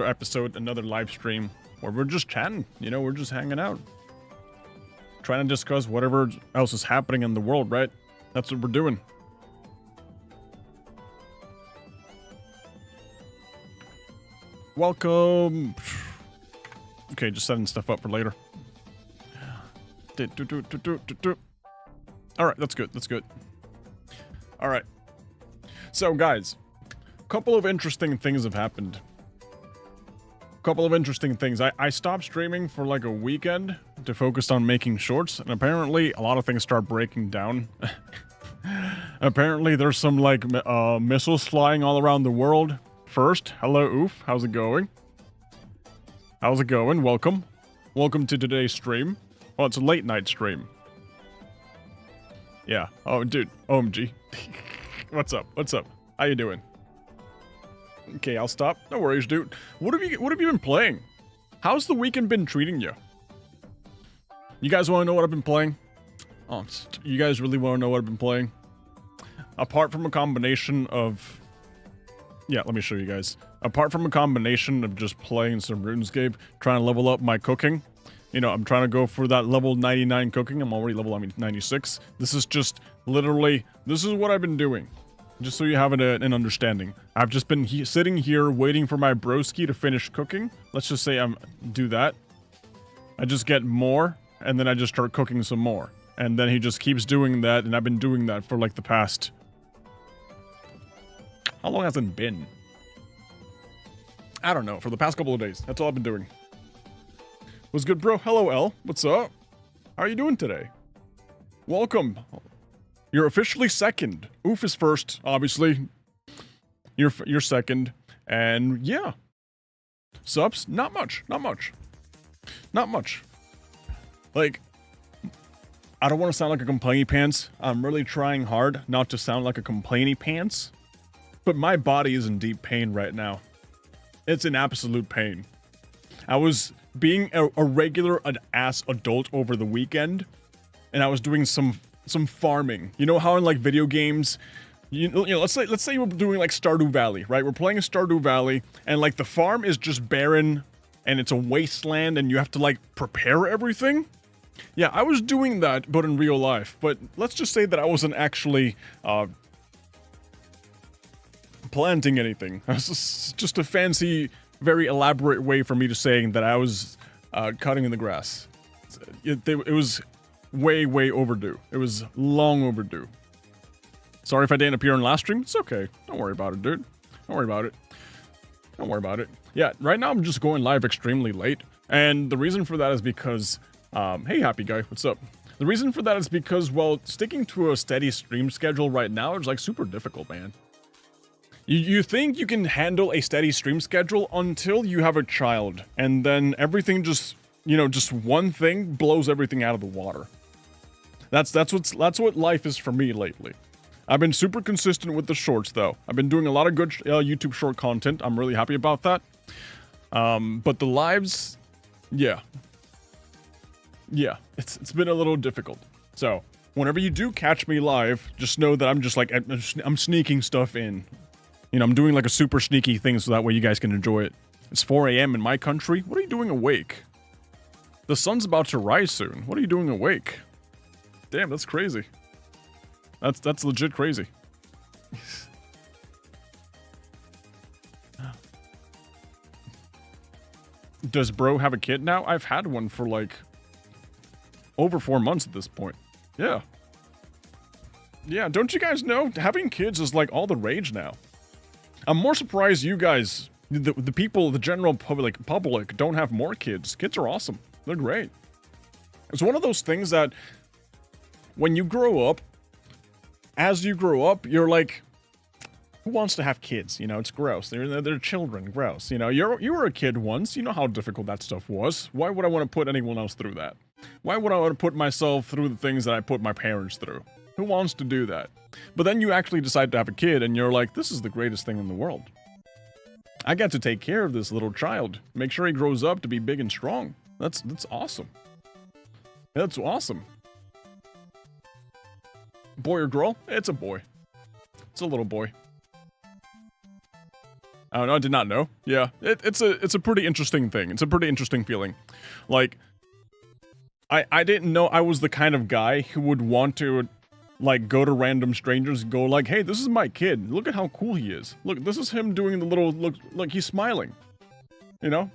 episode, another live stream where we're just chatting, you know, we're just hanging out. Trying to discuss whatever else is happening in the world, right? That's what we're doing. Welcome. Okay, just setting stuff up for later. Alright, that's good, that's good. Alright. So, guys, a couple of interesting things have happened. I stopped streaming for like a weekend to focus on making shorts, and apparently a lot of things start breaking down. Apparently there's some like missiles flying all around the world. First, hello Oof, how's it going? How's it going? Welcome. Welcome to today's stream. Well, it's a late night stream. Yeah. Oh, dude. OMG. What's up? What's up? How you doing? Okay, I'll stop. No worries, dude. What have you been playing? How's the weekend been treating you? You guys want to know what I've been playing? Oh, you guys really want to know what I've been playing? Apart from a combination of... Yeah, let me show you guys. Apart from a combination of just playing some RuneScape, trying to level up my cooking. You know, I'm trying to go for that level 99 cooking. I'm already level 96. This is just literally... This is what I've been doing. Just so you have an understanding. I've just been sitting here waiting for my broski to finish cooking. Let's just say do that. I just get more, and then I just start cooking some more. And then he just keeps doing that, and I've been doing that for like the past... How long has it been? I don't know, for the past couple of days. That's all I've been doing. What's good, bro? Hello, L. What's up? How are you doing today? Welcome. You're officially second. Oof is first, obviously. You're second. And yeah. Subs? Not much. Not much. Not much. Like, I don't want to sound like a complainy pants. I'm really trying hard not to sound like a complainy pants. But my body is in deep pain right now. It's in absolute pain. I was being a regular ass adult over the weekend, and I was doing some farming. You know how in like video games, you know, let's say we're doing like Stardew Valley, right? We're playing Stardew Valley, and like the farm is just barren, and it's a wasteland, and you have to like prepare everything. Yeah, I was doing that, but in real life. But let's just say that I wasn't actually planting anything. It's just a fancy, very elaborate way for me to saying that I was cutting in the grass. It was way overdue. It was long overdue. Sorry if I didn't appear in last stream. It's okay. Don't worry about it, dude. Don't worry about it. Don't worry about it. Yeah, right now I'm just going live extremely late. And the reason for that is because... hey, happy guy. What's up? The reason for that is because, well, sticking to a steady stream schedule right now is like super difficult, man. You think you can handle a steady stream schedule until you have a child, and then everything just, you know, just one thing blows everything out of the water. That's what life is for me lately. I've been super consistent with the shorts though. I've been doing a lot of good YouTube short content. I'm really happy about that. But the lives, yeah, it's been a little difficult. So whenever you do catch me live, just know that I'm just like I'm sneaking stuff in. You know, I'm doing like a super sneaky thing so that way you guys can enjoy it. It's 4 a.m. in my country. What are you doing awake? The sun's about to rise soon. What are you doing awake? Damn, that's crazy. That's legit crazy. Does bro have a kid now? I've had one for like over 4 months at this point. Yeah. Yeah, don't you guys know? Having kids is like all the rage now. I'm more surprised you guys, the people, the general public don't have more kids. Kids are awesome. They're great. It's one of those things that when you grow up, as you grow up, you're like, who wants to have kids? You know, it's gross. They're children, gross. You know, you were a kid once. You know how difficult that stuff was. Why would I want to put anyone else through that? Why would I want to put myself through the things that I put my parents through? Who wants to do that? But then you actually decide to have a kid, and you're like, this is the greatest thing in the world. I get to take care of this little child. Make sure he grows up to be big and strong. That's awesome. That's awesome. Boy or girl? It's a boy. It's a little boy. I don't know, I did not know. Yeah, it's a pretty interesting thing. It's a pretty interesting feeling. Like, I didn't know I was the kind of guy who would want to, like, go to random strangers and go like, hey, this is my kid. Look at how cool he is. Look, this is him doing the little, look, he's smiling. You know?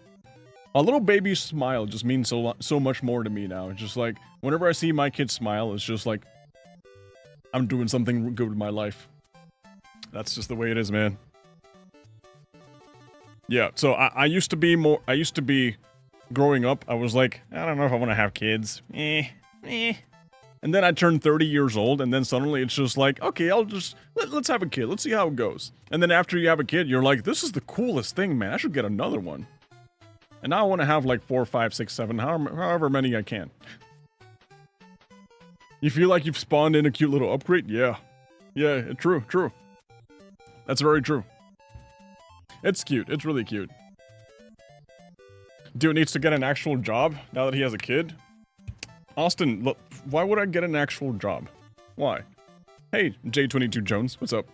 A little baby smile just means so much more to me now. It's just like, whenever I see my kid smile, it's just like, I'm doing something good with my life. That's just the way it is, man. Yeah, so I used to be growing up, I was like, I don't know if I want to have kids. And then I turned 30 years old, and then suddenly it's just like, okay, let's have a kid. Let's see how it goes. And then after you have a kid, you're like, this is the coolest thing, man. I should get another one. And now I want to have like 4, 5, 6, 7, however many I can. You feel like you've spawned in a cute little upgrade? Yeah. Yeah, true. That's very true. It's cute. It's really cute. Dude needs to get an actual job now that he has a kid. Austin, look, why would I get an actual job? Why? Hey, J22 Jones, what's up?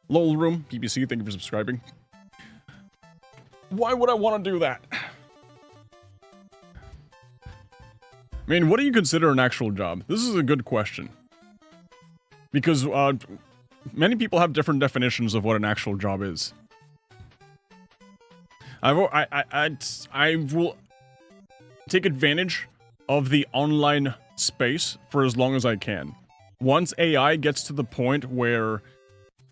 LOL Room, PPC, thank you for subscribing. Why would I want to do that? I mean, what do you consider an actual job? This is a good question. Because, many people have different definitions of what an actual job is. I will take advantage of the online space for as long as I can. Once AI gets to the point where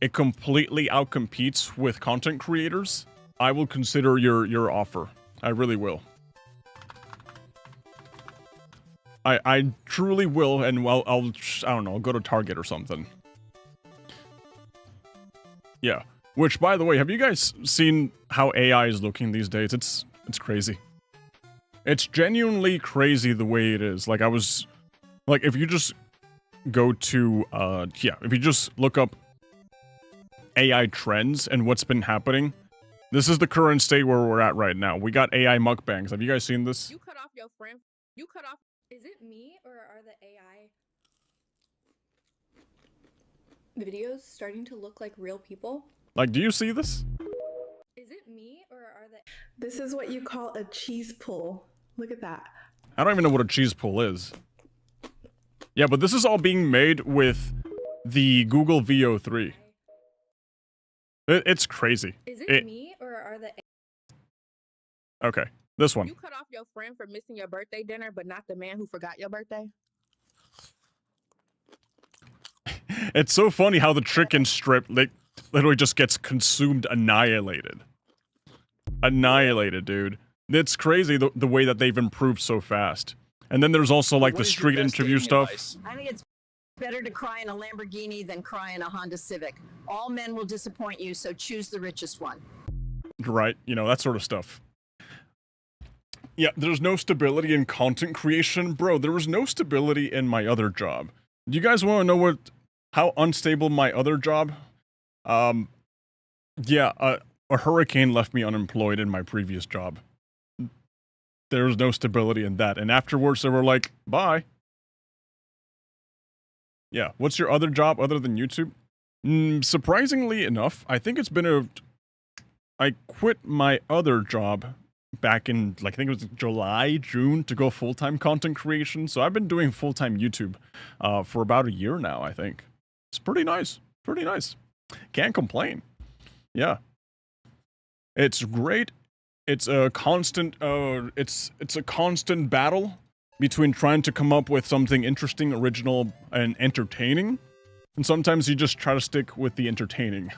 it completely outcompetes with content creators, I will consider your offer. I really will. I truly will, and I'll I don't know, I'll go to Target or something. Yeah. Which, by the way, have you guys seen how AI is looking these days? It's crazy. It's genuinely crazy the way it is. Like, if you just go to, if you just look up AI trends and what's been happening, this is the current state where we're at right now. We got AI mukbangs. Have you guys seen this? You cut off your friend. You cut off. Is it me or are the AI videos starting to look like real people? Like, do you see this? Is it me or are the... This is what you call a cheese pull. Look at that. I don't even know what a cheese pull is. Yeah, but this is all being made with the Google VO3. It's crazy. Is it me or are the... Okay, this one. You cut off your friend for missing your birthday dinner, but not the man who forgot your birthday? It's so funny how the chicken strip, like, literally just gets consumed, annihilated. Annihilated, dude. It's crazy the way that they've improved so fast. And then there's also, like, the street interview stuff. I think it's better to cry in a Lamborghini than cry in a Honda Civic. All men will disappoint you, so choose the richest one. Right, you know, that sort of stuff. Yeah, there's no stability in content creation. Bro, there was no stability in my other job. Do you guys want to know how unstable my other job? Yeah, a hurricane left me unemployed in my previous job. There was no stability in that. And afterwards, they were like, bye. Yeah, what's your other job other than YouTube? Surprisingly enough, I think it's been I quit my other job back in, like, I think it was July, June, to go full-time content creation. So I've been doing full-time YouTube for about a year now, I think. It's pretty nice. Pretty nice. Can't complain. Yeah. It's great. It's a constant, it's a constant battle between trying to come up with something interesting, original, and entertaining. And sometimes you just try to stick with the entertaining.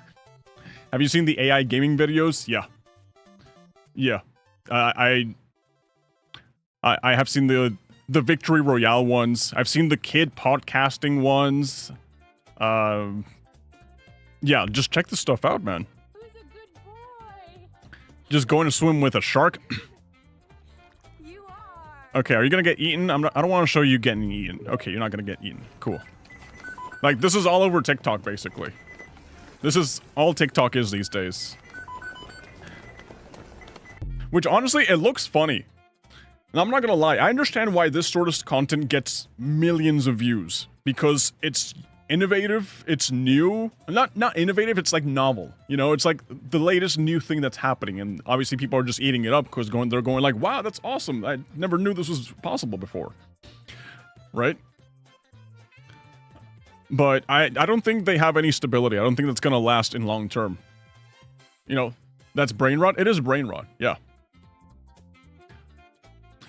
Have you seen the AI gaming videos? Yeah. Yeah. I have seen the Victory Royale ones. I've seen the kid podcasting ones. Yeah, just check this stuff out, man. Who's a good boy? Just going to swim with a shark? You are. Okay, are you gonna get eaten? I don't want to show you getting eaten. Okay, you're not gonna get eaten. Cool. Like, this is all over TikTok, basically. This is all TikTok is these days. Which, honestly, it looks funny. And I'm not gonna lie, I understand why this sort of content gets millions of views. Because it's innovative, it's new. Not innovative, it's like novel. You know, it's like the latest new thing that's happening, and obviously people are just eating it up because they're going like, wow, that's awesome. I never knew this was possible before. Right? But I don't think they have any stability. I don't think that's gonna last in long term. You know, that's brain rot. It is brain rot, yeah.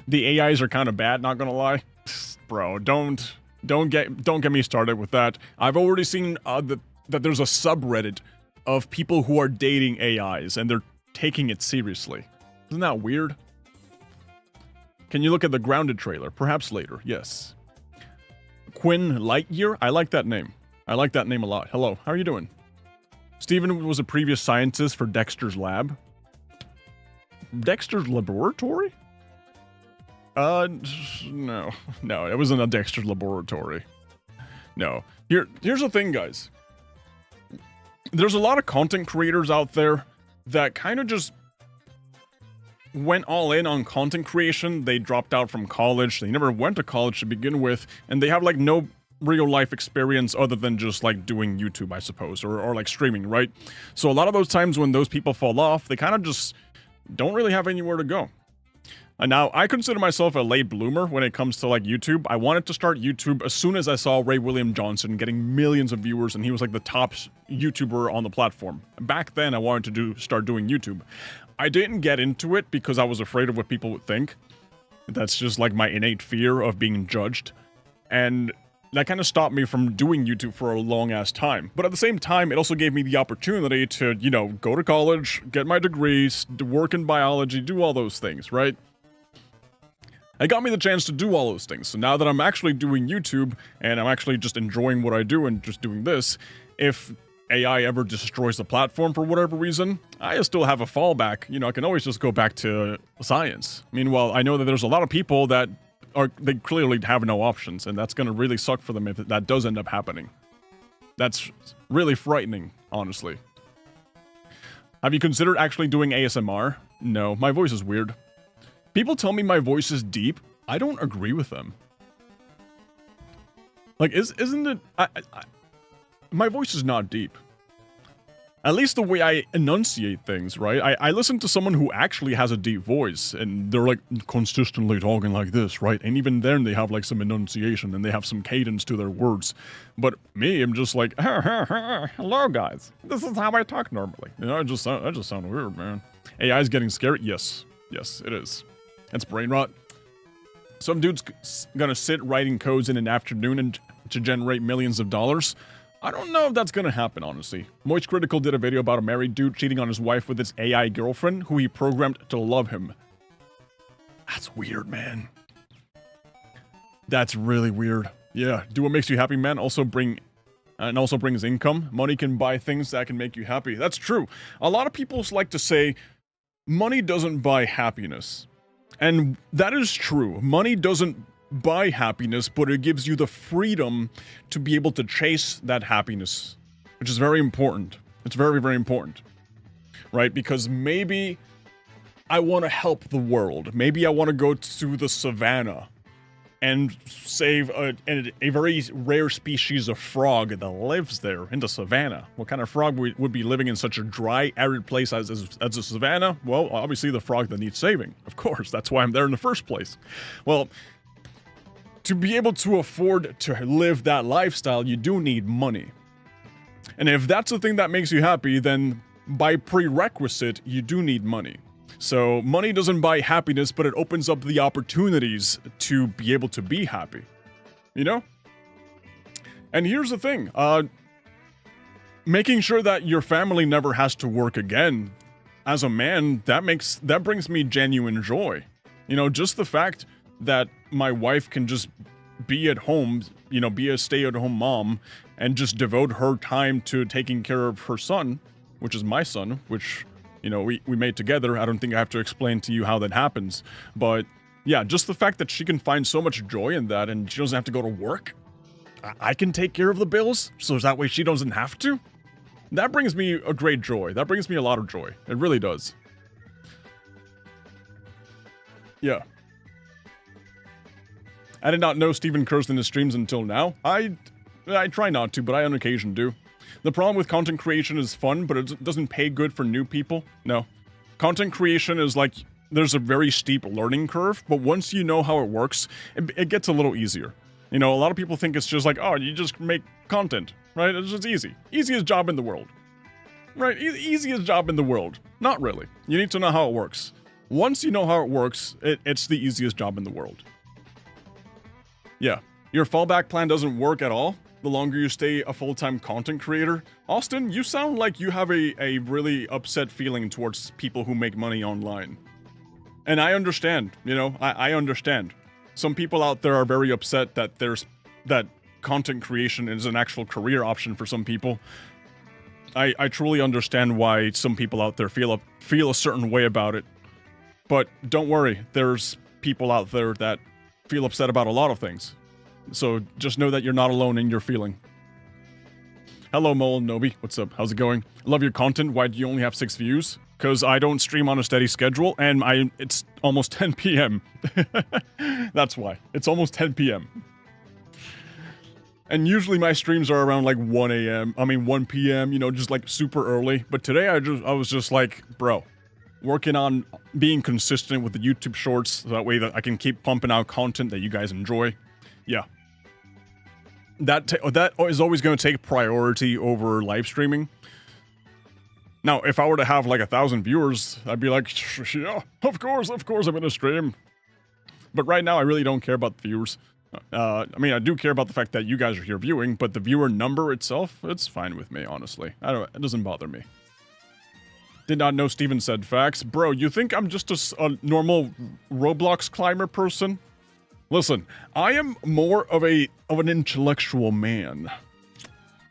The AIs are kind of bad, not gonna lie. Bro, don't get me started with that. I've already seen that there's a subreddit of people who are dating AIs and they're taking it seriously. Isn't that weird? Can you look at the Grounded trailer? Perhaps later, yes. Quinn Lightyear? I like that name. I like that name a lot. Hello, how are you doing? Steven was a previous scientist for Dexter's lab. Dexter's laboratory? No, it wasn't a Dexter's laboratory. No. Here's the thing, guys. There's a lot of content creators out there that kind of just went all in on content creation. They dropped out from college. They never went to college to begin with, and they have like no real life experience other than just like doing YouTube, I suppose, or like streaming, right? So a lot of those times when those people fall off, they kind of just don't really have anywhere to go. And now, I consider myself a late bloomer when it comes to, like, YouTube. I wanted to start YouTube as soon as I saw Ray William Johnson getting millions of viewers, and he was, like, the top YouTuber on the platform. Back then, I wanted to start doing YouTube. I didn't get into it because I was afraid of what people would think. That's just, like, my innate fear of being judged. And that kind of stopped me from doing YouTube for a long-ass time. But at the same time, it also gave me the opportunity to, you know, go to college, get my degrees, work in biology, do all those things, right? It got me the chance to do all those things. So now that I'm actually doing YouTube, and I'm actually just enjoying what I do and just doing this, if AI ever destroys the platform for whatever reason, I still have a fallback. You know, I can always just go back to science. Meanwhile, I know that there's a lot of people that they clearly have no options, and that's gonna really suck for them if that does end up happening. That's really frightening, honestly. Have you considered actually doing ASMR? No, my voice is weird. People tell me my voice is deep. I don't agree with them. Like, isn't it... my voice is not deep. At least the way I enunciate things, right? I listen to someone who actually has a deep voice, and they're, like, consistently talking like this, right? And even then, they have, like, some enunciation, and they have some cadence to their words. But me, I'm just like, hello, guys. This is how I talk normally. You know, I just sound weird, man. AI's getting scary? Yes. Yes, it is. That's brain rot. Some dude's gonna sit writing codes in an afternoon and to generate millions of dollars. I don't know if that's gonna happen, honestly. Moist Critical did a video about a married dude cheating on his wife with his AI girlfriend, who he programmed to love him. That's weird, man. That's really weird. Yeah, do what makes you happy, man. Also brings income. Money can buy things that can make you happy. That's true. A lot of people like to say, money doesn't buy happiness. And that is true. Money doesn't buy happiness, but it gives you the freedom to be able to chase that happiness, which is very important. It's very, very important, right? Because maybe I want to help the world. Maybe I want to go to the savannah and save a very rare species of frog that lives there in the savannah. What kind of frog would be living in such a dry, arid place as a savannah? Well, obviously the frog that needs saving. Of course, that's why I'm there in the first place. Well, to be able to afford to live that lifestyle, you do need money. And if that's the thing that makes you happy, then by prerequisite, you do need money. So money doesn't buy happiness, but it opens up the opportunities to be able to be happy, you know? And here's the thing, making sure that your family never has to work again, as a man, that brings me genuine joy. You know, just the fact that my wife can just be at home, you know, be a stay-at-home mom, and just devote her time to taking care of her son, which is my son, which... you know, we made together. I don't think I have to explain to you how that happens. But, yeah, just the fact that she can find so much joy in that and she doesn't have to go to work. I can take care of the bills, so that way she doesn't have to. That brings me a great joy. That brings me a lot of joy. It really does. Yeah. I did not know Steven cursed in his streams until now. I try not to, but I on occasion do. The problem with content creation is fun, but it doesn't pay good for new people. No. Content creation is like, there's a very steep learning curve, but once you know how it works, it gets a little easier. You know, a lot of people think it's just like, oh, you just make content, right? It's just easy. Easiest job in the world. Right? Easiest job in the world. Not really. You need to know how it works. Once you know how it works, it's the easiest job in the world. Yeah. Your fallback plan doesn't work at all the longer you stay a full-time content creator. Austin, you sound like you have a really upset feeling towards people who make money online. And I understand, you know, I understand. Some people out there are very upset that that content creation is an actual career option for some people. I truly understand why some people out there feel a certain way about it. But don't worry, there's people out there that feel upset about a lot of things. So just know that you're not alone in your feeling. Hello, Mole Nobi. What's up? How's it going? Love your content. Why do you only have 6 views? Because I don't stream on a steady schedule, and it's almost 10 p.m. That's why. It's almost 10 p.m. And usually my streams are around like 1 a.m. I mean 1 p.m., you know, just like super early. But today I was just like, bro, working on being consistent with the YouTube shorts so that way that I can keep pumping out content that you guys enjoy. Yeah. That is always going to take priority over live streaming. Now, if I were to have like 1,000 viewers, I'd be like, yeah, of course I'm going to stream. But right now, I really don't care about the viewers. I mean, I do care about the fact that you guys are here viewing, but the viewer number itself, it's fine with me, honestly. It doesn't bother me. Did not know Steven said facts. Bro, you think I'm just a normal Roblox climber person? Listen, I am more of an intellectual man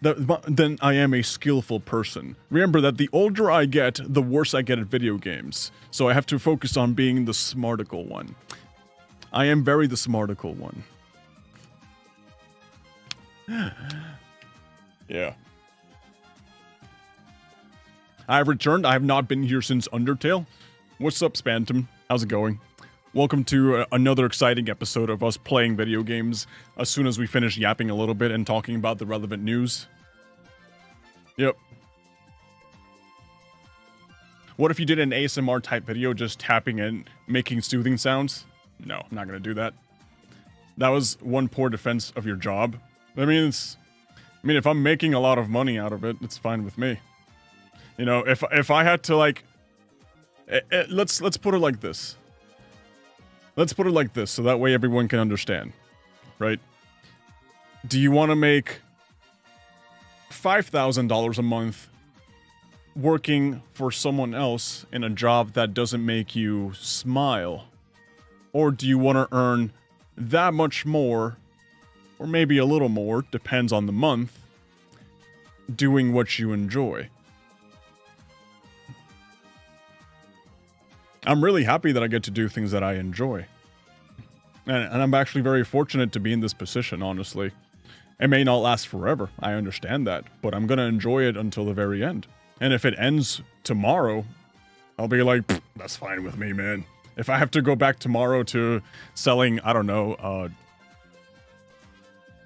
than I am a skillful person. Remember that the older I get, the worse I get at video games. So I have to focus on being the smarticle one. I am very the smarticle one. Yeah. I have returned. I have not been here since Undertale. What's up, Spantum? How's it going? Welcome to another exciting episode of us playing video games as soon as we finish yapping a little bit and talking about the relevant news. Yep. What if you did an ASMR type video just tapping and making soothing sounds? No, I'm not gonna do that. That was one poor defense of your job. I mean, if I'm making a lot of money out of it, it's fine with me. You know, if I had to like, let's put it like this. Let's put it like this, so that way everyone can understand, right? Do you want to make $5,000 a month working for someone else in a job that doesn't make you smile? Or do you want to earn that much more, or maybe a little more, depends on the month, doing what you enjoy? I'm really happy that I get to do things that I enjoy. And I'm actually very fortunate to be in this position, honestly. It may not last forever, I understand that, but I'm gonna enjoy it until the very end. And if it ends tomorrow, I'll be like, that's fine with me, man. If I have to go back tomorrow to selling, I don't know,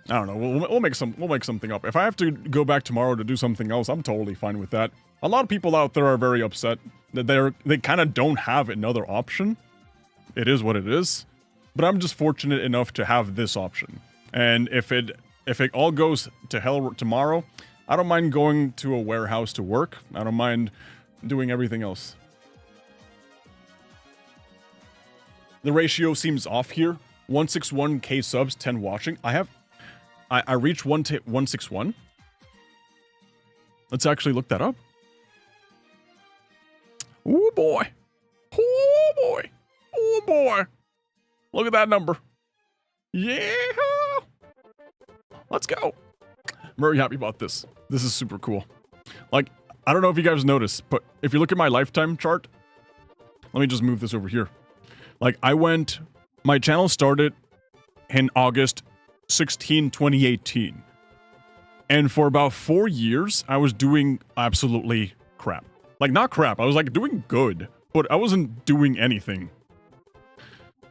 we'll make something up. If I have to go back tomorrow to do something else, I'm totally fine with that. A lot of people out there are very upset that they kind of don't have another option. It is what it is. But I'm just fortunate enough to have this option. And if it all goes to hell tomorrow, I don't mind going to a warehouse to work. I don't mind doing everything else. The ratio seems off here. 161k subs, 10 watching. I reached 161. Let's actually look that up. Oh boy. Oh boy. Oh boy. Look at that number. Yeah. Let's go. I'm very happy about this. This is super cool. Like, I don't know if you guys noticed, but if you look at my lifetime chart, let me just move this over here. Like, my channel started in August 16, 2018. And for about 4 years, I was doing absolutely crap. Like, not crap, I was like doing good, but I wasn't doing anything.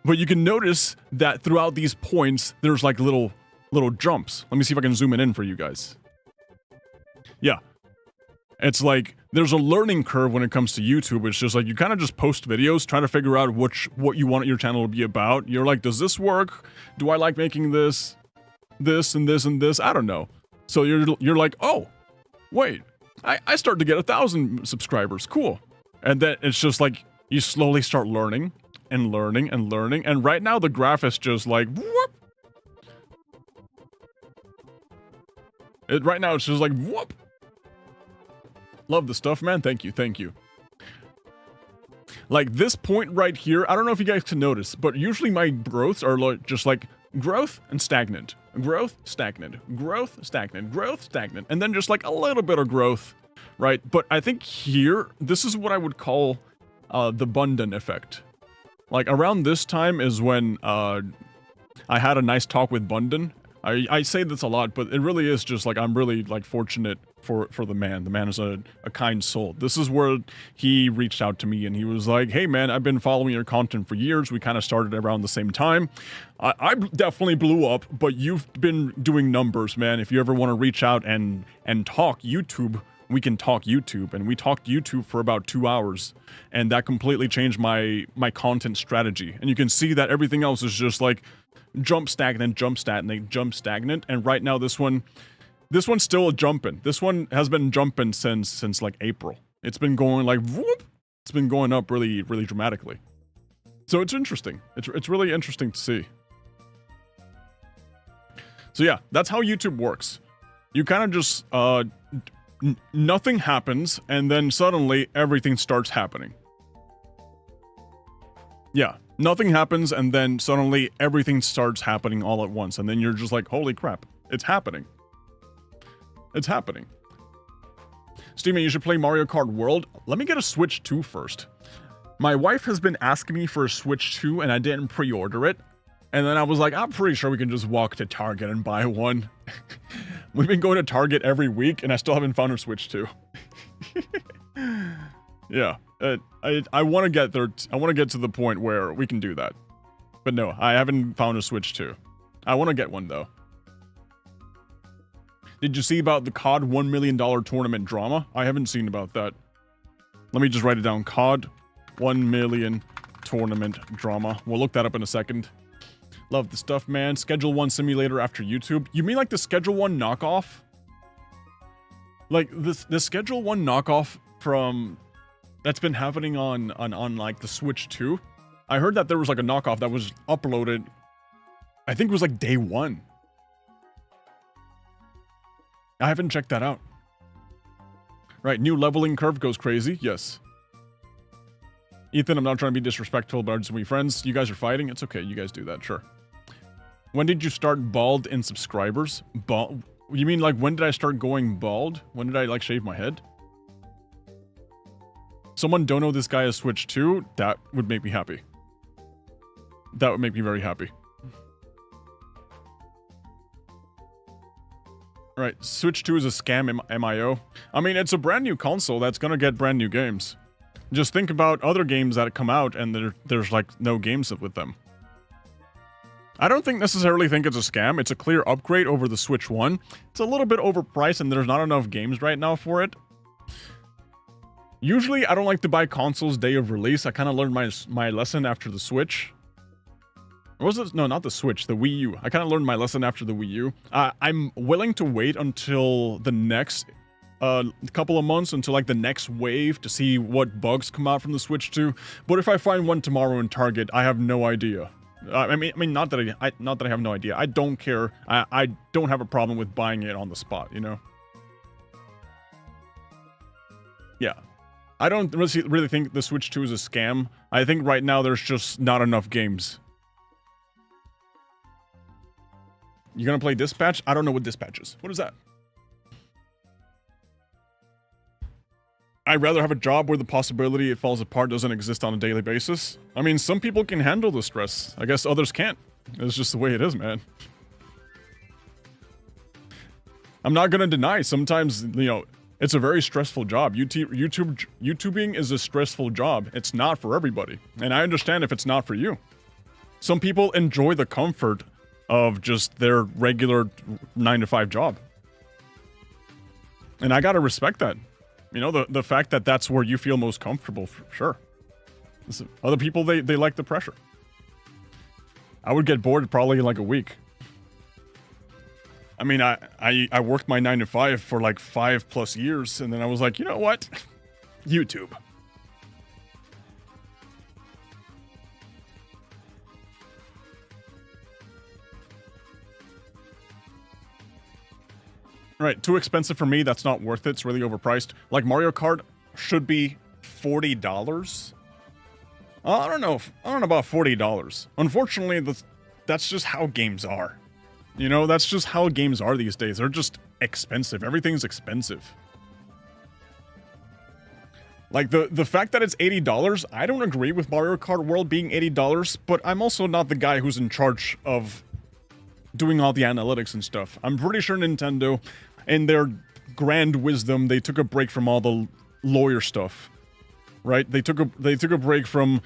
But you can notice that throughout these points, there's like little little jumps. Let me see if I can zoom it in for you guys. Yeah. It's like, there's a learning curve when it comes to YouTube. It's just like, you kind of just post videos, try to figure out what you want your channel to be about. You're like, does this work? Do I like making this, and this, and this? I don't know. So you're like, oh, wait, I start to get 1,000 subscribers. Cool. And then it's just like, you slowly start learning, and learning, and learning. And right now, the graph is just like, whoop. Right now, it's just like, whoop. Love the stuff, man. Thank you. Thank you. Like this point right here, I don't know if you guys can notice, but usually my growths are like, just like growth and stagnant. Growth, stagnant. Growth, stagnant. Growth, stagnant. And then just like a little bit of growth, right? But I think here, this is what I would call the Bundan effect. Like around this time is when I had a nice talk with Bundan. I say this a lot, but it really is just like, I'm really like fortunate for the man. The man is a kind soul. This is where he reached out to me and he was like, hey man, I've been following your content for years. We kind of started around the same time. I definitely blew up, but you've been doing numbers, man. If you ever want to reach out and talk YouTube, we can talk YouTube. And we talked YouTube for about 2 hours. And that completely changed my content strategy. And you can see that everything else is just like jump stagnant, jump stagnant, jump stagnant. And right now this one's still jumping. This one has been jumping since like April. It's been going like whoop. It's been going up really, really dramatically. So it's interesting. It's really interesting to see. So yeah, that's how YouTube works. You kind of just nothing happens and then suddenly everything starts happening. Yeah, nothing happens and then suddenly everything starts happening all at once and then you're just like, holy crap, it's happening. It's happening. Steven, you should play Mario Kart World. Let me get a Switch 2 first. My wife has been asking me for a Switch 2 and I didn't pre-order it. And then I was like, I'm pretty sure we can just walk to Target and buy one. We've been going to Target every week and I still haven't found a Switch 2. Yeah, I want to get there. I want to get to the point where we can do that. But no, I haven't found a Switch 2. I want to get one though. Did you see about the COD $1 million tournament drama? I haven't seen about that. Let me just write it down. COD 1 million tournament drama. We'll look that up in a second. Love the stuff, man. Schedule 1 simulator after YouTube. You mean like the Schedule 1 knockoff? Like the Schedule 1 knockoff from that's been happening on like the Switch 2? I heard that there was like a knockoff that was uploaded. I think it was like day 1. I haven't checked that out. Right, new leveling curve goes crazy. Yes. Ethan, I'm not trying to be disrespectful, but I just want to be friends. You guys are fighting. It's okay. You guys do that. Sure. When did you start bald in subscribers? Bald? You mean like when did I start going bald? When did I like shave my head? Someone don't know this guy has Switch 2? That would make me happy. That would make me very happy. Right, Switch 2 is a scam, MIO. I mean, it's a brand new console that's gonna get brand new games. Just think about other games that come out and there's like no games with them. I don't necessarily think it's a scam. It's a clear upgrade over the Switch 1. It's a little bit overpriced and there's not enough games right now for it. Usually, I don't like to buy consoles day of release. I kind of learned my lesson after the Switch. Or was it? No, not the Switch, the Wii U. I kind of learned my lesson after the Wii U. I'm willing to wait until the next couple of months, until like the next wave to see what bugs come out from the Switch 2. But if I find one tomorrow in Target, I have no idea. I mean, not that I have no idea. I don't care. I don't have a problem with buying it on the spot, you know? Yeah. I don't really think the Switch 2 is a scam. I think right now there's just not enough games. You gonna play Dispatch? I don't know what Dispatch is. What is that? I'd rather have a job where the possibility it falls apart doesn't exist on a daily basis. I mean, some people can handle the stress. I guess others can't. It's just the way it is, man. I'm not gonna deny, sometimes, you know, it's a very stressful job. YouTubing is a stressful job. It's not for everybody. And I understand if it's not for you. Some people enjoy the comfort of just their regular 9-to-5 job. And I gotta respect that. You know, the fact that that's where you feel most comfortable, for sure. Other people, they like the pressure. I would get bored probably in like a week. I mean, I worked my 9-to-5 for like 5+ years, and then I was like, you know what? YouTube. Right, too expensive for me. That's not worth it. It's really overpriced. Like Mario Kart should be $40. I don't know about $40. Unfortunately, that's just how games are. You know, that's just how games are these days. They're just expensive. Everything's expensive. Like the fact that it's $80, I don't agree with Mario Kart World being $80, but I'm also not the guy who's in charge of doing all the analytics and stuff. I'm pretty sure Nintendo, in their grand wisdom, they took a break from all the lawyer stuff, right? They took a break from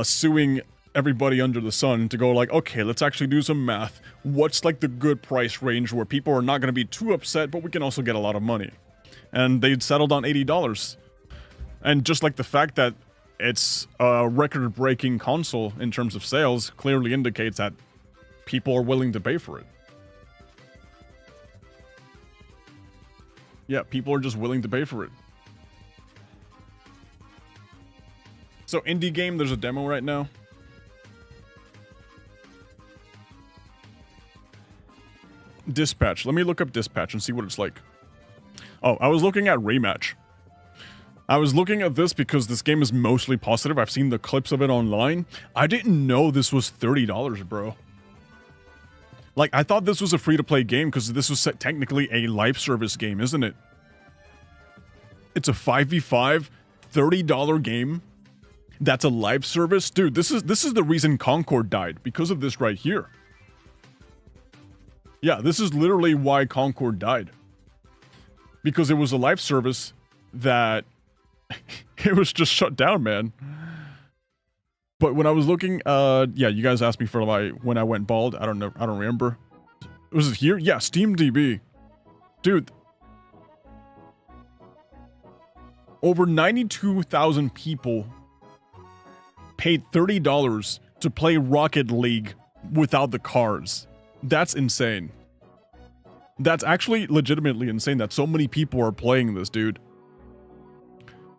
suing everybody under the sun to go like, okay, let's actually do some math. What's like the good price range where people are not going to be too upset, but we can also get a lot of money? And they'd settled on $80. And just like the fact that it's a record-breaking console in terms of sales clearly indicates that people are willing to pay for it. Yeah, people are just willing to pay for it. So indie game, there's a demo right now. Dispatch. Let me look up Dispatch and see what it's like. Oh, I was looking at Rematch. I was looking at this because this game is mostly positive. I've seen the clips of it online. I didn't know this was $30, bro. Like, I thought this was a free-to-play game because this was technically a live service game, isn't it? It's a 5v5, $30 game. That's a live service? Dude, this is the reason Concord died, because of this right here. Yeah, this is literally why Concord died. Because it was a live service that it was just shut down, man. But when I was looking, yeah, you guys asked me for when I went bald. I don't know. I don't remember. Was it here? Yeah, SteamDB. Dude. Over 92,000 people paid $30 to play Rocket League without the cars. That's insane. That's actually legitimately insane that so many people are playing this, dude.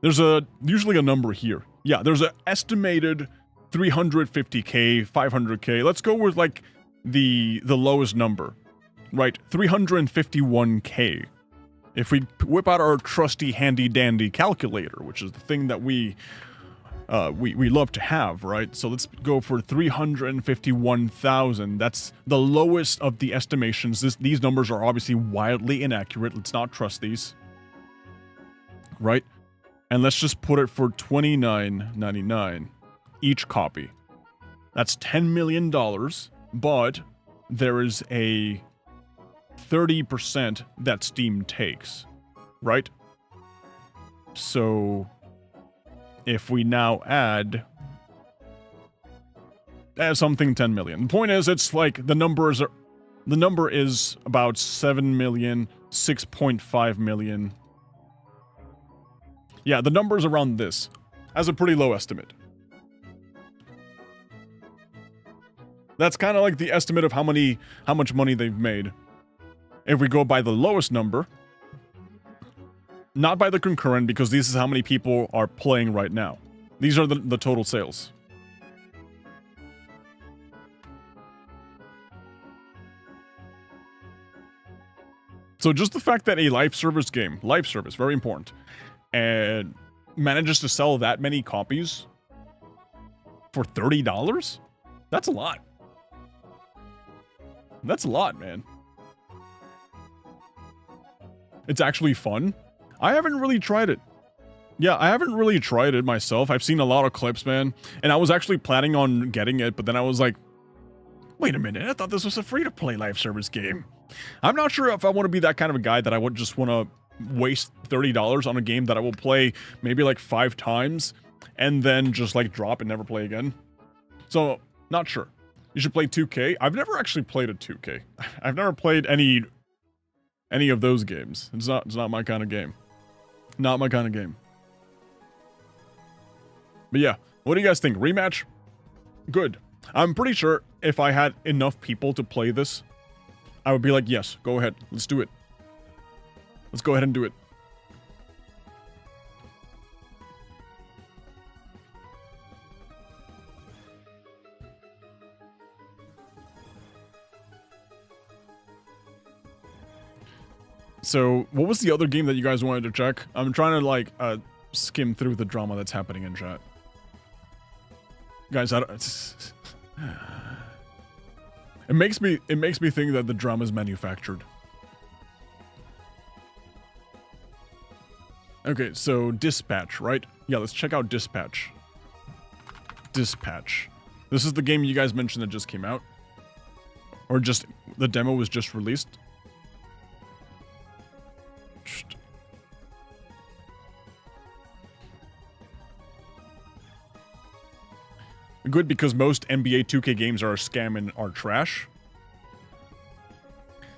There's usually a number here. Yeah, there's an estimated 350k, 500k. Let's go with like the lowest number, right? 351k. If we whip out our trusty handy dandy calculator, which is the thing that we love to have, right? So let's go for 351,000. That's the lowest of the estimations. These numbers are obviously wildly inaccurate. Let's not trust these, right? And let's just put it for $29.99 each copy. That's $10 million, but there is a 30% that Steam takes, right? So if we now add something 10 million. The point is, it's like the number is about 7 million, 6.5 million. Yeah, the number's around this, as a pretty low estimate. That's kind of like the estimate of how much money they've made. If we go by the lowest number, not by the concurrent, because this is how many people are playing right now. These are the total sales. So just the fact that a live service game, very important, and manages to sell that many copies for $30? That's a lot. That's a lot, man. It's actually fun. I haven't really tried it. Yeah, I haven't really tried it myself. I've seen a lot of clips, man. And I was actually planning on getting it, but then I was like, wait a minute, I thought this was a free-to-play live service game. I'm not sure if I want to be that kind of a guy that I would just want to waste $30 on a game that I will play maybe like 5 times and then just like drop and never play again. So, not sure. You should play 2K. I've never actually played a 2K. I've never played any of those games. It's not my kind of game. Not my kind of game. But yeah, what do you guys think? Rematch? Good. I'm pretty sure if I had enough people to play this, I would be like, yes, go ahead. Let's do it. Let's go ahead and do it. So, what was the other game that you guys wanted to check? I'm trying to, like, skim through the drama that's happening in chat. Guys, I don't... It makes me think that the drama is manufactured. Okay, so Dispatch, right? Yeah, let's check out Dispatch. Dispatch. This is the game you guys mentioned that just came out. Or just, the demo was just released. Good, because most NBA 2K games are a scam and are trash.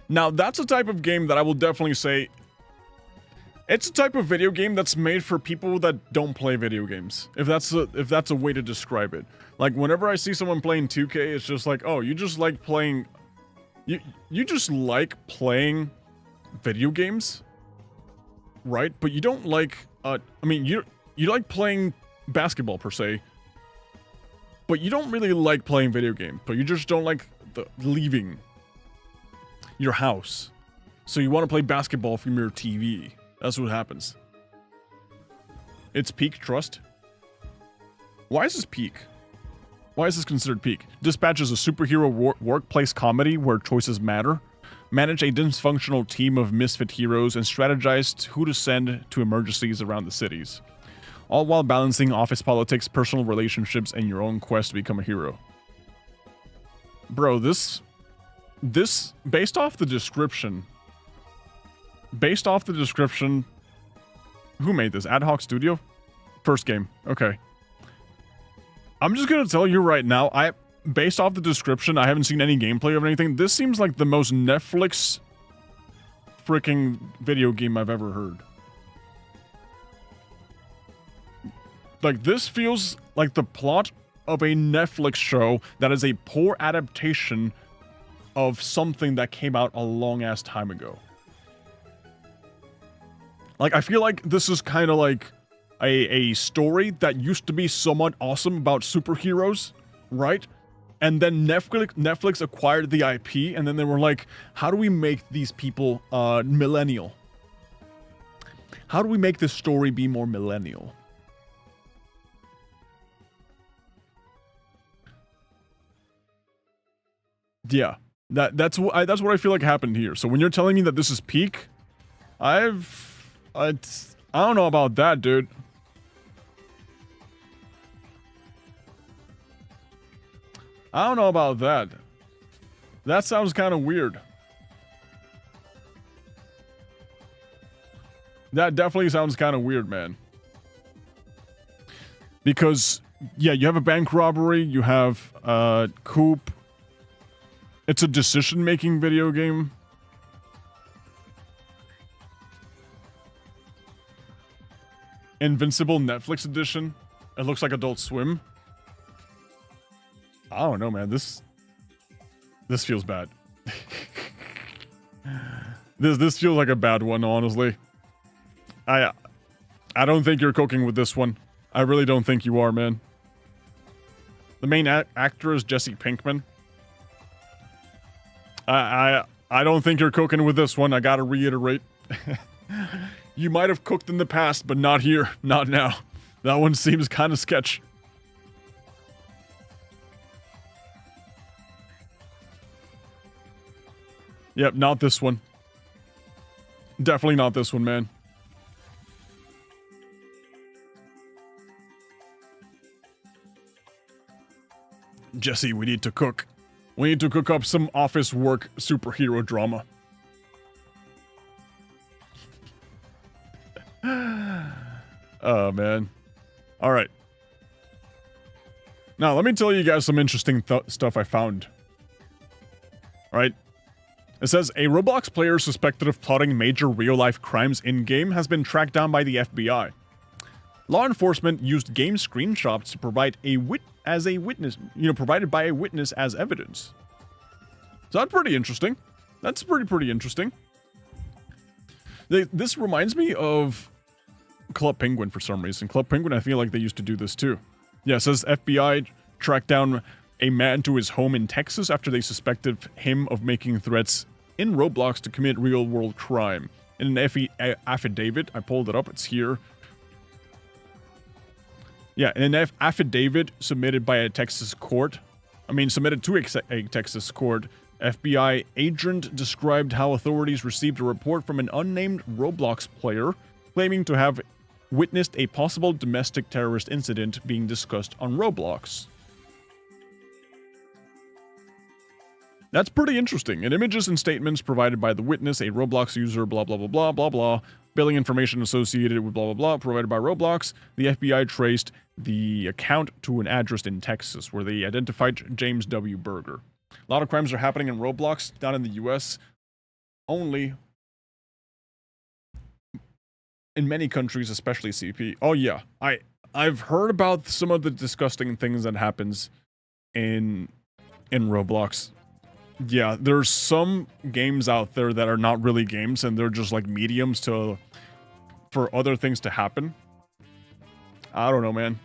Now, that's a type of game that I will definitely say... It's a type of video game that's made for people that don't play video games. If that's a way to describe it. Like, whenever I see someone playing 2K, it's just like, oh, you just like playing... You just like playing video games? Right? But you don't like... I mean, you like playing basketball, per se. But you don't really like playing video games, but you just don't like leaving your house. So you want to play basketball from your TV. That's what happens. It's peak trust. Why is this peak? Why is this considered peak? Dispatch is a superhero workplace comedy where choices matter. Manage a dysfunctional team of misfit heroes and strategize who to send to emergencies around the cities. All while balancing office politics, personal relationships, and your own quest to become a hero. Bro, this, based off the description, who made this? Ad Hoc Studio? First game, okay. I'm just gonna tell you right now, based off the description, I haven't seen any gameplay of anything. This seems like the most Netflix freaking video game I've ever heard. Like, this feels like the plot of a Netflix show that is a poor adaptation of something that came out a long-ass time ago. Like, I feel like this is kind of like a story that used to be somewhat awesome about superheroes, right? And then Netflix acquired the IP, and then they were like, how do we make these people millennial? How do we make this story be more millennial? Yeah, that's what I feel like happened here. So when you're telling me that this is peak, I don't know about that, dude. I don't know about that. That sounds kind of weird. That definitely sounds kind of weird, man. Because, yeah, you have a bank robbery, you have Coop. It's a decision-making video game. Invincible Netflix edition. It looks like Adult Swim. I don't know, man. This feels bad. This feels like a bad one, honestly. I don't think you're cooking with this one. I really don't think you are, man. The main actor is Jesse Pinkman. I don't think you're cooking with this one. I gotta reiterate. You might have cooked in the past, but not here. Not now. That one seems kind of sketch. Yep, not this one. Definitely not this one, man. Jesse, we need to cook. We need to cook up some office work superhero drama. Oh, man. Alright. Now, let me tell you guys some interesting stuff I found. Right? It says, a Roblox player suspected of plotting major real-life crimes in-game has been tracked down by the FBI. Law enforcement used game screenshots to provide provided by a witness as evidence. So that's pretty interesting. That's pretty interesting. This reminds me of Club Penguin for some reason. Club Penguin, I feel like they used to do this too. Yeah, it says FBI tracked down a man to his home in Texas after they suspected him of making threats in Roblox to commit real-world crime. In an affidavit, I pulled it up, it's here. Yeah, in an affidavit submitted by a Texas court, submitted to a Texas court, FBI agent described how authorities received a report from an unnamed Roblox player claiming to have witnessed a possible domestic terrorist incident being discussed on Roblox. That's pretty interesting. In images and statements provided by the witness, a Roblox user, blah, blah, blah, blah, blah, blah, billing information associated with blah, blah, blah, provided by Roblox, the FBI traced the account to an address in Texas, where they identified James W. Berger. A lot of crimes are happening in Roblox, down in the US, only in many countries, especially CP. Oh yeah, I've heard about some of the disgusting things that happens in Roblox. Yeah, there's some games out there that are not really games, and they're just like mediums for other things to happen. I don't know, man.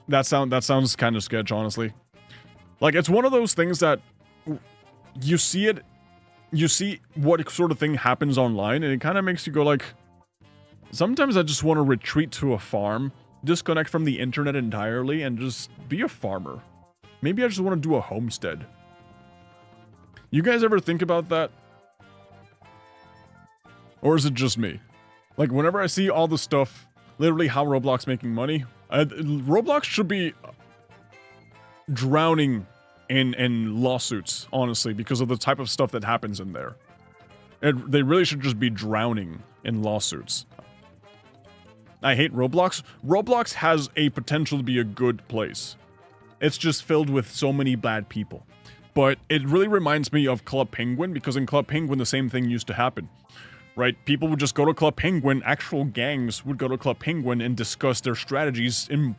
That sounds kind of sketch, honestly. Like, it's one of those things that you see what sort of thing happens online, and it kind of makes you go like, sometimes I just want to retreat to a farm, disconnect from the internet entirely, and just be a farmer. Maybe I just want to do a homestead. You guys ever think about that? Or is it just me? Like, whenever I see all the stuff, literally how Roblox making money, Roblox should be drowning in lawsuits, honestly, because of the type of stuff that happens in there. They really should just be drowning in lawsuits. I hate Roblox. Roblox has a potential to be a good place. It's just filled with so many bad people. But it really reminds me of Club Penguin, because in Club Penguin the same thing used to happen. Right? People would just go to Club Penguin, actual gangs would go to Club Penguin and discuss their strategies in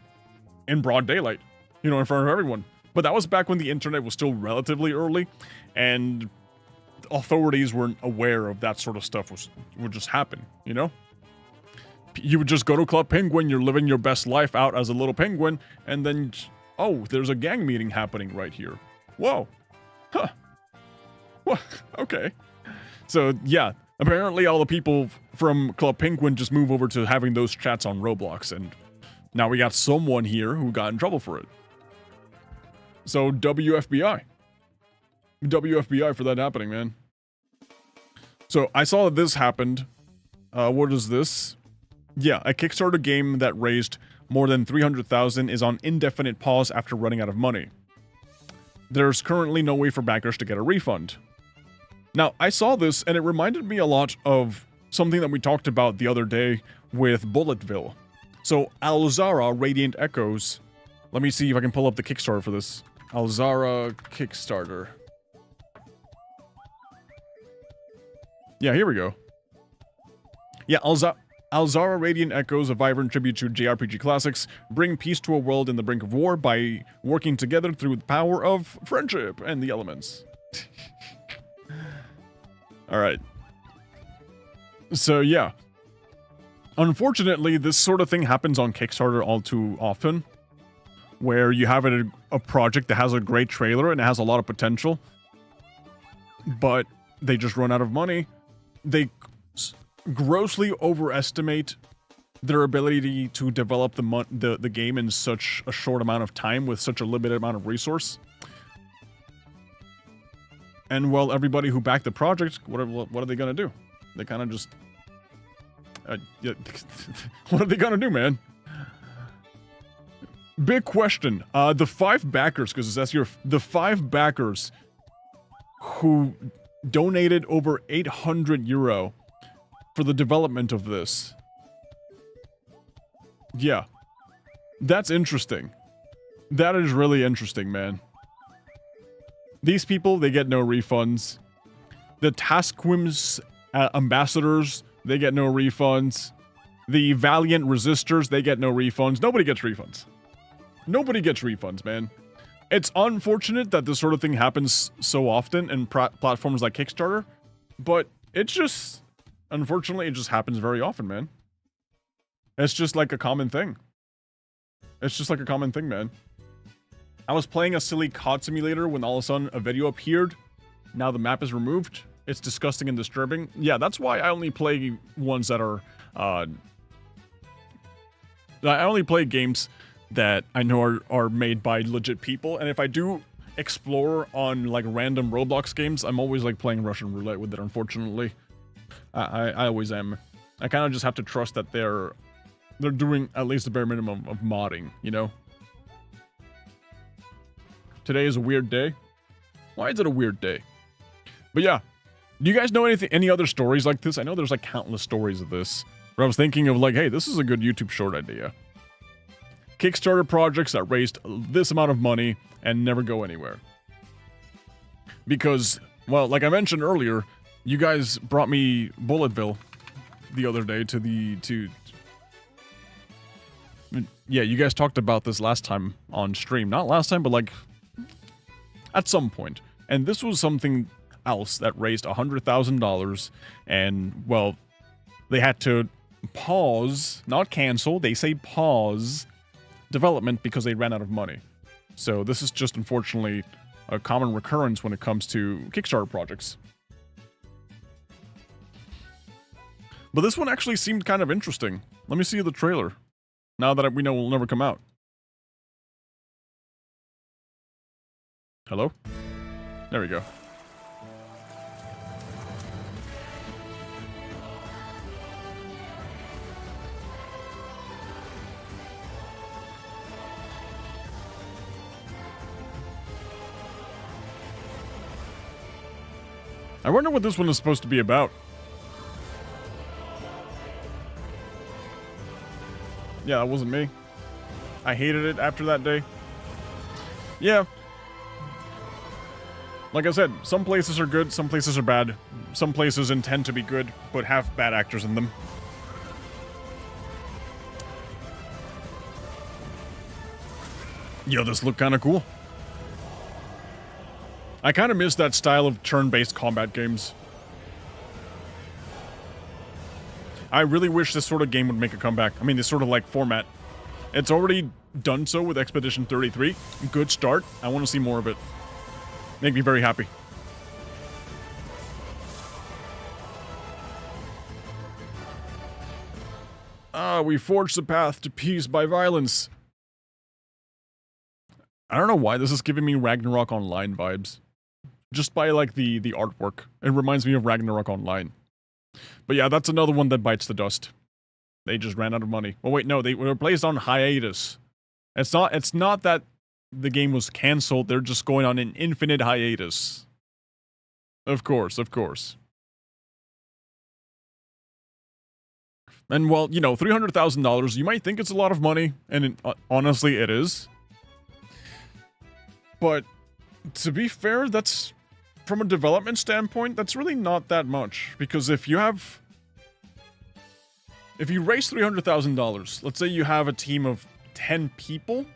broad daylight. You know, in front of everyone. But that was back when the internet was still relatively early, and authorities weren't aware of that sort of stuff would just happen, you know? You would just go to Club Penguin, you're living your best life out as a little penguin, and then, oh, there's a gang meeting happening right here. Whoa. Huh. What? Okay. So, yeah, apparently all the people from Club Penguin just move over to having those chats on Roblox, and now we got someone here who got in trouble for it. So, WFBI. WFBI for that happening, man. So, I saw that this happened. What is this? Yeah, a Kickstarter game that raised more than $300,000 is on indefinite pause after running out of money. There's currently no way for backers to get a refund. Now, I saw this, and it reminded me a lot of something that we talked about the other day with Bulletville. So, Alzara Radiant Echoes. Let me see if I can pull up the Kickstarter for this. Alzara Kickstarter. Yeah, here we go. Yeah, Alzara Radiant Echoes, a vibrant tribute to JRPG classics, bring peace to a world in the brink of war by working together through the power of friendship and the elements. Alright. So, yeah. Unfortunately, this sort of thing happens on Kickstarter all too often, where you have a project that has a great trailer and it has a lot of potential, but they just run out of money. They grossly overestimate their ability to develop the game in such a short amount of time with such a limited amount of resource. And well, everybody who backed the project, what are they gonna do? They kind of just... yeah, what are they gonna do, man? Big question. The 5 backers, because that's the 5 backers who donated over 800 euro for the development of this. Yeah. That's interesting. That is really interesting, man. These people, they get no refunds. The Taskwims ambassadors, they get no refunds. The Valiant resistors, they get no refunds. Nobody gets refunds. Nobody gets refunds, man. It's unfortunate that this sort of thing happens so often in platforms like Kickstarter, but it just, unfortunately, it just happens very often, man. It's just like a common thing. It's just like a common thing, man. I was playing a silly COD simulator when all of a sudden a video appeared. Now the map is removed. It's disgusting and disturbing. Yeah, that's why I only play ones that are, I only play games that I know are made by legit people. And if I do explore on like random Roblox games, I'm always like playing Russian roulette with it, unfortunately. I always am. I kind of just have to trust that they're doing at least the bare minimum of modding, you know? Today is a weird day. Why is it a weird day? But yeah, do you guys know any other stories like this? I know there's like countless stories of this. But I was thinking of like, hey, this is a good YouTube short idea. Kickstarter projects that raised this amount of money and never go anywhere. Because, well, like I mentioned earlier, you guys brought me Bulletville the other day yeah, you guys talked about this last time on stream. Not last time, but like at some point. And this was something else that raised $100,000 and, well, they had to pause, not cancel, they say pause development because they ran out of money. So this is just unfortunately a common recurrence when it comes to Kickstarter projects. But this one actually seemed kind of interesting. Let me see the trailer. Now that we know it will never come out. Hello? There we go. I wonder what this one is supposed to be about. Yeah, that wasn't me. I hated it after that day. Yeah. Like I said, some places are good, some places are bad. Some places intend to be good, but have bad actors in them. Yo, this looked kind of cool. I kind of miss that style of turn-based combat games. I really wish this sort of game would make a comeback. I mean, this sort of like format. It's already done so with Expedition 33. Good start. I want to see more of it. Make me very happy. Ah, we forged the path to peace by violence. I don't know why this is giving me Ragnarok Online vibes. Just by like the artwork. It reminds me of Ragnarok Online. But yeah, that's another one that bites the dust. They just ran out of money. Oh wait, no, they were placed on hiatus. It's not that the game was cancelled, they're just going on an infinite hiatus. Of course, of course. And well, you know, $300,000, you might think it's a lot of money, and honestly it is. But to be fair, that's, from a development standpoint, that's really not that much. Because if you raise $300,000, let's say you have a team of 10 people,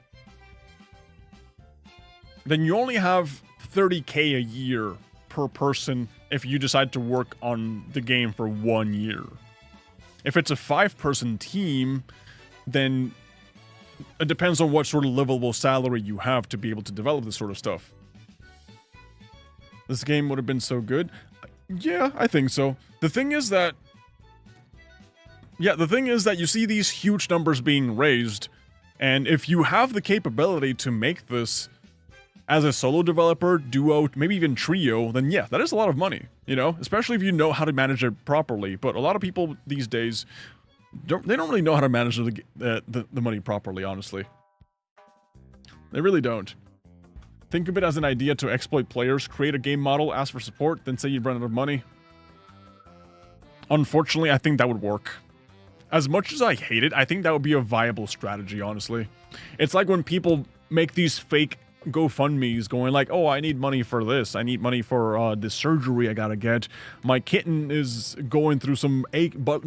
then you only have $30K a year per person if you decide to work on the game for 1 year. If it's a 5-person team, then it depends on what sort of livable salary you have to be able to develop this sort of stuff. This game would have been so good. Yeah, I think so. The thing is that you see these huge numbers being raised, and if you have the capability to make this as a solo developer, duo, maybe even trio, then yeah, that is a lot of money, you know? Especially if you know how to manage it properly. But a lot of people these days, don't really know how to manage the money properly, honestly. They really don't. Think of it as an idea to exploit players, create a game model, ask for support, then say you've run out of money. Unfortunately, I think that would work. As much as I hate it, I think that would be a viable strategy, honestly. It's like when people make these fake GoFundMes going like, oh, I need money for this. I need money for this surgery I gotta get. My kitten is going through some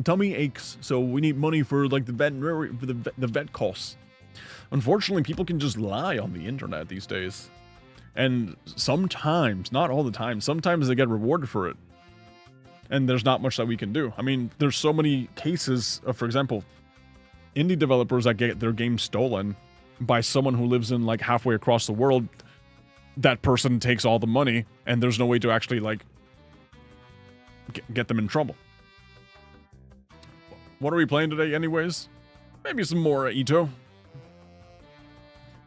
tummy aches, so we need money for like the veterinary, for the vet costs. Unfortunately, people can just lie on the internet these days. And sometimes, not all the time, sometimes they get rewarded for it. And there's not much that we can do. I mean, there's so many cases of, for example, indie developers that get their games stolen by someone who lives in like halfway across the world. That person takes all the money and there's no way to actually like get them in trouble. What are we playing today anyways? Maybe some more Etoh.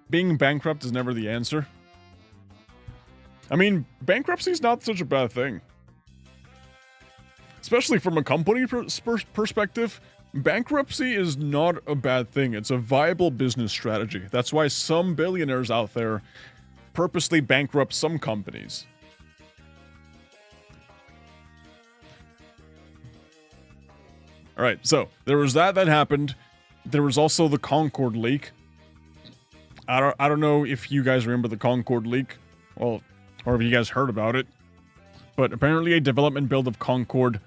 Being bankrupt is never the answer. I mean, bankruptcy is not such a bad thing. Especially from a company perspective, bankruptcy is not a bad thing. It's a viable business strategy. That's why some billionaires out there purposely bankrupt some companies. Alright, so there was that happened. There was also the Concord leak. I don't know if you guys remember the Concord leak. Well, or if you guys heard about it. But apparently a development build of Concord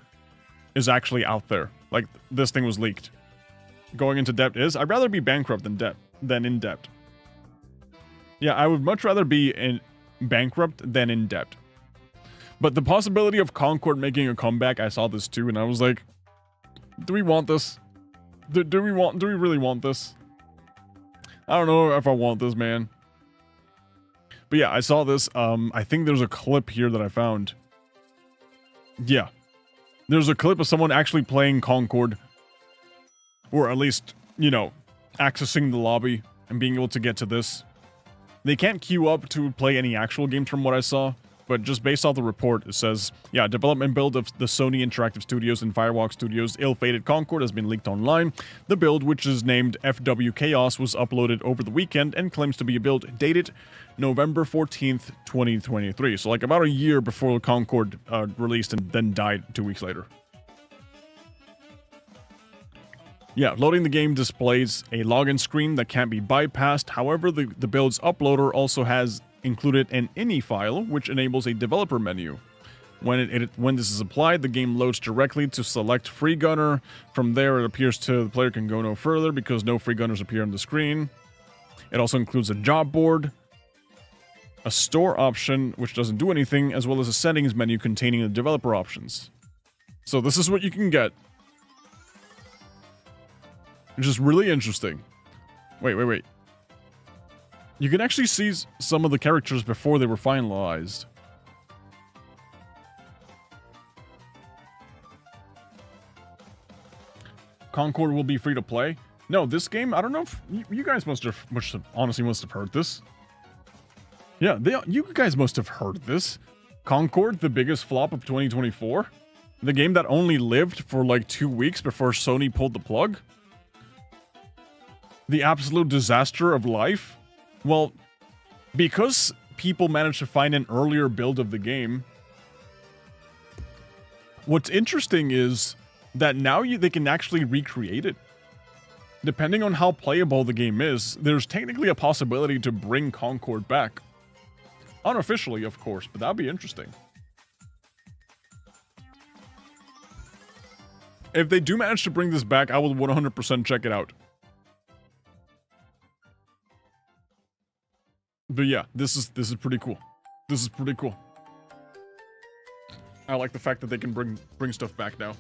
is actually out there. Like, this thing was leaked. Going into debt is, I'd rather be bankrupt than in debt. Yeah, I would much rather be bankrupt than in debt. But the possibility of Concord making a comeback, I saw this too, and I was like, do we want this? Do we really want this? I don't know if I want this, man. But yeah, I saw this. I think there's a clip here that I found. Yeah. There's a clip of someone actually playing Concord. Or at least, you know, accessing the lobby and being able to get to this. They can't queue up to play any actual games from what I saw. But just based off the report, it says, yeah, development build of the Sony Interactive Studios and Firewalk Studios' ill-fated Concord has been leaked online. The build, which is named FW Chaos, was uploaded over the weekend and claims to be a build dated November 14th, 2023. So like about a year before Concord released and then died 2 weeks later. Yeah, loading the game displays a login screen that can't be bypassed. However, the build's uploader also has included an ini file, which enables a developer menu. When this is applied, the game loads directly to select free gunner. From there, it appears the player can go no further because no free gunners appear on the screen. It also includes a job board, a store option, which doesn't do anything, as well as a settings menu containing the developer options. So this is what you can get. Which is really interesting. Wait. You can actually see some of the characters before they were finalized. Concord will be free to play. No, this game, I don't know if you guys honestly must have heard this. Yeah, you guys must have heard this. Concord, the biggest flop of 2024. The game that only lived for like 2 weeks before Sony pulled the plug. The absolute disaster of life. Well, because people managed to find an earlier build of the game, what's interesting is that now they can actually recreate it. Depending on how playable the game is, there's technically a possibility to bring Concord back. Unofficially, of course, but that'd be interesting. If they do manage to bring this back, I will 100% check it out. But yeah, this is pretty cool. This is pretty cool. I like the fact that they can bring stuff back now.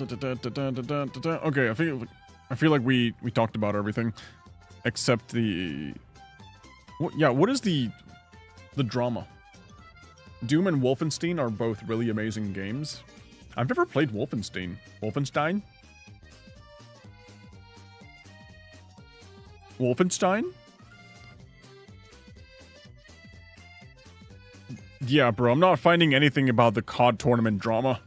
Okay, I feel like we talked about everything except the what is the drama? Doom and Wolfenstein are both really amazing games. I've never played Wolfenstein. Wolfenstein? Yeah, bro, I'm not finding anything about the COD tournament drama.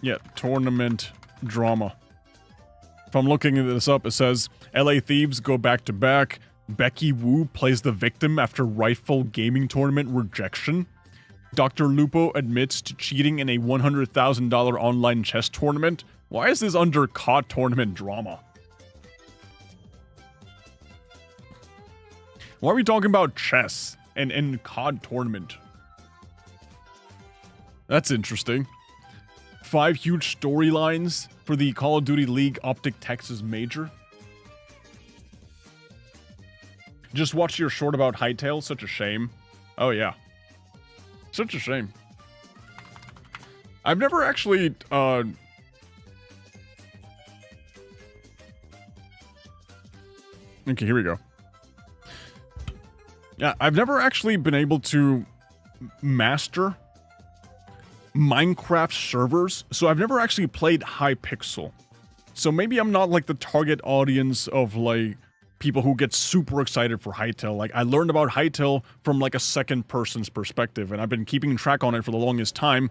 Yeah, tournament drama. If I'm looking this up, it says, LA Thieves go back to back. Becky Wu plays the victim after rightful gaming tournament rejection. Dr. Lupo admits to cheating in a $100,000 online chess tournament. Why is this under COD tournament drama? Why are we talking about chess and COD tournament? That's interesting. 5 huge storylines for the Call of Duty League Optic Texas Major. Just watched your short about Hytale. Such a shame. Oh, yeah. Such a shame. I've never actually, Okay, here we go. Yeah, I've never actually been able to master Minecraft servers, so I've never actually played Hypixel. So maybe I'm not like the target audience of like people who get super excited for Hytale. Like I learned about Hytale from like a second person's perspective, and I've been keeping track on it for the longest time.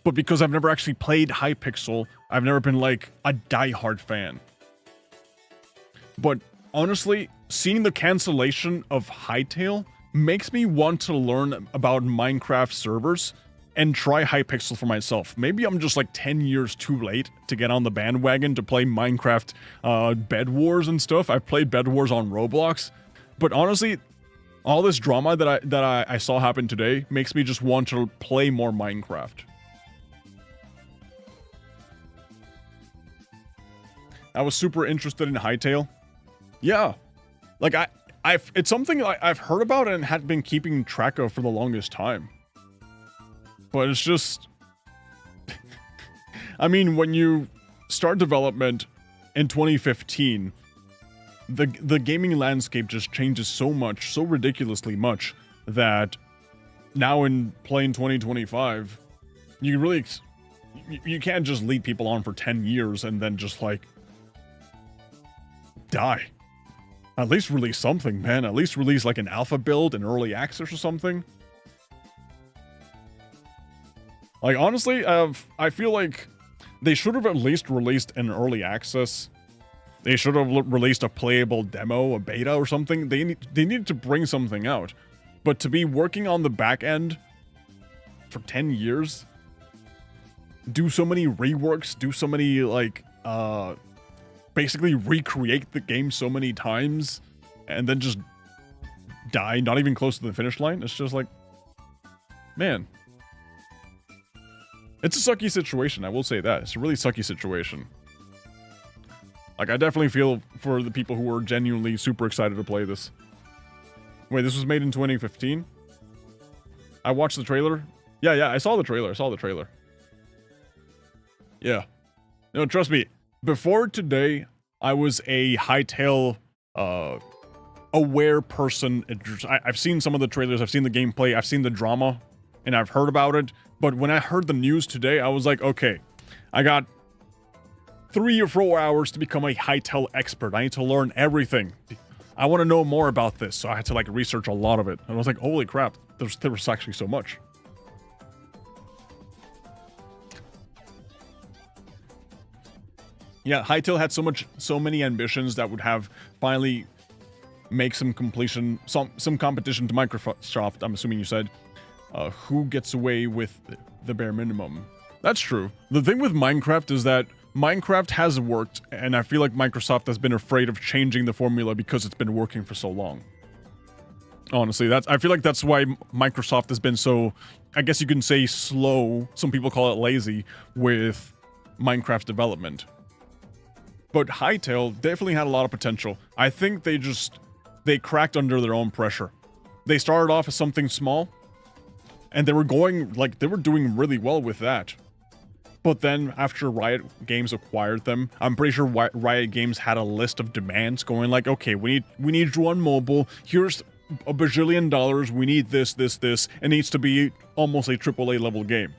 But because I've never actually played Hypixel, I've never been like a diehard fan. But honestly, seeing the cancellation of Hytale makes me want to learn about Minecraft servers and try Hypixel for myself. Maybe I'm just like 10 years too late to get on the bandwagon to play Minecraft Bed Wars and stuff. I've played Bed Wars on Roblox, but honestly, all this drama that I saw happen today makes me just want to play more Minecraft. I was super interested in Hytale. Yeah, like it's something I've heard about and had been keeping track of for the longest time. But it's just, I mean, when you start development in 2015, the gaming landscape just changes so much, so ridiculously much, that now in playing 2025, you can't just lead people on for 10 years and then just like die. At least release something, man. At least release like an alpha build, an early access or something. Like, honestly, I feel like they should have at least released an early access. They should have released a playable demo, a beta or something. They needed to bring something out. But to be working on the back end for 10 years, do so many reworks, do so many, like, basically recreate the game so many times, and then just die, not even close to the finish line, it's just like, man. It's a sucky situation, I will say that. It's a really sucky situation. Like, I definitely feel for the people who are genuinely super excited to play this. Wait, this was made in 2015? I watched the trailer? Yeah, I saw the trailer. Yeah. No, trust me, before today, I was a Hytale, aware person. I've seen some of the trailers, I've seen the gameplay, I've seen the drama, and I've heard about it. But when I heard the news today, I was like, okay, I got 3 or 4 hours to become a Hytale expert. I need to learn everything. I want to know more about this, so I had to like research a lot of it. And I was like, holy crap, there was actually so much. Yeah, Hytale had so many ambitions that would have finally make some competition to Microsoft, I'm assuming you said. Who gets away with the bare minimum? That's true. The thing with Minecraft is that Minecraft has worked, and I feel like Microsoft has been afraid of changing the formula because it's been working for so long. Honestly, I feel like that's why Microsoft has been so, I guess you can say, slow. Some people call it lazy with Minecraft development. But Hytale definitely had a lot of potential. I think they cracked under their own pressure. They started off as something small, and they were doing really well with that. But then after Riot Games acquired them, I'm pretty sure Riot Games had a list of demands going like, okay, we need you on mobile. Here's $1 bajillion. We need this. It needs to be almost a AAA level game.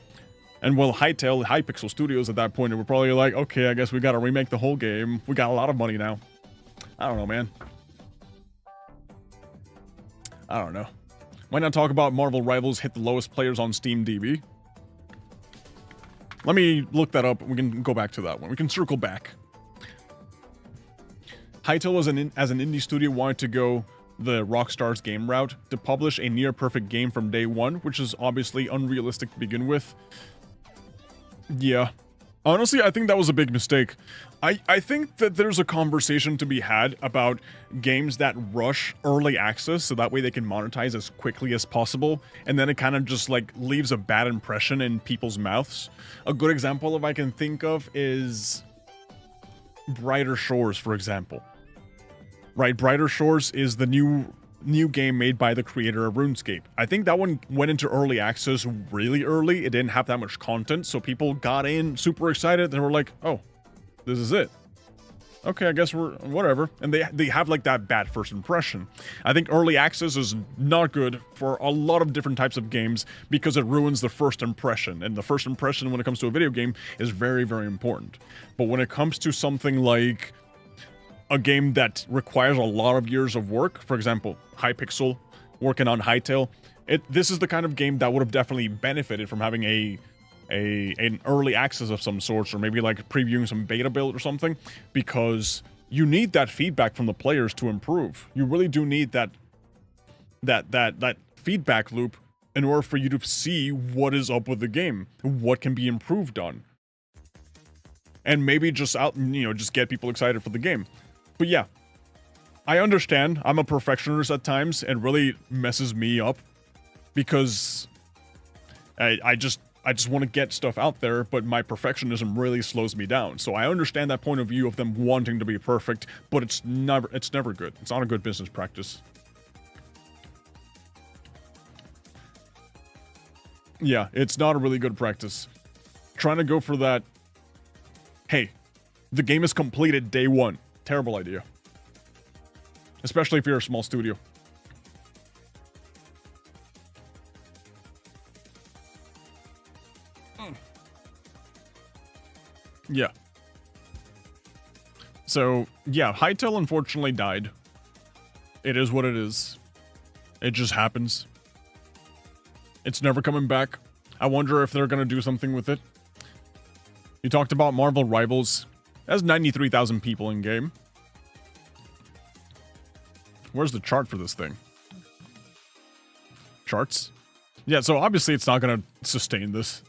And well, Hypixel Studios at that point, were probably like, okay, I guess we gotta remake the whole game. We got a lot of money now. I don't know, man. I don't know. Why not talk about Marvel Rivals hit the lowest players on Steam DB? Let me look that up. We can go back to that one. We can circle back. Hytale as an indie studio wanted to go the Rockstar's game route to publish a near perfect game from day one, which is obviously unrealistic to begin with. Yeah. Honestly, I think that was a big mistake. I think that there's a conversation to be had about games that rush early access so that way they can monetize as quickly as possible, and then it kind of just like leaves a bad impression in people's mouths. A good example of I can think of is Brighter Shores, for example. Right, Brighter Shores is the new game made by the creator of RuneScape. I think that one went into early access really early. It didn't have that much content, so people got in super excited. They were like, oh, this is it. Okay, I guess we're whatever. And they have like that bad first impression. I think early access is not good for a lot of different types of games because it ruins the first impression. And the first impression when it comes to a video game is very, very important. But when it comes to something like a game that requires a lot of years of work, for example, Hypixel working on Hytale, this is the kind of game that would have definitely benefited from having an early access of some sorts, or maybe like previewing some beta build or something, because you need that feedback from the players to improve. You really do need that feedback loop in order for you to see what is up with the game, what can be improved on, and maybe just just get people excited for the game. But yeah, I understand. I'm a perfectionist at times, and really messes me up because I just want to get stuff out there, but my perfectionism really slows me down. So I understand that point of view of them wanting to be perfect, but it's never good. It's not a good business practice. Yeah, it's not a really good practice. Trying to go for that, hey, the game is completed day one. Terrible idea. Especially if you're a small studio. Yeah. So, yeah, Hytale unfortunately died. It is what it is. It just happens. It's never coming back. I wonder if they're gonna do something with it. You talked about Marvel Rivals. That's 93,000 people in game. Where's the chart for this thing? Charts? Yeah, so obviously it's not gonna sustain this.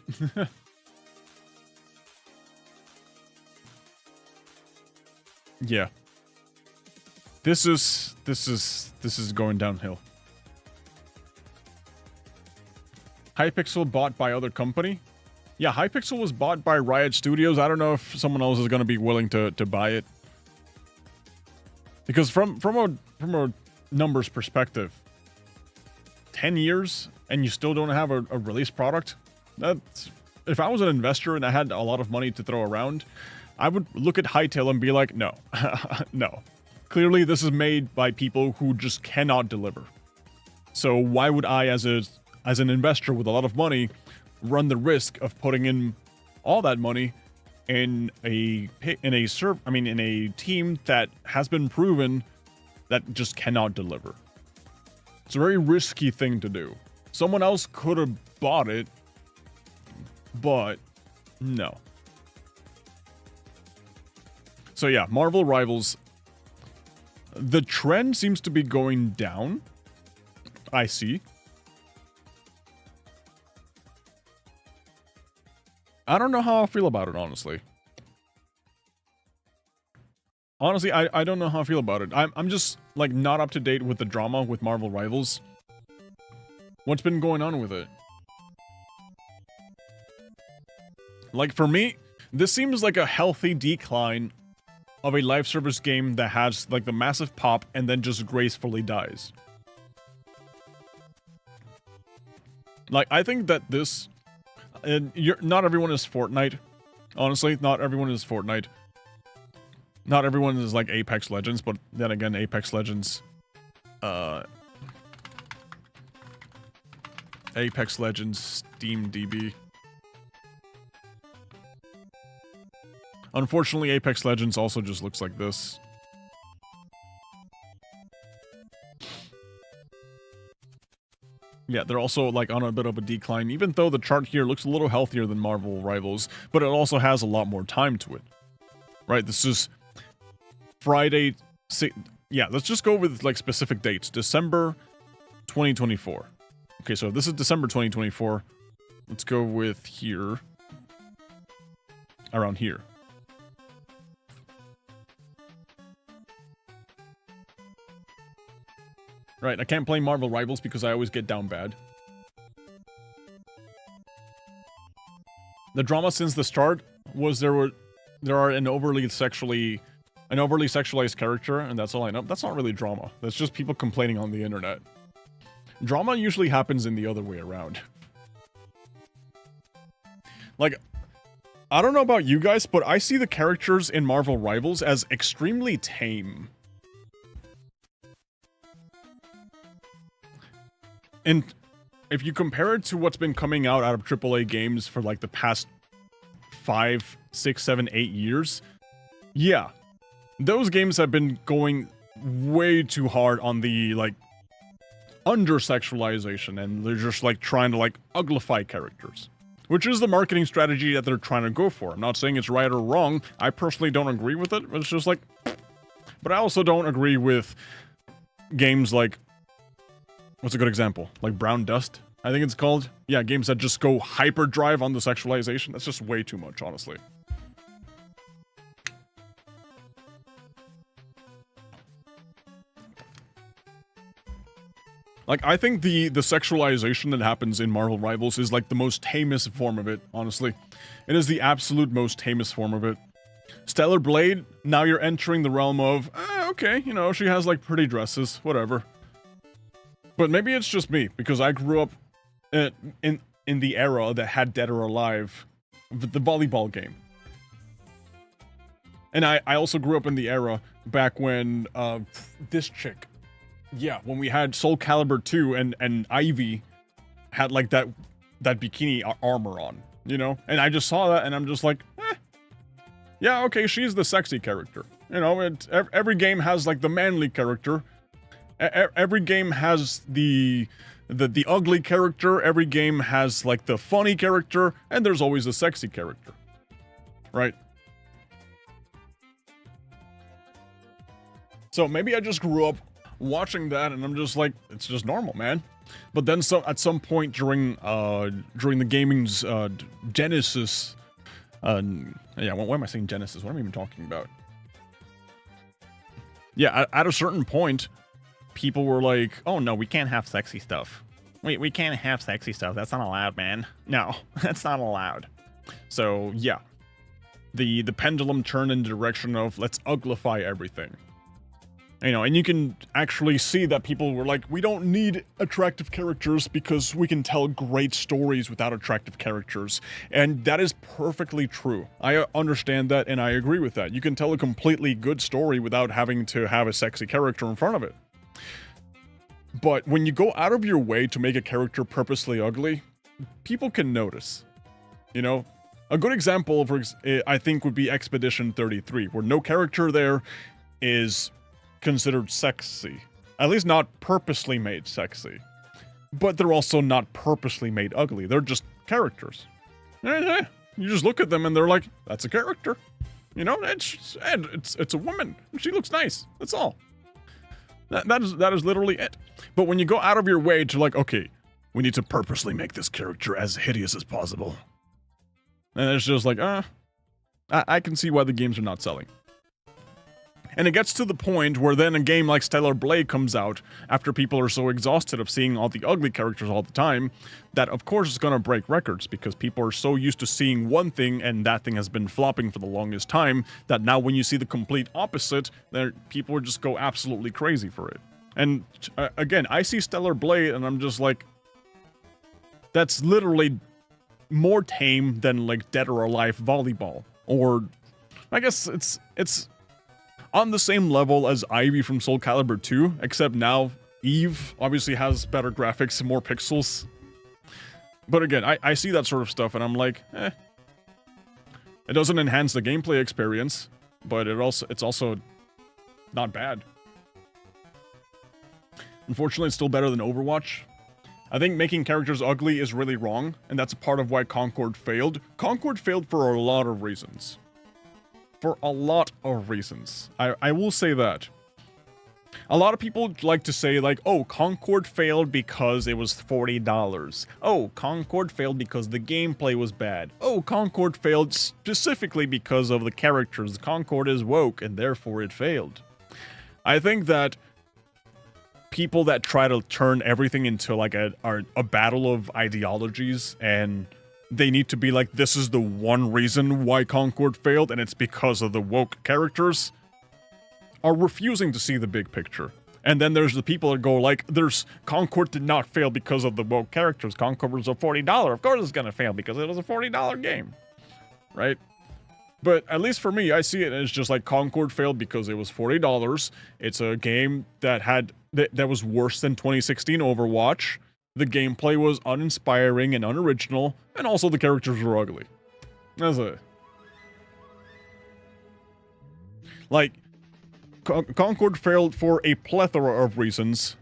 Yeah. This is going downhill. Hypixel bought by other company? Yeah, Hypixel was bought by Riot Studios. I don't know if someone else is going to be willing to buy it. Because from a numbers perspective, 10 years and you still don't have a release product? That's, if I was an investor and I had a lot of money to throw around, I would look at Hytale and be like, no, no. Clearly this is made by people who just cannot deliver. So why would I, as an investor with a lot of money, run the risk of putting in all that money in a team that has been proven that just cannot deliver? It's a very risky thing to do. Someone else could have bought it, but no. So yeah, Marvel Rivals, the trend seems to be going down. I see. I don't know how I feel about it, honestly. Honestly, I don't know how I feel about it. I'm just, like, not up to date with the drama with Marvel Rivals. What's been going on with it? Like, for me, this seems like a healthy decline of a live service game that has, like, the massive pop and then just gracefully dies. Like, I think that this... And not everyone is Fortnite. Honestly, not everyone is Fortnite. Not everyone is like Apex Legends, but then again, Apex Legends... Apex Legends SteamDB. Unfortunately, Apex Legends also just looks like this. Yeah, they're also, like, on a bit of a decline, even though the chart here looks a little healthier than Marvel Rivals, but it also has a lot more time to it. Right, this is Friday, yeah, let's just go with like specific dates. December 2024. Okay, so this is December 2024. Let's go with here. Around here. Right, I can't play Marvel Rivals because I always get down bad. The drama since the start was there are an overly sexualized character, and that's all I know. That's not really drama. That's just people complaining on the internet. Drama usually happens in the other way around. Like, I don't know about you guys, but I see the characters in Marvel Rivals as extremely tame. And if you compare it to what's been coming out of AAA games for like the past 5, 6, 7, 8 years, yeah, those games have been going way too hard on the like under-sexualization, and they're just like trying to like uglify characters, which is the marketing strategy that they're trying to go for. I'm not saying it's right or wrong. I personally don't agree with it. It's just like, but I also don't agree with games like, what's a good example? Like Brown Dust, I think it's called. Yeah, games that just go hyperdrive on the sexualization. That's just way too much, honestly. Like, I think the sexualization that happens in Marvel Rivals is like the most tamest form of it, honestly. It is the absolute most tamest form of it. Stellar Blade, now you're entering the realm of, okay, you know, she has like pretty dresses, whatever. But maybe it's just me, because I grew up in the era that had Dead or Alive, the volleyball game. And I also grew up in the era back when this chick, yeah, when we had Soul Calibur 2 and Ivy had like that bikini armor on, you know? And I just saw that and I'm just like, yeah, okay, she's the sexy character. You know, every game has like the manly character. Every game has the ugly character, every game has like the funny character, and there's always a sexy character. Right? So maybe I just grew up watching that and I'm just like, it's just normal, man. But then at some point during the gaming's genesis, yeah, why am I saying genesis? What am I even talking about? Yeah, at a certain point, people were like, oh no, we can't have sexy stuff. We can't have sexy stuff. That's not allowed, man. No, that's not allowed. So yeah, the pendulum turned in the direction of let's uglify everything. You know, and you can actually see that people were like, we don't need attractive characters because we can tell great stories without attractive characters. And that is perfectly true. I understand that and I agree with that. You can tell a completely good story without having to have a sexy character in front of it. But when you go out of your way to make a character purposely ugly, people can notice. You know? A good example, I think, would be Expedition 33, where no character there is considered sexy. At least not purposely made sexy. But they're also not purposely made ugly. They're just characters. You just look at them and they're like, that's a character. You know, it's a woman. She looks nice. That's all. That is literally it. But when you go out of your way to like, okay, we need to purposely make this character as hideous as possible. And it's just like, I can see why the games are not selling. And it gets to the point where then a game like Stellar Blade comes out after people are so exhausted of seeing all the ugly characters all the time that of course it's going to break records because people are so used to seeing one thing and that thing has been flopping for the longest time that now when you see the complete opposite, people would just go absolutely crazy for it. And again, I see Stellar Blade and I'm just like, that's literally more tame than like Dead or Alive volleyball. Or I guess it's on the same level as Ivy from Soul Calibur 2, except now Eve obviously has better graphics and more pixels. But again, I see that sort of stuff and I'm like, It doesn't enhance the gameplay experience, but it's also not bad. Unfortunately, it's still better than Overwatch. I think making characters ugly is really wrong, and that's a part of why Concord failed. Concord failed for a lot of reasons. For a lot of reasons. I will say that. A lot of people like to say, like, oh, Concord failed because it was $40. Oh, Concord failed because the gameplay was bad. Oh, Concord failed specifically because of the characters. Concord is woke and therefore it failed. I think that people that try to turn everything into like a battle of ideologies, and they need to be like, this is the one reason why Concord failed and it's because of the woke characters, are refusing to see the big picture. And then there's the people that go like, Concord did not fail because of the woke characters. Concord was a $40. Of course it's gonna fail because it was a $40 game. Right? But at least for me, I see it as just like Concord failed because it was $40. It's a game that that was worse than 2016 Overwatch. The gameplay was uninspiring and unoriginal, and also the characters were ugly. That's it. Like, Concord failed for a plethora of reasons.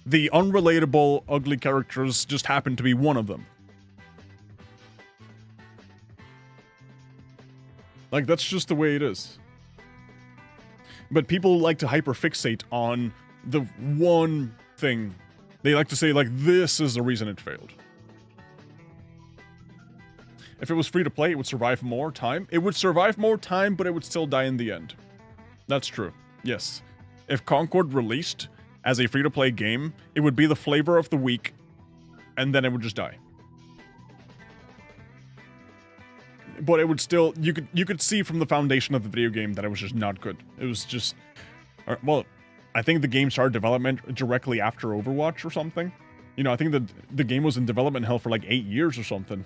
The unrelatable, ugly characters just happened to be one of them. Like, that's just the way it is. But people like to hyperfixate on the one thing. They like to say, like, this is the reason it failed. If it was free to play, it would survive more time. It would survive more time, but it would still die in the end. That's true. Yes. If Concord released as a free-to-play game, it would be the flavor of the week, and then it would just die. But it would still, you could see from the foundation of the video game that it was just not good. It was just, well, I think the game started development directly after Overwatch or something. You know, I think that the game was in development hell for like 8 years or something.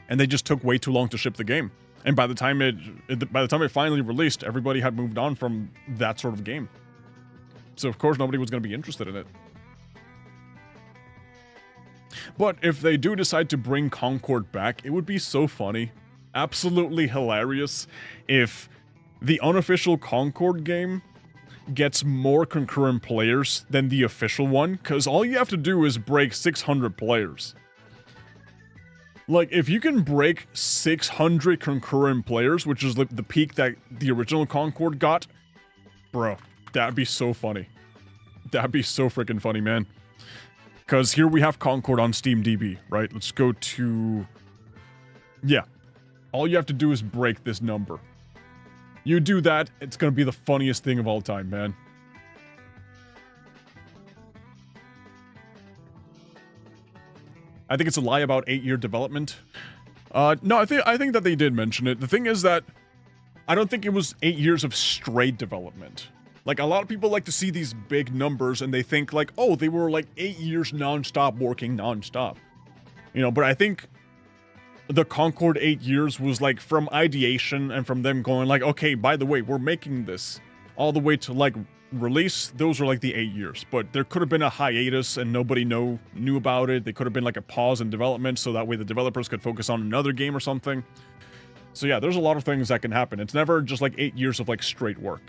And they just took way too long to ship the game. And by the time it finally released, everybody had moved on from that sort of game. So of course nobody was going to be interested in it. But if they do decide to bring Concord back, it would be so funny. Absolutely hilarious if the unofficial Concord game gets more concurrent players than the official one, because all you have to do is break 600 players. Like, if you can break 600 concurrent players, which is the peak that the original Concord got, bro, that'd be so funny. That'd be so freaking funny, man. Because here we have Concord on SteamDB, right? Let's go to... Yeah. All you have to do is break this number. You do that, it's gonna be the funniest thing of all time, man. I think it's a lie about 8-year development. No, I think that they did mention it. The thing is that I don't think it was 8 years of straight development. Like, a lot of people like to see these big numbers and they think like, oh, they were like 8 years non-stop working non-stop. You know, but I think the Concord 8 years was like from ideation and from them going like, okay, by the way, we're making this, all the way to like release. Those are like the 8 years, but there could have been a hiatus and nobody knew about it. There could have been like a pause in development so that way the developers could focus on another game or something. So yeah, there's a lot of things that can happen. It's never just like 8 years of like straight work.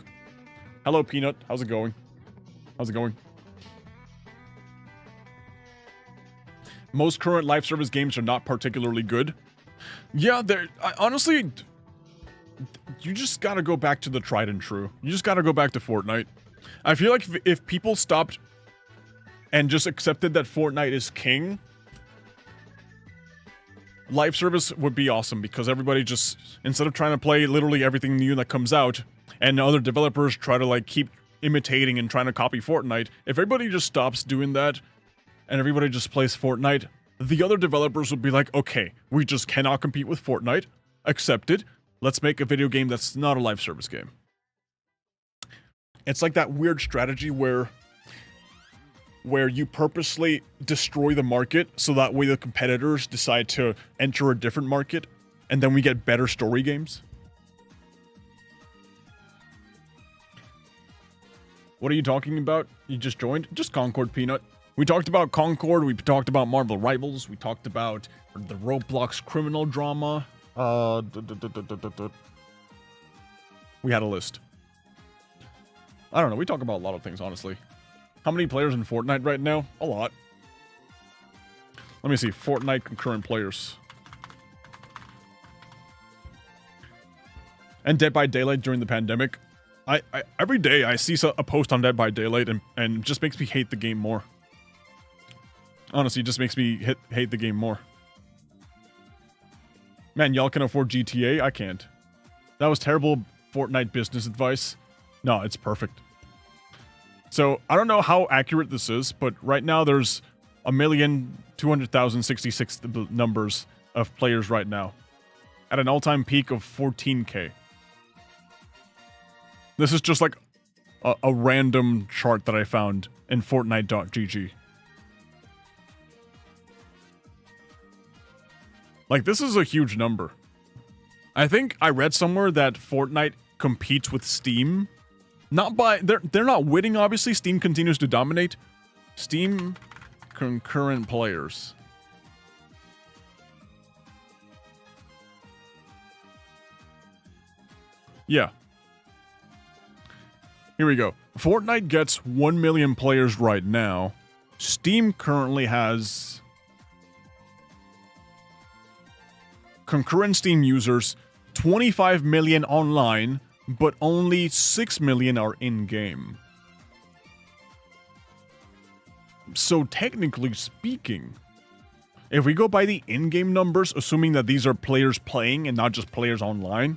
Hello, Peanut. How's it going? How's it going? Most current live service games are not particularly good. Yeah, honestly, you just gotta go back to the tried and true. You just gotta go back to Fortnite. I feel like if people stopped and just accepted that Fortnite is king, live service would be awesome because everybody just, instead of trying to play literally everything new that comes out, and other developers try to like keep imitating and trying to copy Fortnite, if everybody just stops doing that and everybody just plays Fortnite, the other developers would be like, okay, we just cannot compete with Fortnite. Accept it. Let's make a video game that's not a live service game. It's like that weird strategy where you purposely destroy the market so that way the competitors decide to enter a different market and then we get better story games. What are you talking about? You just joined? Just Concord, Peanut. We talked about Concord, we talked about Marvel Rivals, we talked about the Roblox criminal drama. We had a list. I don't know, we talk about a lot of things, honestly. How many players in Fortnite right now? A lot. Let me see, Fortnite concurrent players. And Dead by Daylight during the pandemic. every day I see a post on Dead by Daylight and it just makes me hate the game more. Honestly, it just makes me hate the game more. Man, y'all can afford GTA? I can't. That was terrible Fortnite business advice. No, it's perfect. So, I don't know how accurate this is, but right now there's 1,200,066 numbers of players right now. At an all-time peak of 14K. This is just like a random chart that I found in Fortnite.gg. Like, this is a huge number. I think I read somewhere that Fortnite competes with Steam. Not by... They're not winning, obviously. Steam continues to dominate. Steam concurrent players. Yeah. Here we go. Fortnite gets 1 million players right now. Steam currently has... concurrent Steam users, 25 million online, but only 6 million are in-game. So technically speaking, if we go by the in-game numbers, assuming that these are players playing and not just players online,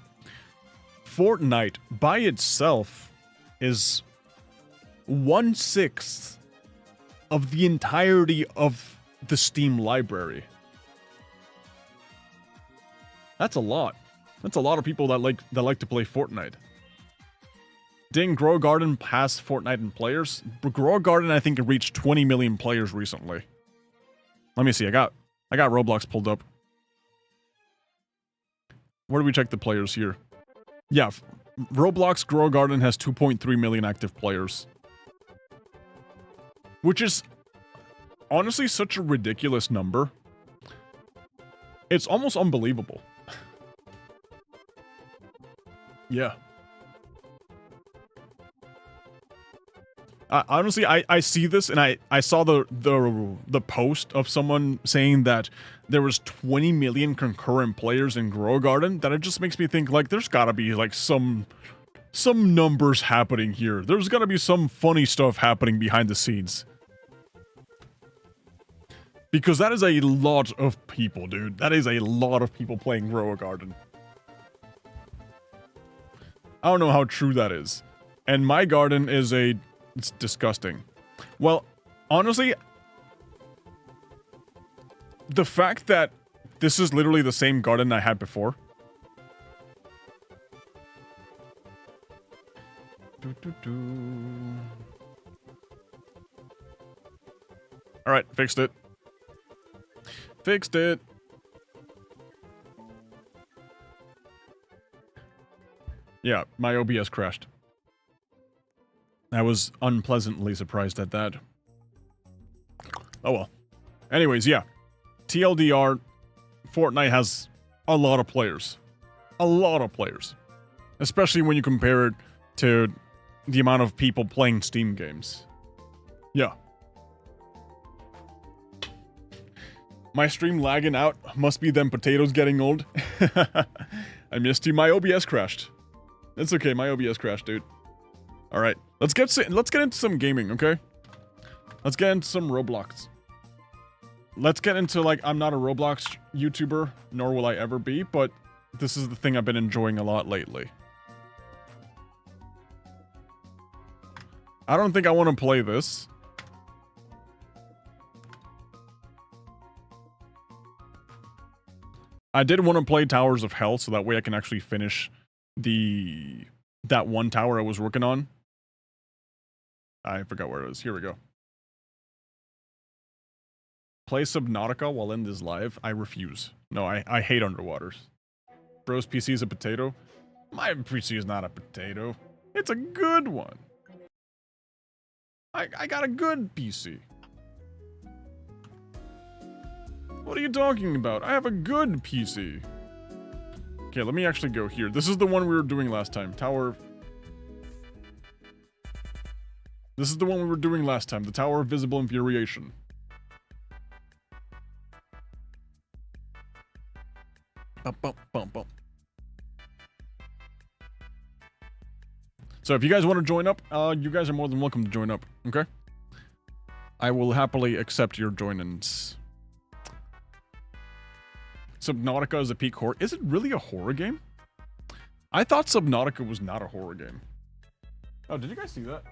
Fortnite by itself is 1/6 of the entirety of the Steam library. That's a lot. That's a lot of people that like to play Fortnite. Didn't Grow Garden pass Fortnite in players? Grow Garden, I think, reached 20 million players recently. Let me see. I got Roblox pulled up. Where do we check the players here? Yeah, Roblox Grow Garden has 2.3 million active players. Which is honestly such a ridiculous number. It's almost unbelievable. Yeah. Honestly, I see this and I saw the post of someone saying that there was 20 million concurrent players in Grow Garden, that it just makes me think like there's gotta be like some numbers happening here. There's gotta be some funny stuff happening behind the scenes. Because that is a lot of people, dude. That is a lot of people playing Grow Garden. I don't know how true that is. And my garden is it's disgusting. Well, honestly, the fact that this is literally the same garden I had before. Alright, fixed it. Fixed it. Yeah, my OBS crashed. I was unpleasantly surprised at that. Oh well. Anyways, yeah. TLDR, Fortnite has a lot of players. A lot of players. Especially when you compare it to the amount of people playing Steam games. Yeah. My stream lagging out. Must be them potatoes getting old. I missed you. My OBS crashed. It's okay. My OBS crashed, dude. All right. Let's get into some gaming, okay? Let's get into some Roblox. Let's get into, like, I'm not a Roblox YouTuber, nor will I ever be, but this is the thing I've been enjoying a lot lately. I don't think I want to play this. I did want to play Towers of Hell, so that way I can actually finish that one tower I was working on. I forgot where it is. Here we go. Play Subnautica while in this live? I refuse. No, I hate underwaters. Bro's PC is a potato? My PC is not a potato. It's a good one. I got a good PC. What are you talking about? I have a good PC. Okay, let me actually go here. This is the one we were doing last time. Tower... This is the one we were doing last time. The Tower of Visible Infuriation. Bum, bum, bum, bum. So if you guys want to join up, you guys are more than welcome to join up, okay? I will happily accept your join-ins. Subnautica is a peak horror. Is it really a horror game? I thought Subnautica was not a horror game. Oh, did you guys see that?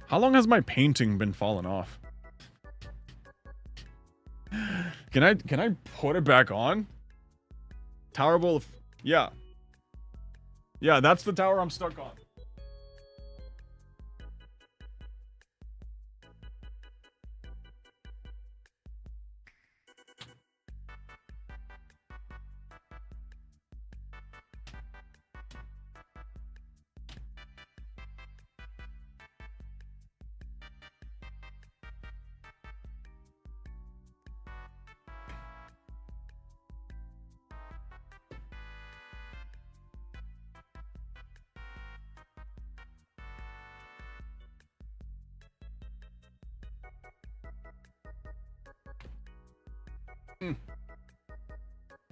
How long has my painting been falling off? Can I put it back on? Tower Bowl of... Yeah. Yeah, that's the tower I'm stuck on.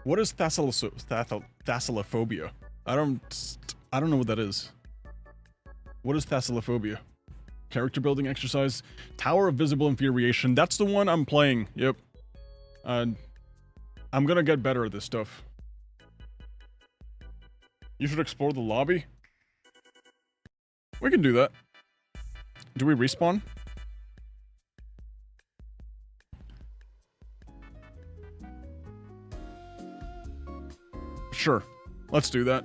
What is thalassophobia? I don't know what that is. What is thalassophobia? Character building exercise? Tower of Visible Infuriation. That's the one I'm playing. Yep. I'm gonna get better at this stuff. You should explore the lobby. We can do that. Do we respawn? Sure. Let's do that.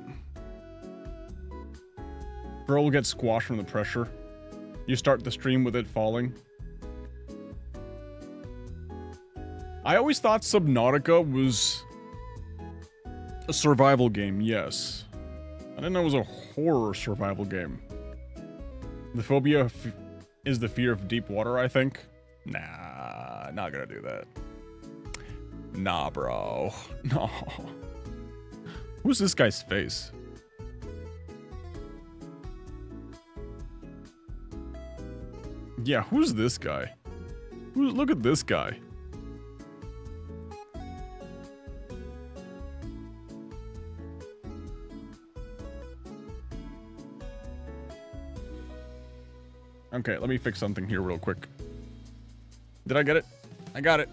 Girl will get squashed from the pressure. You start the stream with it falling. I always thought Subnautica was a survival game, yes. I didn't know it was a horror survival game. The phobia is the fear of deep water, I think. Nah, not gonna do that. Nah, bro. No. Who's this guy's face? Yeah, who's this guy? Look at this guy. Okay, let me fix something here real quick. Did I get it? I got it.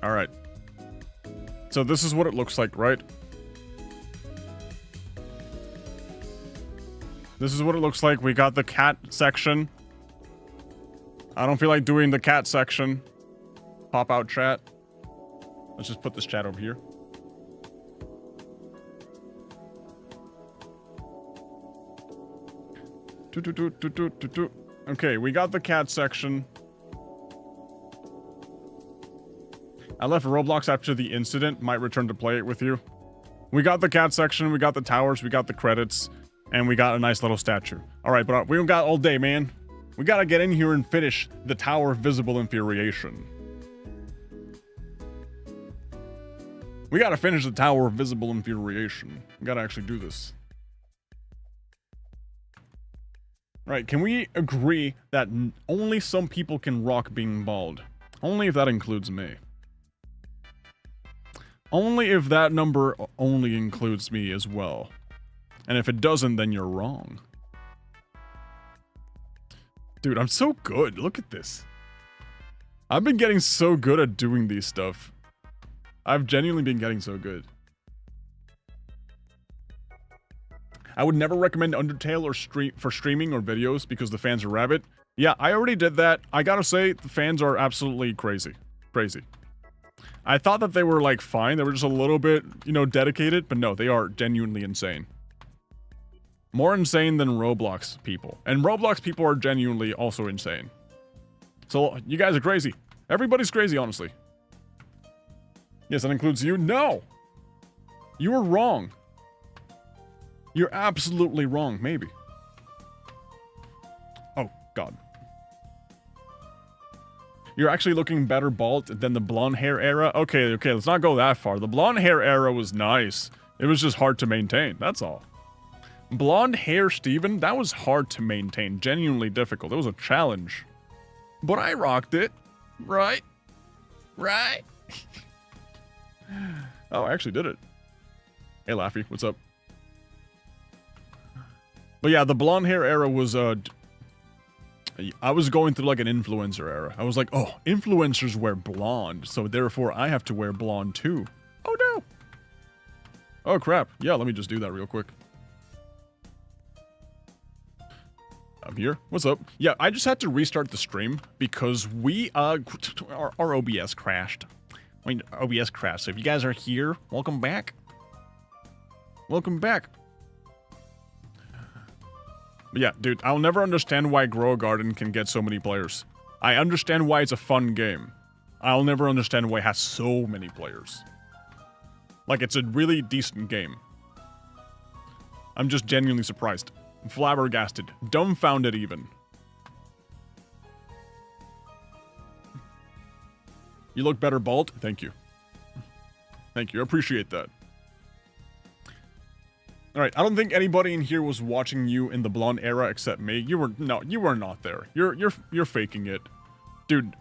All right. So this is what it looks like, right? This is what it looks like. We got the cat section. I don't feel like doing the cat section. Pop out chat. Let's just put this chat over here. Okay, we got the cat section. I left Roblox after the incident. Might return to play it with you. We got the cat section. We got the towers. We got the credits. And we got a nice little statue. Alright, but we don't got all day, man. We gotta get in here and finish the Tower of Visible Infuriation. We gotta finish the Tower of Visible Infuriation. We gotta actually do this. Right, can we agree that only some people can rock being bald? Only if that includes me. Only if that number only includes me as well. And if it doesn't, then you're wrong. Dude, I'm so good. Look at this. I've been getting so good at doing these stuff. I've genuinely been getting so good. I would never recommend Undertale or for streaming or videos because the fans are rabid. Yeah, I already did that. I gotta say, the fans are absolutely crazy. Crazy. I thought that they were, like, fine. They were just a little bit, you know, dedicated. But no, they are genuinely insane. More insane than Roblox people. And Roblox people are genuinely also insane. So, you guys are crazy. Everybody's crazy, honestly. Yes, that includes you? No! You were wrong. You're absolutely wrong, maybe. Oh, God. You're actually looking better bald than the blonde hair era? Okay, okay, let's not go that far. The blonde hair era was nice. It was just hard to maintain, that's all. Blonde hair Steven, that was hard to maintain. Genuinely difficult. It was a challenge. But I rocked it. Right? Right? Oh, I actually did it. Hey, Laffy, what's up? But yeah, the blonde hair era was, I was going through like an influencer era. I was like, oh, influencers wear blonde, so therefore I have to wear blonde too. Oh no! Oh crap. Yeah, let me just do that real quick. I'm here. What's up? Yeah, I just had to restart the stream because we, our OBS crashed. I mean, OBS crashed. So if you guys are here, welcome back. Welcome back. But yeah, dude, I'll never understand why Grow a Garden can get so many players. I understand why it's a fun game. I'll never understand why it has so many players. Like, it's a really decent game. I'm just genuinely surprised. Flabbergasted. Dumbfounded even. You look better bald? Thank you. Thank you, I appreciate that. Alright, I don't think anybody in here was watching you in the blonde era except me. You were not there. You're faking it. Dude,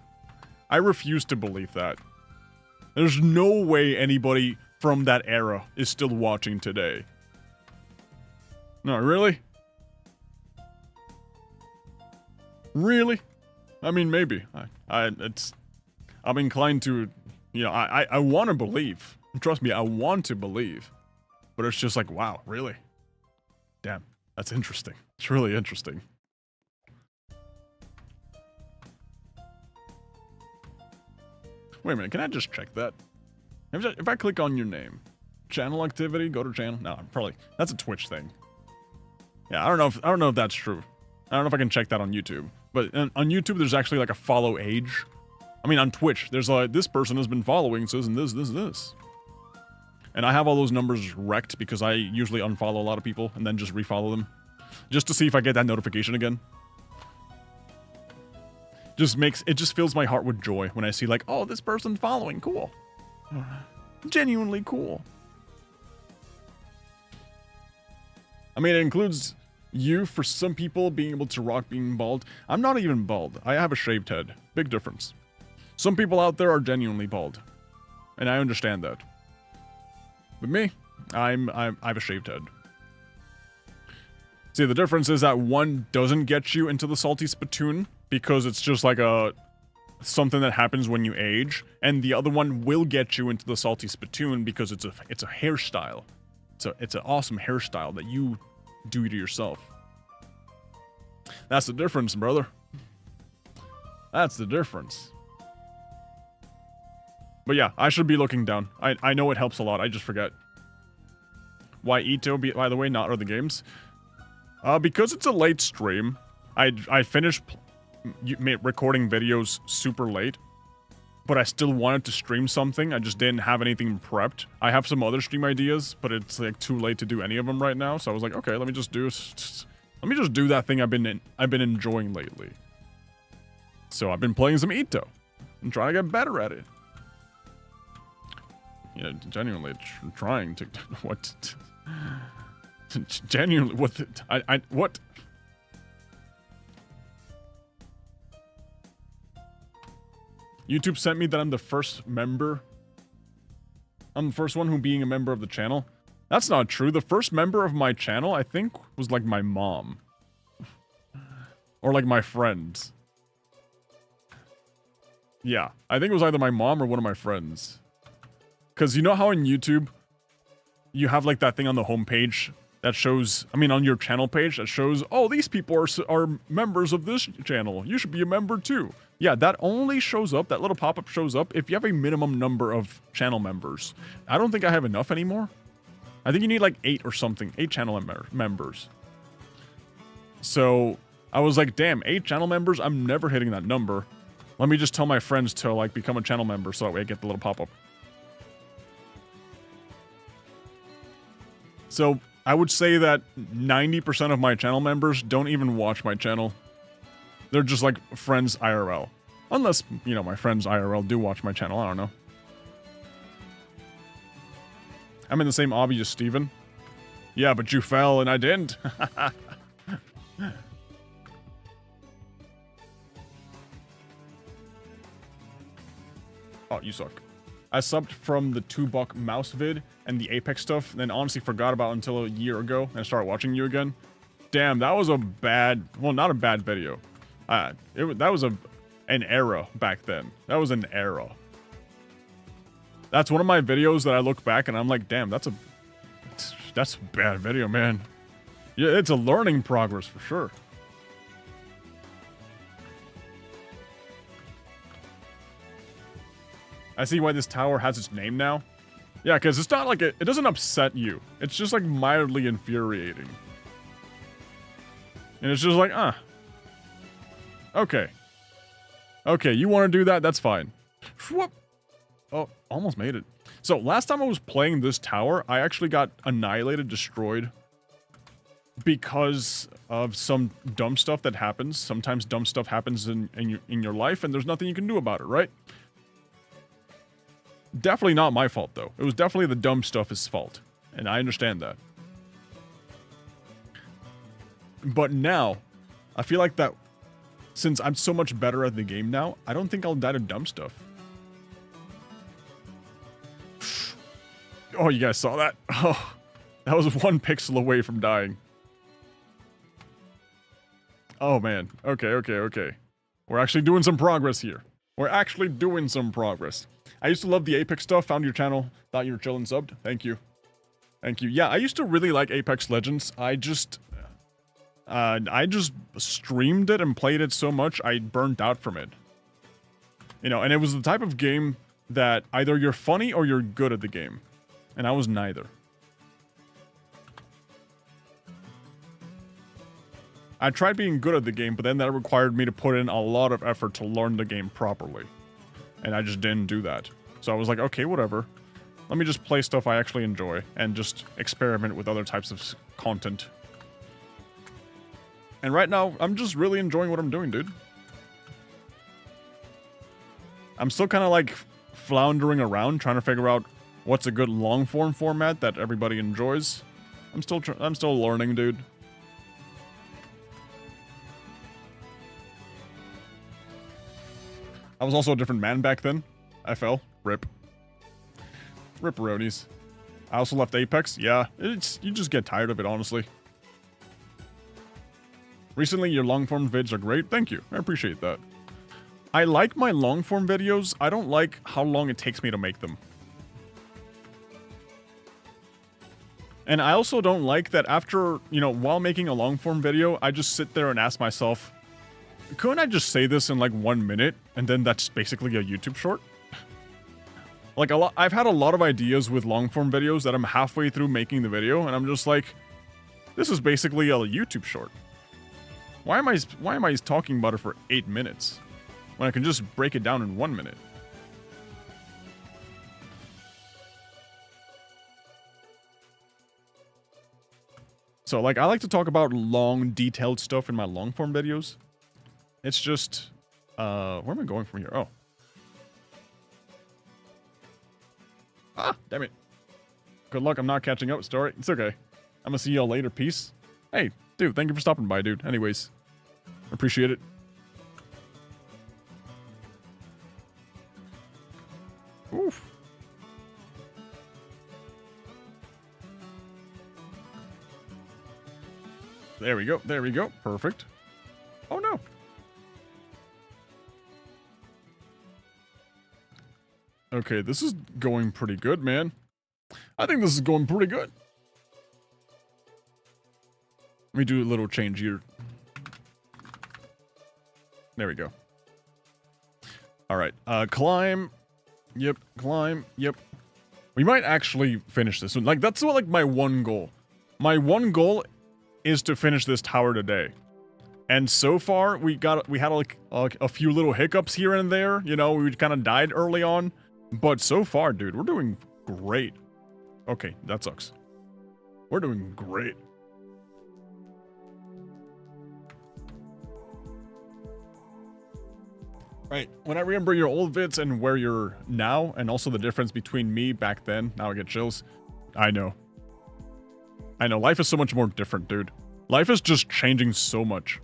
I refuse to believe that. There's no way anybody from that era is still watching today. No, really? Really? I mean, maybe. I'm inclined to, you know, I want to believe. Trust me, I want to believe. But it's just like, wow, really? Damn, that's interesting. It's really interesting. Wait a minute, can I just check that? If I click on your name, channel activity, go to channel. No, probably that's a Twitch thing. Yeah, I don't know if that's true. I don't know if I can check that on YouTube. But on YouTube, there's actually like a follow age. I mean, on Twitch, there's like this person has been following, says and this. And I have all those numbers wrecked because I usually unfollow a lot of people and then just refollow them. Just to see if I get that notification again. It just fills my heart with joy when I see like, oh, this person's following, cool. Genuinely cool. I mean, it includes you for some people being able to rock being bald. I'm not even bald. I have a shaved head. Big difference. Some people out there are genuinely bald. And I understand that. But me, I have a shaved head. See, the difference is that one doesn't get you into the salty spittoon because it's just like something that happens when you age, and the other one will get you into the salty spittoon because it's a hairstyle. It's an awesome hairstyle that you do to yourself. That's the difference, brother. That's the difference. But yeah, I should be looking down. I know it helps a lot, I just forget. Why Etoh, by the way, not other games? Because it's a late stream. I finished recording videos super late. But I still wanted to stream something, I just didn't have anything prepped. I have some other stream ideas, but it's like too late to do any of them right now, so I was like, okay, let me just do that thing I've been enjoying lately. So I've been playing some Etoh. and trying to get better at it. You know, genuinely trying to... What? Genuinely, what? What? YouTube sent me that I'm the first member. I'm the first one who being a member of the channel. That's not true. The first member of my channel, I think, was like my mom. Or like my friends. Yeah, I think it was either my mom or one of my friends. Because you know how in YouTube, you have like that thing on the homepage that shows, I mean on your channel page that shows, oh, these people are members of this channel. You should be a member too. Yeah, that only shows up, that little pop-up shows up if you have a minimum number of channel members. I don't think I have enough anymore. I think you need like 8 or something, 8 channel members. So I was like, damn, 8 channel members? I'm never hitting that number. Let me just tell my friends to like become a channel member so that way I get the little pop-up. So I would say that 90% of my channel members don't even watch my channel. They're just like friends IRL. Unless, you know, my friends IRL do watch my channel, I don't know. I'm in the same obby as Steven. Yeah, but you fell and I didn't. Oh, you suck. I subbed from the $2 mouse vid and the Apex stuff, and then honestly forgot about it until a year ago, and I started watching you again. Damn, that was a bad, well, not a bad video. That was an era back then. That was an era. That's one of my videos that I look back and I'm like, damn, that's a bad video, man. Yeah, it's a learning progress for sure. I see why this tower has its name now. Yeah, because it's not like it doesn't upset you. It's just like mildly infuriating. And it's just like, okay. Okay, you want to do that? That's fine. Whoop. Oh, almost made it. So last time I was playing this tower, I actually got annihilated, destroyed. Because of some dumb stuff that happens. Sometimes dumb stuff happens in your life and there's nothing you can do about it, right? Definitely not my fault, though. It was definitely the dumb stuff's fault. And I understand that. But now, I feel like that, since I'm so much better at the game now, I don't think I'll die to dumb stuff. Oh, you guys saw that? Oh, that was 1 pixel away from dying. Oh, man. Okay, okay, okay. We're actually doing some progress here. We're actually doing some progress. I used to love the Apex stuff. Found your channel. Thought you were chillin' subbed. Thank you. Thank you. Yeah, I used to really like Apex Legends. I just streamed it and played it so much, I burnt out from it. You know, and it was the type of game that either you're funny or you're good at the game. And I was neither. I tried being good at the game, but then that required me to put in a lot of effort to learn the game properly. And I just didn't do that. So I was like, okay, whatever. Let me just play stuff I actually enjoy and just experiment with other types of content. And right now, I'm just really enjoying what I'm doing, dude. I'm still kind of like floundering around, trying to figure out what's a good long-form format that everybody enjoys. I'm still learning, dude. I was also a different man back then. I fell. Rip. Rip-a-ronies. I also left Apex. Yeah, you just get tired of it, honestly. Recently, your long-form vids are great. Thank you. I appreciate that. I like my long-form videos. I don't like how long it takes me to make them. And I also don't like that after, you know, while making a long-form video, I just sit there and ask myself, couldn't I just say this in like 1 minute and then that's basically a YouTube short? Like I've had a lot of ideas with long-form videos that I'm halfway through making the video and I'm just like, this is basically a YouTube short. Why am I talking about it for 8 minutes when I can just break it down in 1 minute? So like I like to talk about long, detailed stuff in my long-form videos. It's just, where am I going from here? Oh. Ah, damn it. Good luck, I'm not catching up, story. It's okay. I'm gonna see y'all later, peace. Hey, dude, thank you for stopping by, dude. Anyways, appreciate it. Oof. There we go, there we go. Perfect. Oh no. Okay, this is going pretty good, man. I think this is going pretty good. Let me do a little change here. There we go. All right, climb. Yep, climb. Yep. We might actually finish this one. Like, that's what, like, my one goal. My one goal is to finish this tower today. And so far, we had like a few little hiccups here and there. You know, we kind of died early on. But so far, dude, we're doing great. Okay, that sucks. We're doing great. Right. When I remember your old vids and where you're now, and also the difference between me back then, now I get chills. I know. I know. Life is so much more different, dude. Life is just changing so much.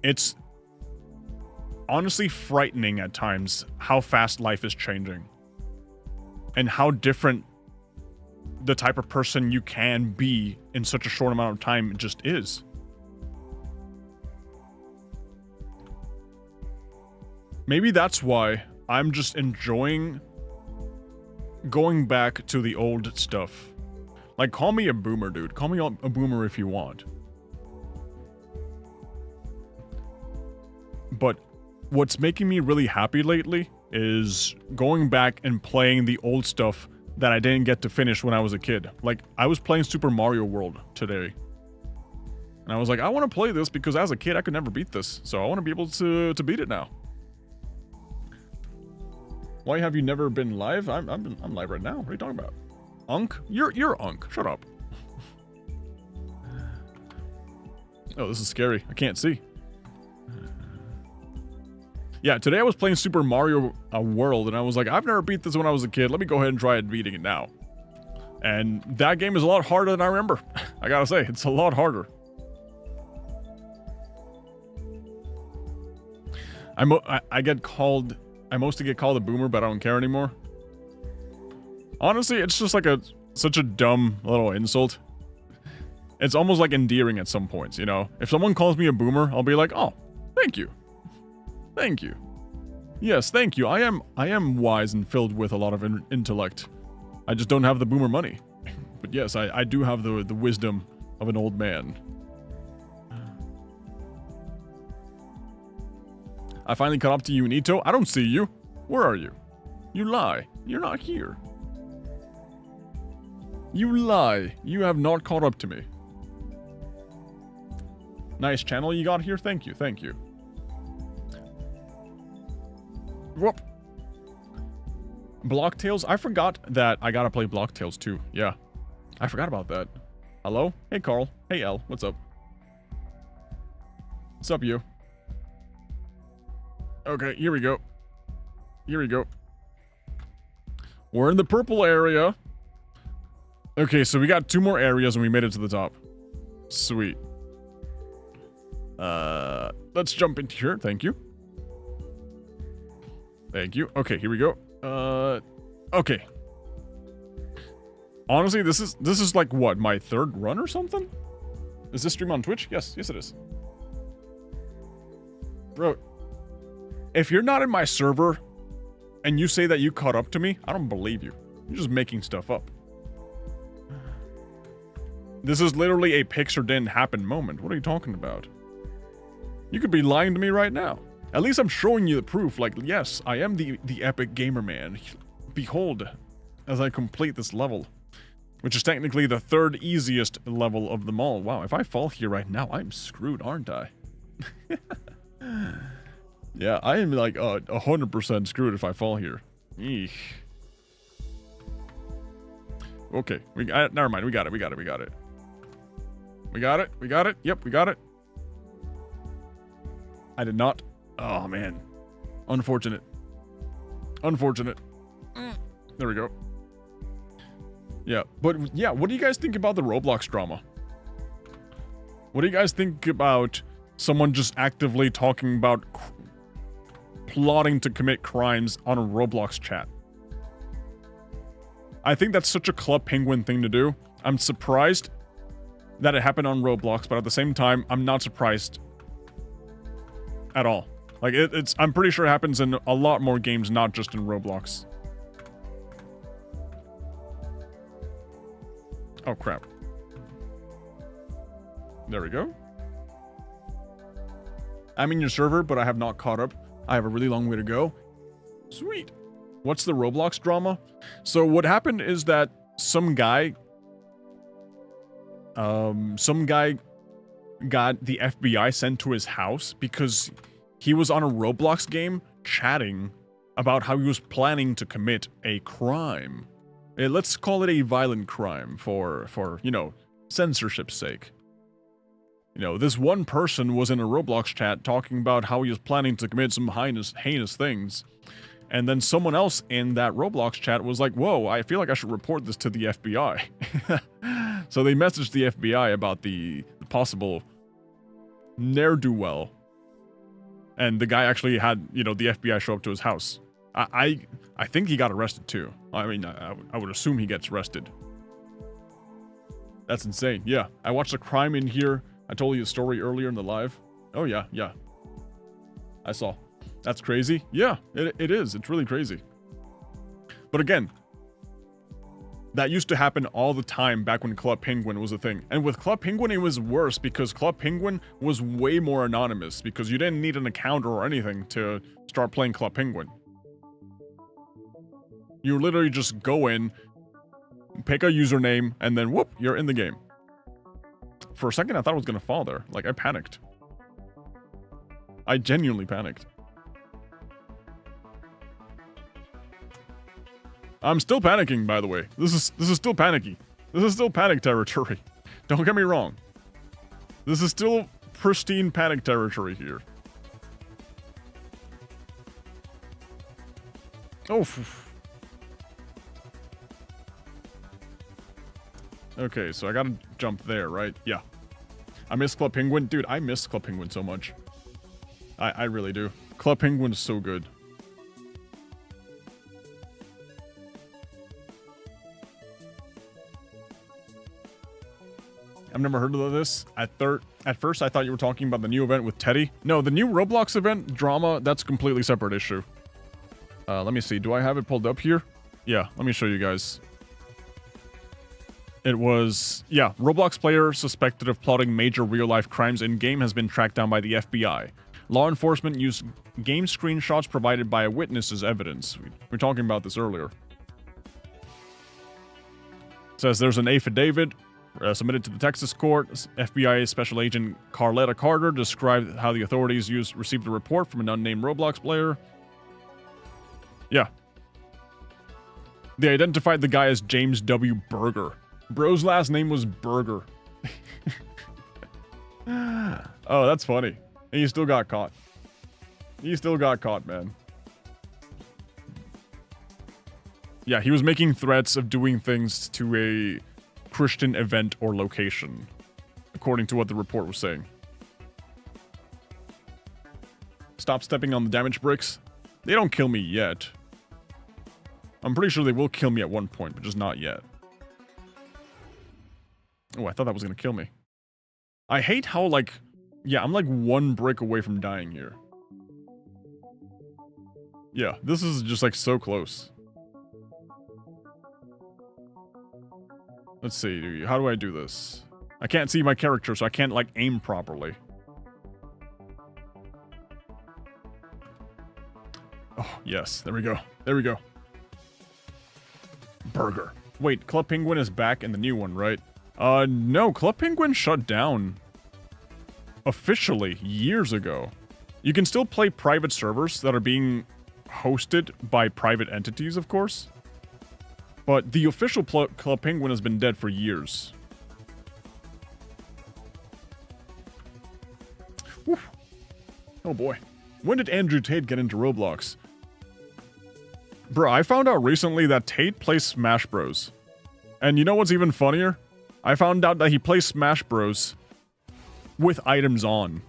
It's honestly frightening at times how fast life is changing. And how different the type of person you can be in such a short amount of time just is. Maybe that's why I'm just enjoying going back to the old stuff. Like, call me a boomer, dude. Call me a boomer if you want. But what's making me really happy lately is going back and playing the old stuff that I didn't get to finish when I was a kid. Like, I was playing Super Mario World today. And I was like, I want to play this because as a kid, I could never beat this. So I want to be able to beat it now. Why have you never been live? I'm live right now. What are you talking about? Unk? You're Unk. Shut up. Oh, this is scary. I can't see. Yeah, today I was playing Super Mario World, and I was like, I've never beat this when I was a kid. Let me go ahead and try beating it now. And that game is a lot harder than I remember. I gotta say, it's a lot harder. I mostly get called a boomer, but I don't care anymore. Honestly, it's just like such a dumb little insult. It's almost like endearing at some points, you know? If someone calls me a boomer, I'll be like, oh, thank you. Thank you. Yes, thank you. I am wise and filled with a lot of intellect. I just don't have the boomer money. But yes, I do have the wisdom of an old man. I finally caught up to you in Etoh. I don't see you. Where are you? You lie. You're not here. You lie. You have not caught up to me. Nice channel you got here. Thank you. Thank you. Whoop. Blocktails. I forgot that I gotta play Blocktails too. Yeah. I forgot about that. Hello? Hey, Carl. Hey, L. What's up? What's up, you? Okay, here we go. Here we go. We're in the purple area. Okay, so we got 2 more areas and we made it to the top. Sweet. Let's jump into here. Thank you. Thank you. Okay, here we go. Okay. Honestly, this is like what, my 3rd run or something? Is this stream on Twitch? Yes, it is. Bro, if you're not in my server and you say that you caught up to me, I don't believe you. You're just making stuff up. This is literally a picture didn't happen moment. What are you talking about? You could be lying to me right now. At least I'm showing you the proof. Like, yes, I am the epic gamer man. Behold, as I complete this level. Which is technically the 3rd easiest level of them all. Wow, if I fall here right now, I'm screwed, aren't I? Yeah, I am like 100% screwed if I fall here. Eesh. Okay, never mind. We got it. Yep, we got it. I did not. Oh, man. Unfortunate. There we go. Yeah, but yeah, what do you guys think about the Roblox drama? What do you guys think about someone just actively talking about plotting to commit crimes on a Roblox chat? I think that's such a Club Penguin thing to do. I'm surprised that it happened on Roblox, but at the same time, I'm not surprised at all. Like, I'm pretty sure it happens in a lot more games, not just in Roblox. Oh, crap. There we go. I'm in your server, but I have not caught up. I have a really long way to go. Sweet. What's the Roblox drama? So what happened is that some guy got the FBI sent to his house because he was on a Roblox game chatting about how he was planning to commit a crime. Let's call it a violent crime for you know, censorship's sake. You know, this one person was in a Roblox chat talking about how he was planning to commit some heinous things. And then someone else in that Roblox chat was like, whoa, I feel like I should report this to the FBI. So they messaged the FBI about the possible ne'er-do-well. And the guy actually had, you know, the FBI show up to his house. I think he got arrested too. I mean, I would assume he gets arrested. That's insane. Yeah, I watched a crime in here. I told you a story earlier in the live. Oh yeah, yeah. I saw. That's crazy. Yeah, it is. It's really crazy. But again, that used to happen all the time back when Club Penguin was a thing. And with Club Penguin, it was worse because Club Penguin was way more anonymous because you didn't need an account or anything to start playing Club Penguin. You literally just go in, pick a username, and then whoop, you're in the game. For a second, I thought I was gonna fall there. Like, I panicked. I genuinely panicked. I'm still panicking, by the way. This is still panicky. This is still panic territory. Don't get me wrong. This is still pristine panic territory here. Oh. Okay, so I gotta jump there, right? Yeah. I miss Club Penguin. Dude, I miss Club Penguin so much. I really do. Club Penguin is so good. I've never heard of this. At first, I thought you were talking about the new event with Teddy. No, the new Roblox event, drama, that's a completely separate issue. Let me see. Do I have it pulled up here? Yeah, let me show you guys. It was, yeah, Roblox player suspected of plotting major real-life crimes in-game has been tracked down by the FBI. Law enforcement used game screenshots provided by a witness as evidence. We were talking about this earlier. It says there's an affidavit submitted to the Texas court. FBI Special Agent Carletta Carter described how the authorities received a report from an unnamed Roblox player. Yeah. They identified the guy as James W. Berger. Bro's last name was Berger. Oh, that's funny. And he still got caught. He still got caught, man. Yeah, he was making threats of doing things to a Christian event or location, according to what the report was saying. Stop stepping on the damage bricks. They don't kill me yet. I'm pretty sure they will kill me at one point, but just not yet. Oh, I thought that was gonna kill me. I hate how, like... Yeah, I'm like one brick away from dying here. Yeah, this is just like so close. Let's see, how do I do this? I can't see my character, so I can't, like, aim properly. Oh, yes, there we go. There we go. Burger. Wait, Club Penguin is back in the new one, right? No, Club Penguin shut down officially years ago. You can still play private servers that are being hosted by private entities, of course. But the official Club Penguin has been dead for years. Whew. Oh boy. When did Andrew Tate get into Roblox? Bro, I found out recently that Tate plays Smash Bros. And you know what's even funnier? I found out that he plays Smash Bros. With items on.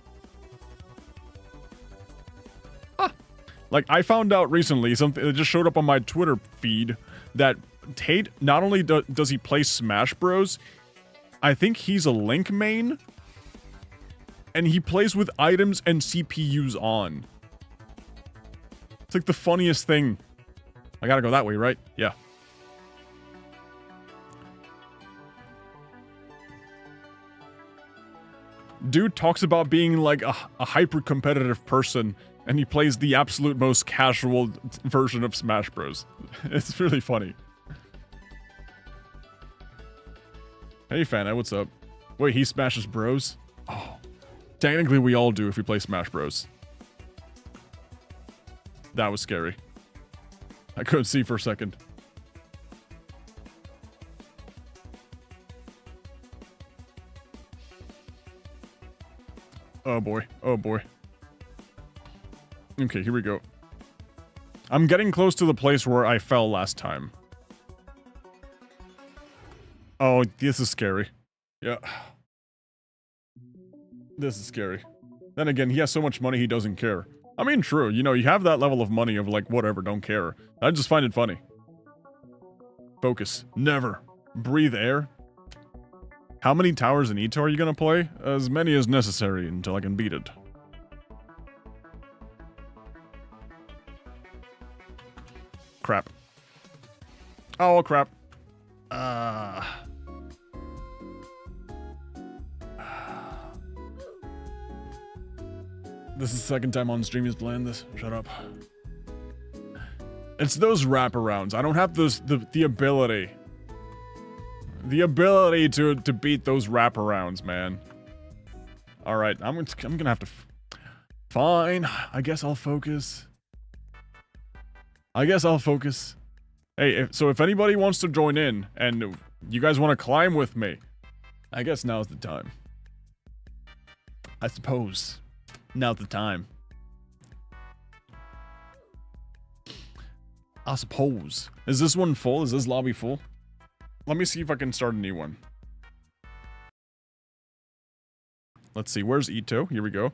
Like, I found out recently, something that just showed up on my Twitter feed, that Tate, not only does he play Smash Bros, I think he's a Link main, and he plays with items and CPUs on. It's like the funniest thing. I gotta go that way, right? Yeah. Dude talks about being like a hyper-competitive person, and he plays the absolute most casual version of Smash Bros. It's really funny. Hey, Fana, what's up? Wait, he smashes bros? Oh. Technically, we all do if we play Smash Bros. That was scary. I couldn't see for a second. Oh boy. Oh boy. Okay, here we go. I'm getting close to the place where I fell last time. Oh, this is scary. Yeah. This is scary. Then again, he has so much money he doesn't care. I mean, true, you know, you have that level of money of like, whatever, don't care. I just find it funny. Focus. Never. Breathe air. How many towers in Etoh are you gonna play? As many as necessary until I can beat it. Crap. Oh, crap. This is the second time on stream he's playing this. Shut up. It's those wraparounds. I don't have the ability. The ability to beat those wraparounds, man. Alright, I'm gonna have to... Fine. I guess I'll focus. Hey, so if anybody wants to join in, and you guys want to climb with me, I guess now's the time. I suppose. Now's the time. I suppose. Is this one full? Is this lobby full? Let me see if I can start a new one. Let's see, where's Etoh? Here we go.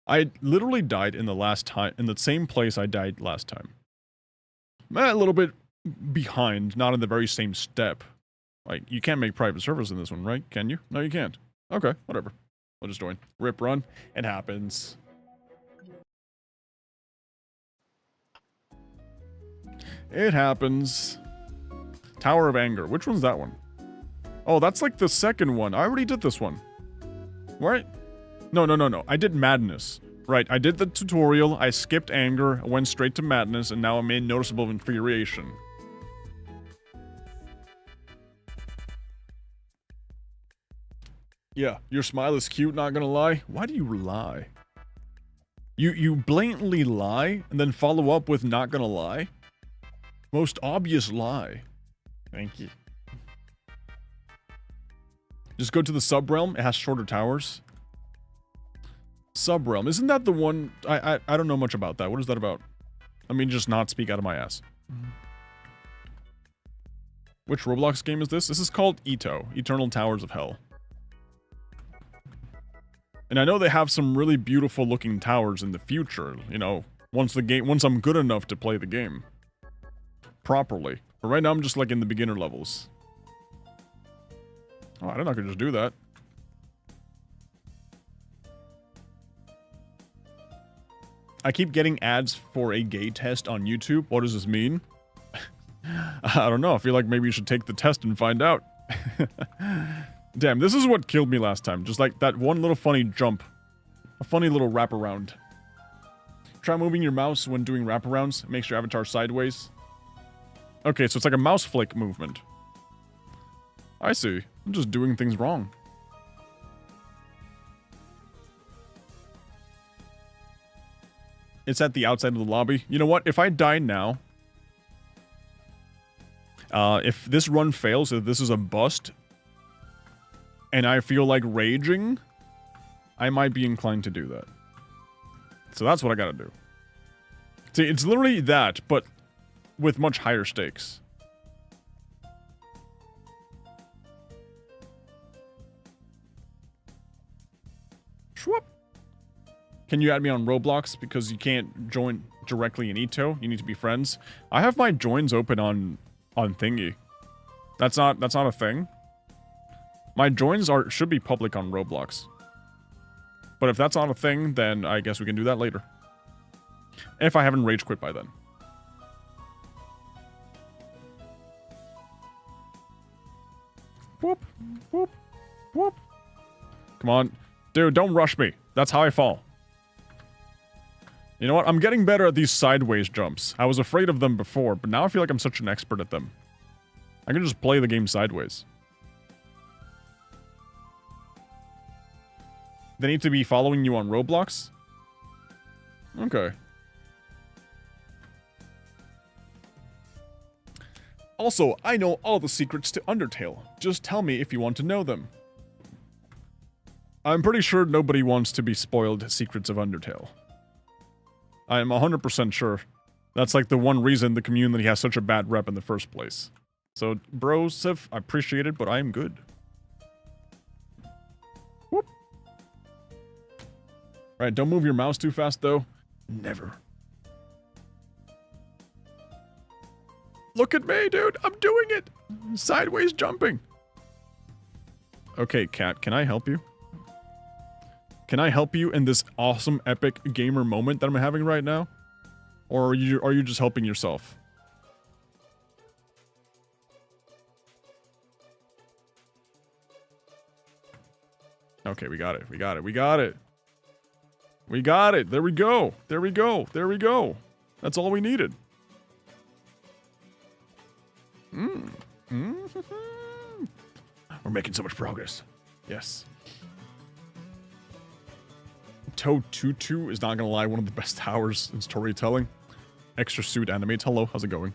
I literally died in the same place I died last time. A little bit behind, not in the very same step. Like, you can't make private servers in this one, right? Can you? No, you can't. Okay, whatever. I'll just join. Rip run. It happens. It happens. Tower of Anger. Which one's that one? Oh, that's like the second one. I already did this one. Right? No. I did Madness. Right, I did the tutorial, I skipped Anger, went straight to Madness, and now I'm in Noticeable Infuriation. Yeah, your smile is cute, not gonna lie. Why do you lie? You blatantly lie, and then follow up with not gonna lie? Most obvious lie. Thank you. Just go to the Subrealm, it has shorter towers. Subrealm, isn't that the one? I don't know much about that. What is that about? Let me just not speak out of my ass. Which Roblox game is this? This is called Etoh, Eternal Towers of Hell. And I know they have some really beautiful looking towers in the future, you know, once I'm good enough to play the game properly. But right now I'm just like in the beginner levels. Oh, I didn't know I could just do that. I keep getting ads for a gay test on YouTube. What does this mean? I don't know. I feel like maybe you should take the test and find out. Damn, this is what killed me last time. Just like that one little funny jump. A funny little wraparound. Try moving your mouse when doing wraparounds. Makes your avatar sideways. Okay, so it's like a mouse flick movement. I see. I'm just doing things wrong. It's at the outside of the lobby. You know what? If I die now... if this run fails, if this is a bust... and I feel like raging... I might be inclined to do that. So that's what I gotta do. See, it's literally that, but... with much higher stakes. Shwoop! Can you add me on Roblox? Because you can't join directly in Etoh. You need to be friends. I have my joins open on Thingy. That's not a thing. My joins should be public on Roblox. But if that's not a thing, then I guess we can do that later. If I haven't rage quit by then. Whoop, whoop, whoop. Come on. Dude, don't rush me. That's how I fall. You know what? I'm getting better at these sideways jumps. I was afraid of them before, but now I feel like I'm such an expert at them. I can just play the game sideways. They need to be following you on Roblox? Okay. Also, I know all the secrets to Undertale. Just tell me if you want to know them. I'm pretty sure nobody wants to be spoiled Secrets of Undertale. I am 100% sure. That's like the one reason the community has such a bad rep in the first place. So, bro, Sif, I appreciate it, but I am good. Whoop. Right, don't move your mouse too fast, though. Never. Look at me, dude. I'm doing it. Sideways jumping. Okay, Cat, can I help you? Can I help you in this awesome, epic gamer moment that I'm having right now? Or are you just helping yourself? Okay, we got it. We got it. We got it. We got it. There we go. There we go. There we go. That's all we needed. We're making so much progress. Yes. Etoh 22 is not gonna lie, one of the best towers in storytelling. Extra suit animates. Hello, how's it going?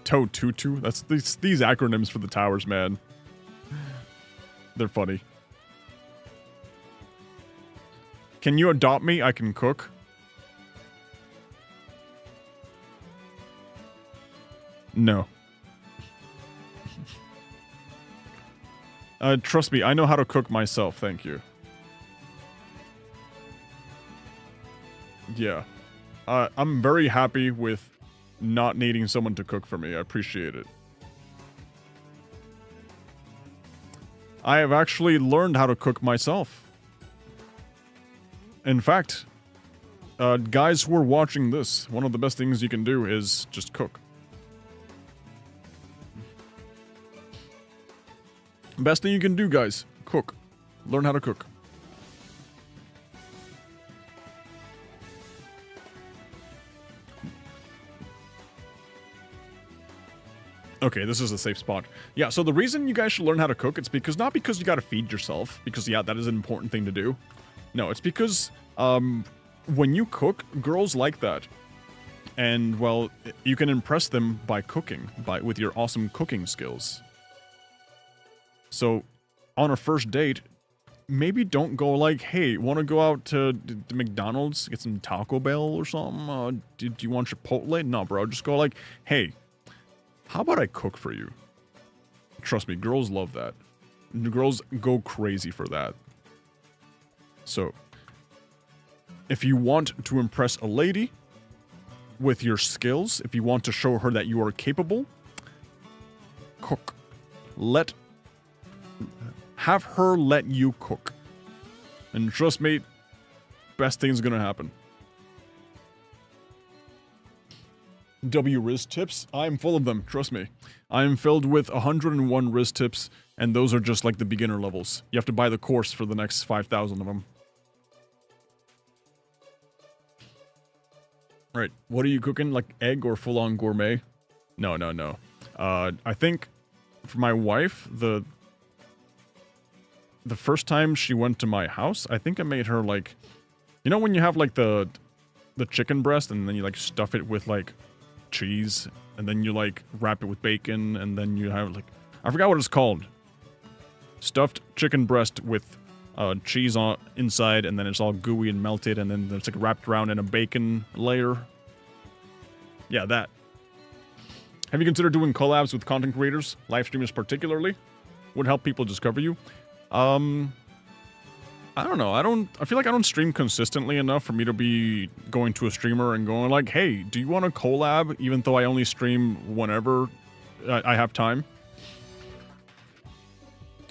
Etoh 22. That's these acronyms for the towers, man. They're funny. Can you adopt me? I can cook. No. Trust me, I know how to cook myself, thank you. Yeah. I'm very happy with not needing someone to cook for me. I appreciate it. I have actually learned how to cook myself. In fact, guys who are watching this, one of the best things you can do is just cook. Best thing you can do, guys, cook. Learn how to cook. Okay, this is a safe spot. Yeah, so the reason you guys should learn how to cook, it's because, not because you gotta feed yourself, because yeah, that is an important thing to do. No, it's because, when you cook, girls like that. And, well, you can impress them by cooking, with your awesome cooking skills. So, on a first date, maybe don't go like, hey, want to go out to McDonald's, get some Taco Bell or something? Do you want Chipotle? No, bro, just go like, hey, how about I cook for you? Trust me, girls love that. Girls go crazy for that. So, if you want to impress a lady with your skills, if you want to show her that you are capable, cook. Have her let you cook. And trust me, best thing's gonna happen. W Riz tips? I'm full of them, trust me. I'm filled with 101 Riz tips, and those are just like the beginner levels. You have to buy the course for the next 5,000 of them. Right, what are you cooking? Like egg or full-on gourmet? No, no, no. I think for my wife, the first time she went to my house, I think I made her like, you know when you have like the chicken breast and then you like stuff it with like cheese and then you like wrap it with bacon and then you have like, I forgot what it's called. Stuffed chicken breast with cheese on inside and then it's all gooey and melted and then it's like wrapped around in a bacon layer. Yeah, that. Have you considered doing collabs with content creators, live streamers particularly? Would help people discover you. I don't know. I feel like I don't stream consistently enough for me to be going to a streamer and going like, hey, do you want a collab? Even though I only stream whenever I have time.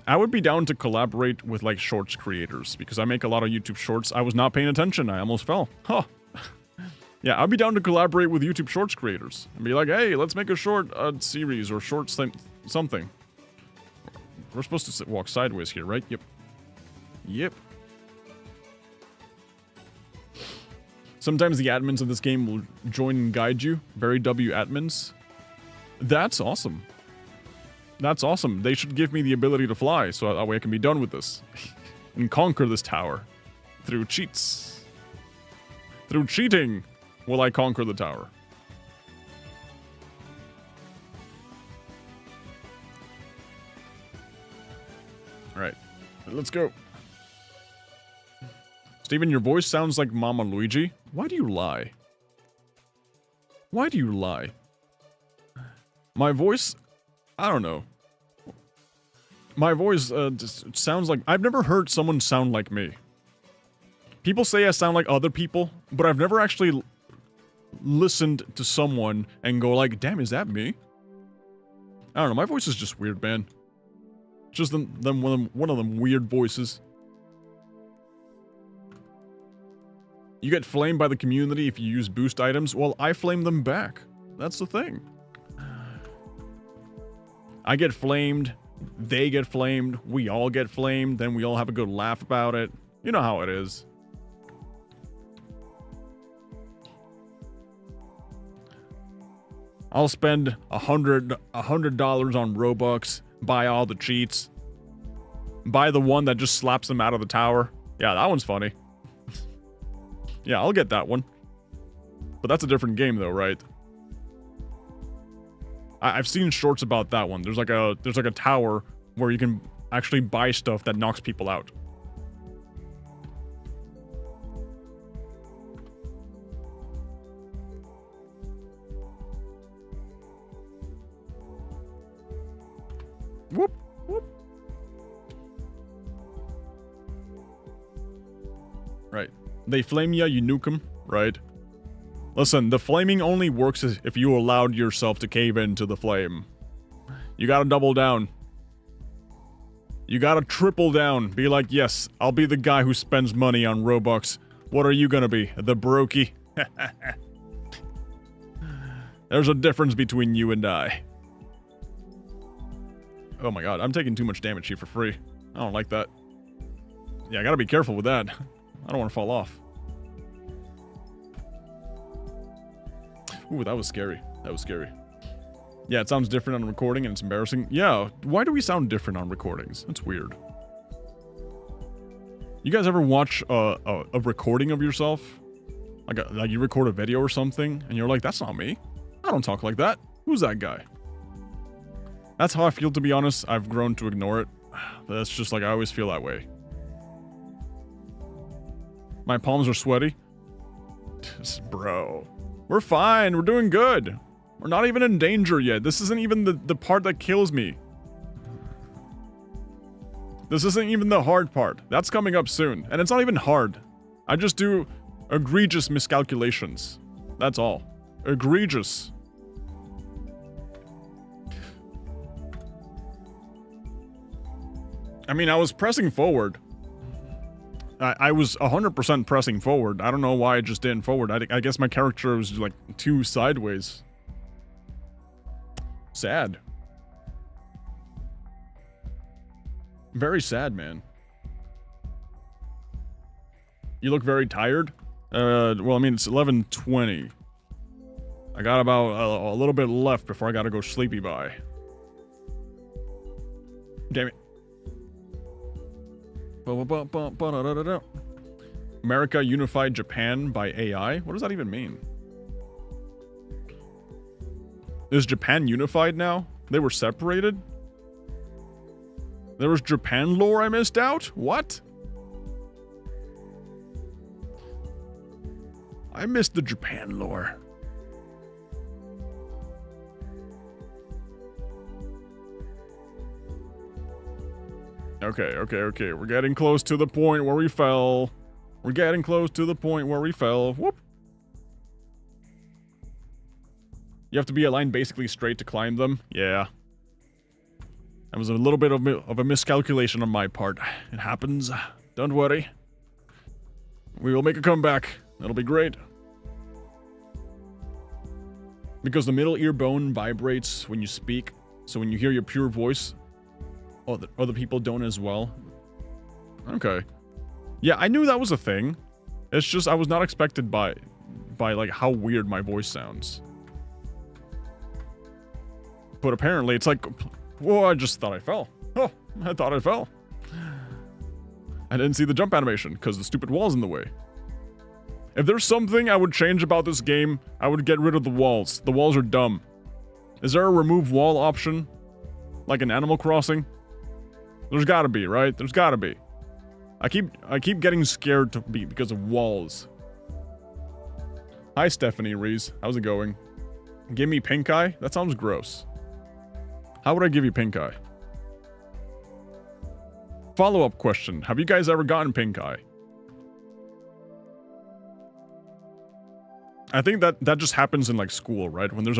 I would be down to collaborate with like shorts creators because I make a lot of YouTube shorts. I was not paying attention. I almost fell. Huh. Yeah, I'd be down to collaborate with YouTube shorts creators and be like, hey, let's make a short series or short something. We're supposed to walk sideways here, right? Yep. Yep. Sometimes the admins of this game will join and guide you. Very W admins. That's awesome. That's awesome. They should give me the ability to fly so that way I can be done with this. And conquer this tower. Through cheats. Through cheating will I conquer the tower. Alright. Let's go. Steven, your voice sounds like Mama Luigi. Why do you lie? Why do you lie? My voice, I don't know. My voice just sounds like... I've never heard someone sound like me. People say I sound like other people, but I've never actually listened to someone and go like, damn, is that me? I don't know, my voice is just weird, man. Just one of them weird voices. You get flamed by the community if you use boost items. Well, I flame them back. That's the thing. I get flamed, they get flamed, we all get flamed, then we all have a good laugh about it. You know how it is. I'll spend $100 on Robux, buy all the cheats, buy the one that just slaps them out of the tower. Yeah, that one's funny. Yeah, I'll get that one. But that's a different game though, right? I've seen shorts about that one. There's like a tower where you can actually buy stuff that knocks people out. Whoop, whoop. Right. They flame ya, you nuke them, right? Listen, the flaming only works if you allowed yourself to cave into the flame. You gotta double down. You gotta triple down. Be like, yes, I'll be the guy who spends money on Robux. What are you gonna be? The brokey? There's a difference between you and I. Oh my god, I'm taking too much damage here for free. I don't like that. Yeah, I gotta be careful with that. I don't want to fall off. Ooh, that was scary. That was scary. Yeah, it sounds different on recording and it's embarrassing. Yeah, why do we sound different on recordings? That's weird. You guys ever watch a recording of yourself? Like you record a video or something and you're like, that's not me. I don't talk like that. Who's that guy? That's how I feel, to be honest. I've grown to ignore it. But that's just like, I always feel that way. My palms are sweaty. Bro. We're fine. We're doing good. We're not even in danger yet. This isn't even the part that kills me. This isn't even the hard part. That's coming up soon. And it's not even hard. I just do egregious miscalculations. That's all. Egregious. I mean, I was pressing forward. I was 100% pressing forward. I don't know why I just didn't forward. I guess my character was like too sideways. Sad. Very sad, man. You look very tired? Well, I mean, it's 11:20. I got about a little bit left before I gotta go sleepy by. Damn it. America unified Japan by AI? What does that even mean? Is Japan unified now? They were separated? There was Japan lore I missed out? What? I missed the Japan lore. Okay. We're getting close to the point where we fell. We're getting close to the point where we fell. Whoop. You have to be aligned basically straight to climb them. Yeah. That was a little bit of a miscalculation on my part. It happens. Don't worry. We will make a comeback. That'll be great. Because the middle ear bone vibrates when you speak. So when you hear your pure voice, other people don't as well. Okay. Yeah, I knew that was a thing. It's just I was not expected by like how weird my voice sounds. But apparently it's like, whoa, I just thought I fell. Oh, I thought I fell. I didn't see the jump animation because the stupid wall's in the way. If there's something I would change about this game, I would get rid of the walls. The walls are dumb. Is there a remove wall option? Like in Animal Crossing? There's gotta be, right? There's gotta be. I keep getting scared because of walls. Hi, Stephanie Rees. How's it going? Give me pink eye? That sounds gross. How would I give you pink eye? Follow-up question. Have you guys ever gotten pink eye? I think that just happens in like school, right? When there's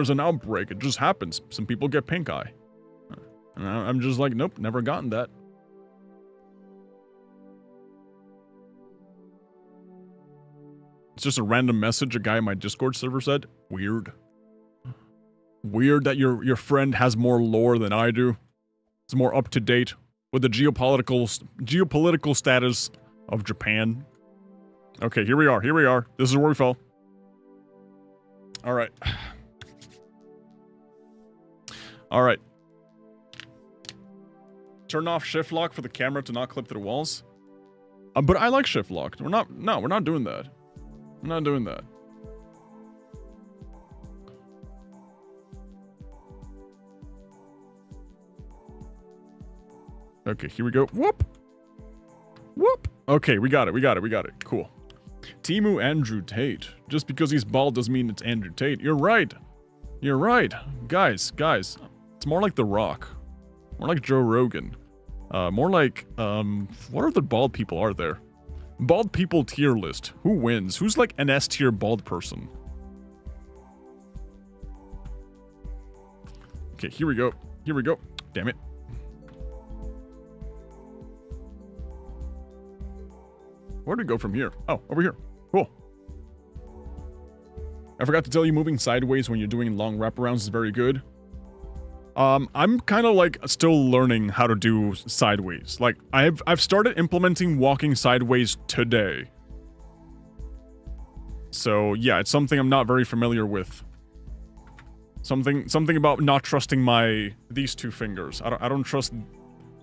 an outbreak, it just happens. Some people get pink eye. And I'm just like, nope, never gotten that. It's just a random message a guy in my Discord server said. Weird. Weird that your friend has more lore than I do. It's more up to date with the geopolitical status of Japan. Okay, here we are. Here we are. This is where we fell. All right. All right. Turn off shift lock for the camera to not clip through walls. But I like shift lock. We're not doing that. I'm not doing that. Okay, here we go. Whoop. Whoop. Okay, we got it. Cool. Timu Andrew Tate. Just because he's bald doesn't mean it's Andrew Tate. You're right. You're right. Guys. It's more like The Rock. More like Joe Rogan. More like, what other bald people are there? Bald people tier list. Who wins? Who's like an S tier bald person? Okay, here we go. Here we go. Damn it. Where do we go from here? Oh, over here. Cool. I forgot to tell you, moving sideways when you're doing long wraparounds is very good. I'm kind of like still learning how to do sideways. Like I've started implementing walking sideways today. So yeah, it's something I'm not very familiar with. Something about not trusting these two fingers. I don't trust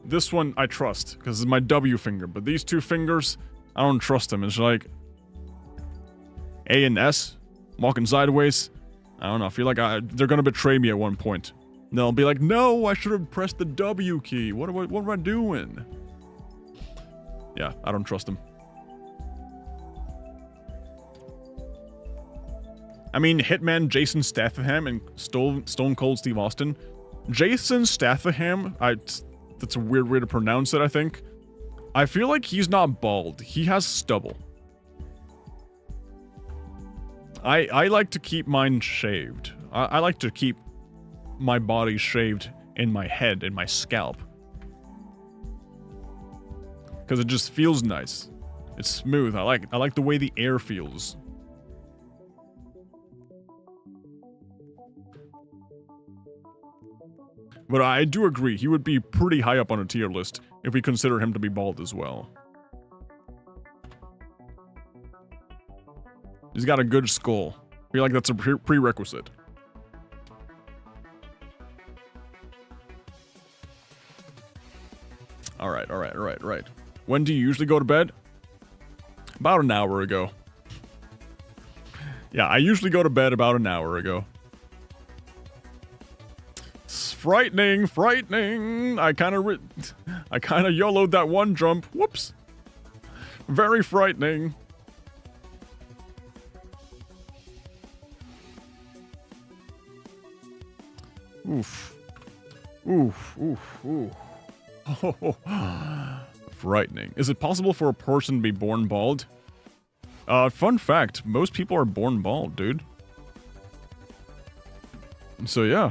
this one. I trust because it's my W finger, but these two fingers, I don't trust them. It's like A and S walking sideways. I don't know. I feel like they're gonna betray me at one point. They'll be like, no, I should have pressed the W key. What am I doing? Yeah, I don't trust them. I mean, Hitman Jason Statham and Stone Cold Steve Austin. Jason Statham, that's a weird way to pronounce it, I think. I feel like he's not bald. He has stubble. I like to keep mine shaved. I like to keep my body shaved in my head, in my scalp. Because it just feels nice. It's smooth. I like the way the air feels. But I do agree, he would be pretty high up on a tier list if we consider him to be bald as well. He's got a good skull. I feel like that's a prerequisite. Alright. When do you usually go to bed? About an hour ago. Yeah, I usually go to bed about an hour ago. It's frightening. I kind of YOLO'd that one jump. Whoops. Very frightening. Oof. Oh, frightening. Is it possible for a person to be born bald? Fun fact, most people are born bald, dude. So yeah,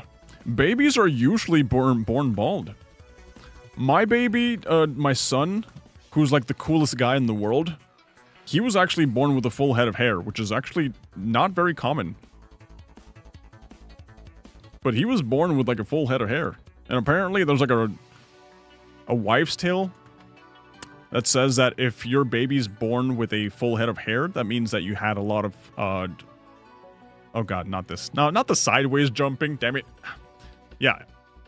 babies are usually born bald. My baby, my son, who's like the coolest guy in the world, he was actually born with a full head of hair, which is actually not very common. But he was born with like a full head of hair. And apparently there's like a wives' tale that says that if your baby's born with a full head of hair, that means that you had a lot of, oh god, not this. No, not the sideways jumping, damn it. Yeah,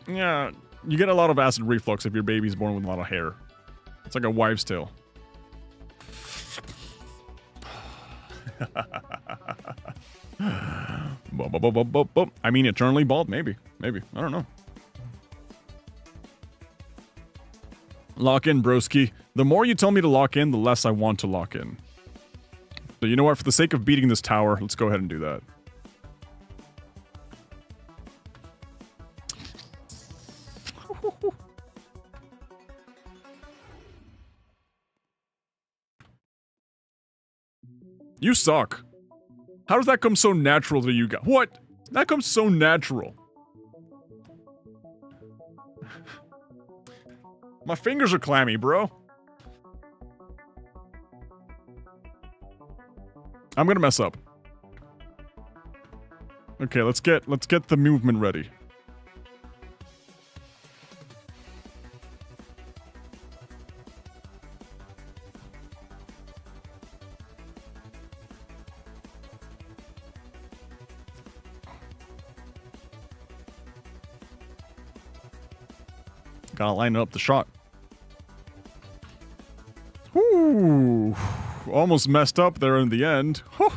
you get a lot of acid reflux if your baby's born with a lot of hair. It's like a wives' tale. I mean, eternally bald, maybe, I don't know. Lock in, broski. The more you tell me to lock in, the less I want to lock in. So you know what? For the sake of beating this tower, let's go ahead and do that. You suck. How does that come so natural to you guys? What? That comes so natural. My fingers are clammy, bro. I'm gonna mess up. Okay, let's get the movement ready. Gotta line up the shot. Ooh, almost messed up there in the end. Whew.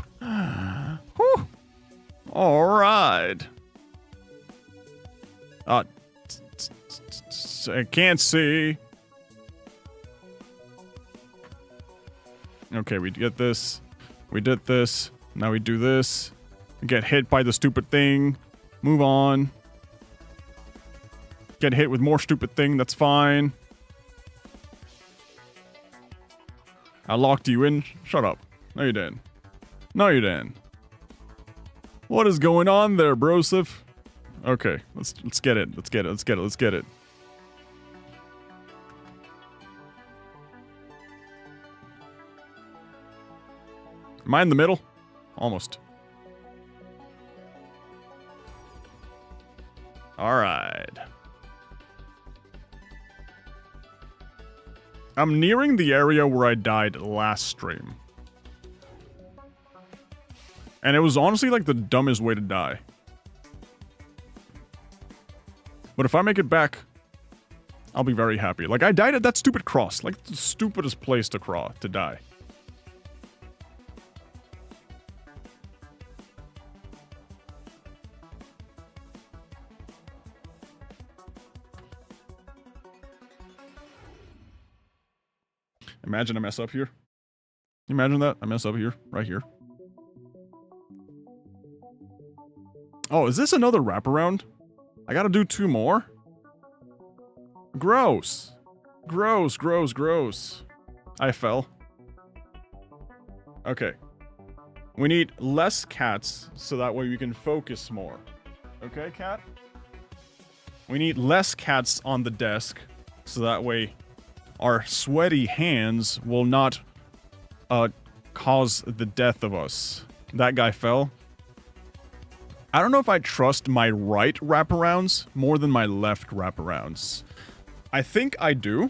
Whew. All right. I can't see. Okay, we get this. We did this. Now we do this. Get hit by the stupid thing. Move on. Get hit with more stupid thing. That's fine. I locked you in. Shut up. No, you didn't. No, you didn't. What is going on there, brosif? Okay, let's get it. Let's get it. Let's get it. Let's get it. Am I in the middle? Almost. All right. I'm nearing the area where I died last stream. And it was honestly like the dumbest way to die. But if I make it back, I'll be very happy. Like, I died at that stupid cross. Like, the stupidest place to die. Imagine I mess up here. Imagine that. I mess up here. Right here. Oh, is this another wraparound? I gotta do 2 more? Gross. Gross, gross, gross. I fell. Okay. We need less cats so that way we can focus more. Okay, cat? We need less cats on the desk so that way our sweaty hands will not cause the death of us. That guy fell. I don't know if I trust my right wraparounds more than my left wraparounds. I think I do,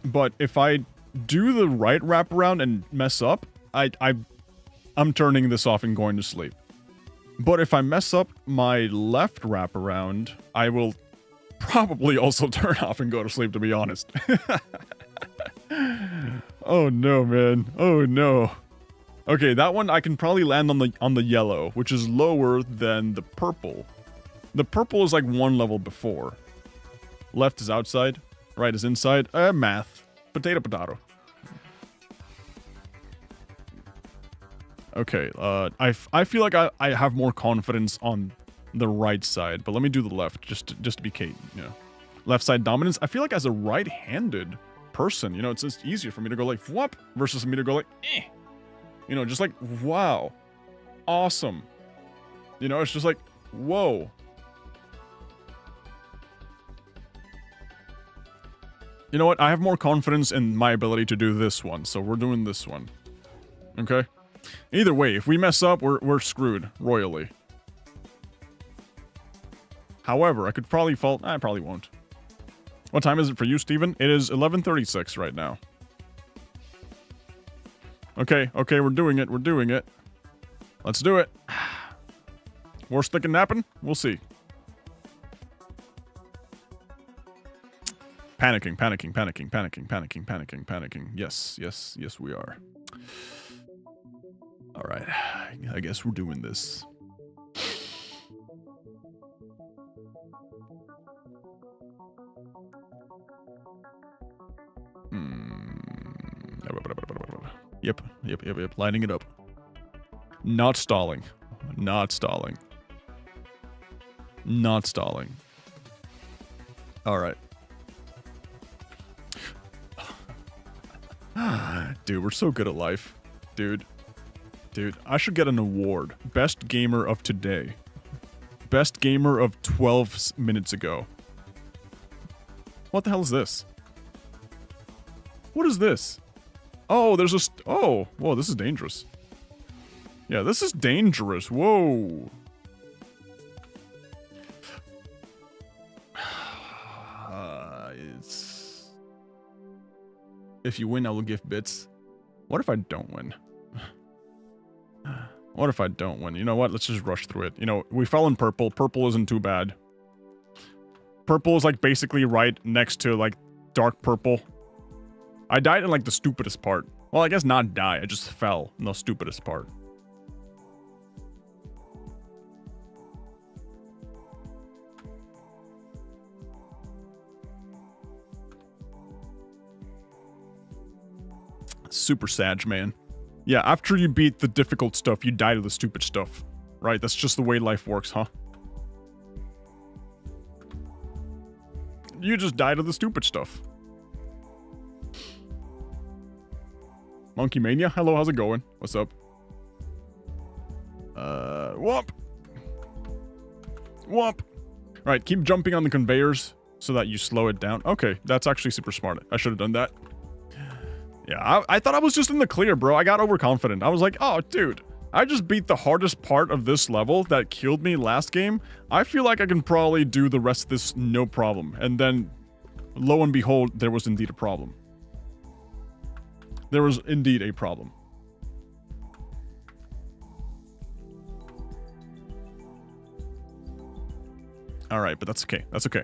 but if I do the right wraparound and mess up, I'm turning this off and going to sleep. But if I mess up my left wraparound, I will probably also turn off and go to sleep, to be honest. Oh no, man. Oh no. Okay, that one I can probably land on the yellow, which is lower than the purple. The purple is like 1 level before. Left is outside, right is inside. Math. Potato, potato. Okay, I feel like I have more confidence on the right side, but let me do the left, just to be Kate, you know. Left side dominance. I feel like as a right-handed person, you know, it's just easier for me to go like, whoop, versus me to go like, eh. You know, just like, wow. Awesome. You know, it's just like, whoa. You know what? I have more confidence in my ability to do this one, so we're doing this one. Okay? Either way, if we mess up, we're screwed royally. However, I could probably fall. I probably won't. What time is it for you, Steven? It is 11:36 right now. Okay, okay, we're doing it. We're doing it. Let's do it. Worst thing can happen? We'll see. Panicking, panicking, panicking, panicking, panicking, panicking, panicking. Yes, yes, yes, we are. All right. I guess we're doing this. Yep. Lighting it up. Not stalling. Not stalling. Not stalling. Alright. Dude, we're so good at life. Dude, I should get an award. Best gamer of today. Best gamer of 12 minutes ago. What the hell is this? What is this? Oh, there's a... Oh, whoa, this is dangerous. Yeah, this is dangerous. Whoa. It's... If you win, I will give bits. What if I don't win? What if I don't win? You know what? Let's just rush through it. You know, we fell in purple. Purple isn't too bad. Purple is like basically right next to like dark purple. I died in like the stupidest part. Well, I guess not die. I just fell in the stupidest part. Super sad, man. Yeah, after you beat the difficult stuff, you die to the stupid stuff. Right? That's just the way life works, huh? You just die to the stupid stuff. Monkey Mania? Hello, how's it going? What's up? Whomp! Whomp! Right, keep jumping on the conveyors so that you slow it down. Okay, that's actually super smart. I should have done that. Yeah, I thought I was just in the clear, bro. I got overconfident. I was like, oh, dude, I just beat the hardest part of this level that killed me last game. I feel like I can probably do the rest of this no problem. And then, lo and behold, there was indeed a problem. There was indeed a problem. Alright, but that's okay. That's okay.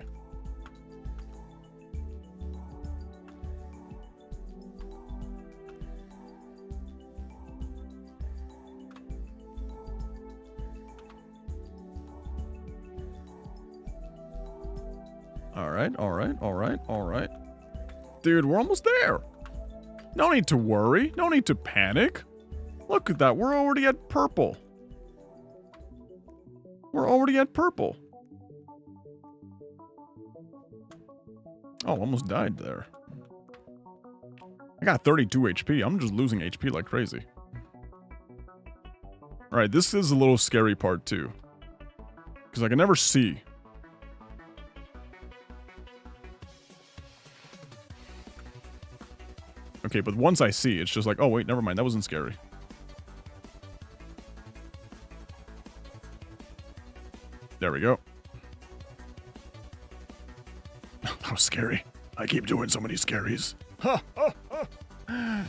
Alright. Dude, we're almost there. No need to worry. No need to panic. Look at that. We're already at purple. We're already at purple. Oh, almost died there. I got 32 HP. I'm just losing HP like crazy. Alright, this is a little scary part too. Because I can never see. Okay, but once I see, it's just like, oh wait, never mind, that wasn't scary. There we go. That was scary. I keep doing so many scaries. Ha, ha, ha.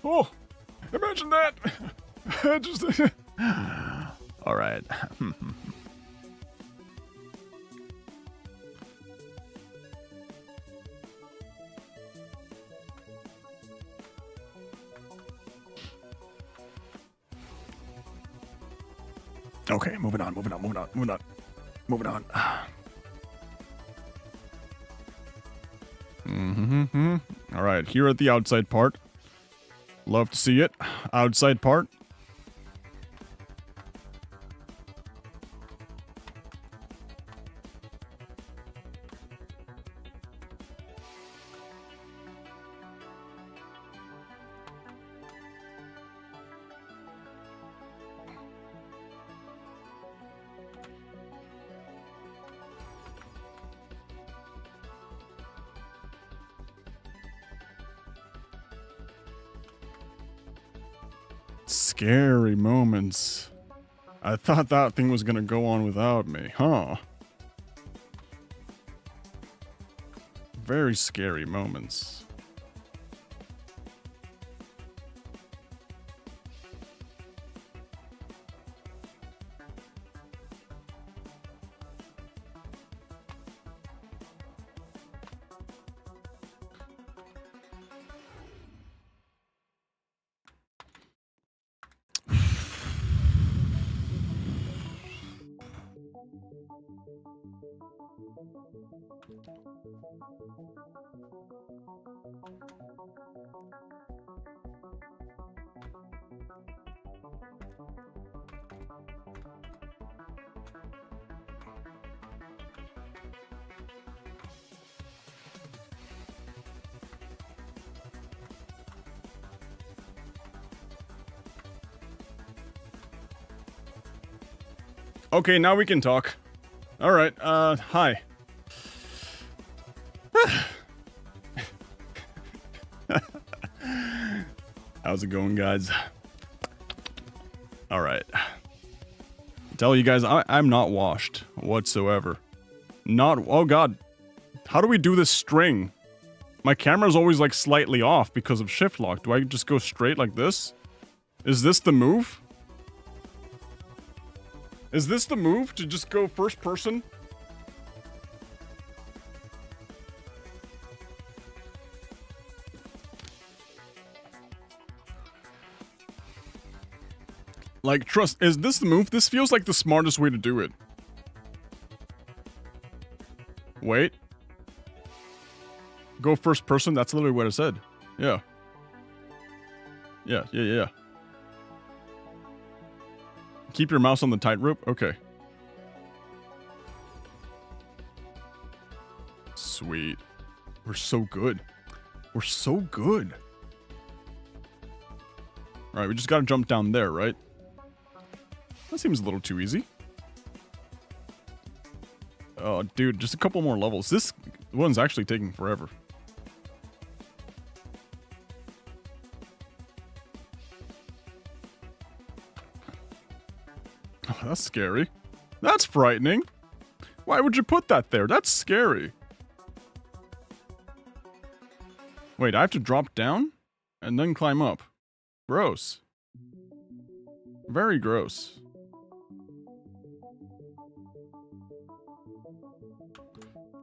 Oh, imagine that. Just... All right. Okay, moving on. All right, here at the outside part. Love to see it. Outside part. Scary moments. I thought that thing was gonna go on without me, huh? Very scary moments. Okay, now we can talk. Alright, hi. How's it going, guys? Alright. Tell you guys, I'm not washed whatsoever. Not, oh god. How do we do this string? My camera's always like slightly off because of shift lock. Do I just go straight like this? Is this the move? Is this the move to just go first person? Like, trust, is this the move? This feels like the smartest way to do it. Wait. Go first person? That's literally what I said. Yeah. Yeah. Keep your mouse on the tightrope? Okay. Sweet. We're so good. We're so good. Alright, we just gotta jump down there, right? That seems a little too easy. Oh, dude, just a couple more levels. This one's actually taking forever. Oh, that's scary. That's frightening. Why would you put that there? That's scary. Wait, I have to drop down? And then climb up. Gross. Very gross.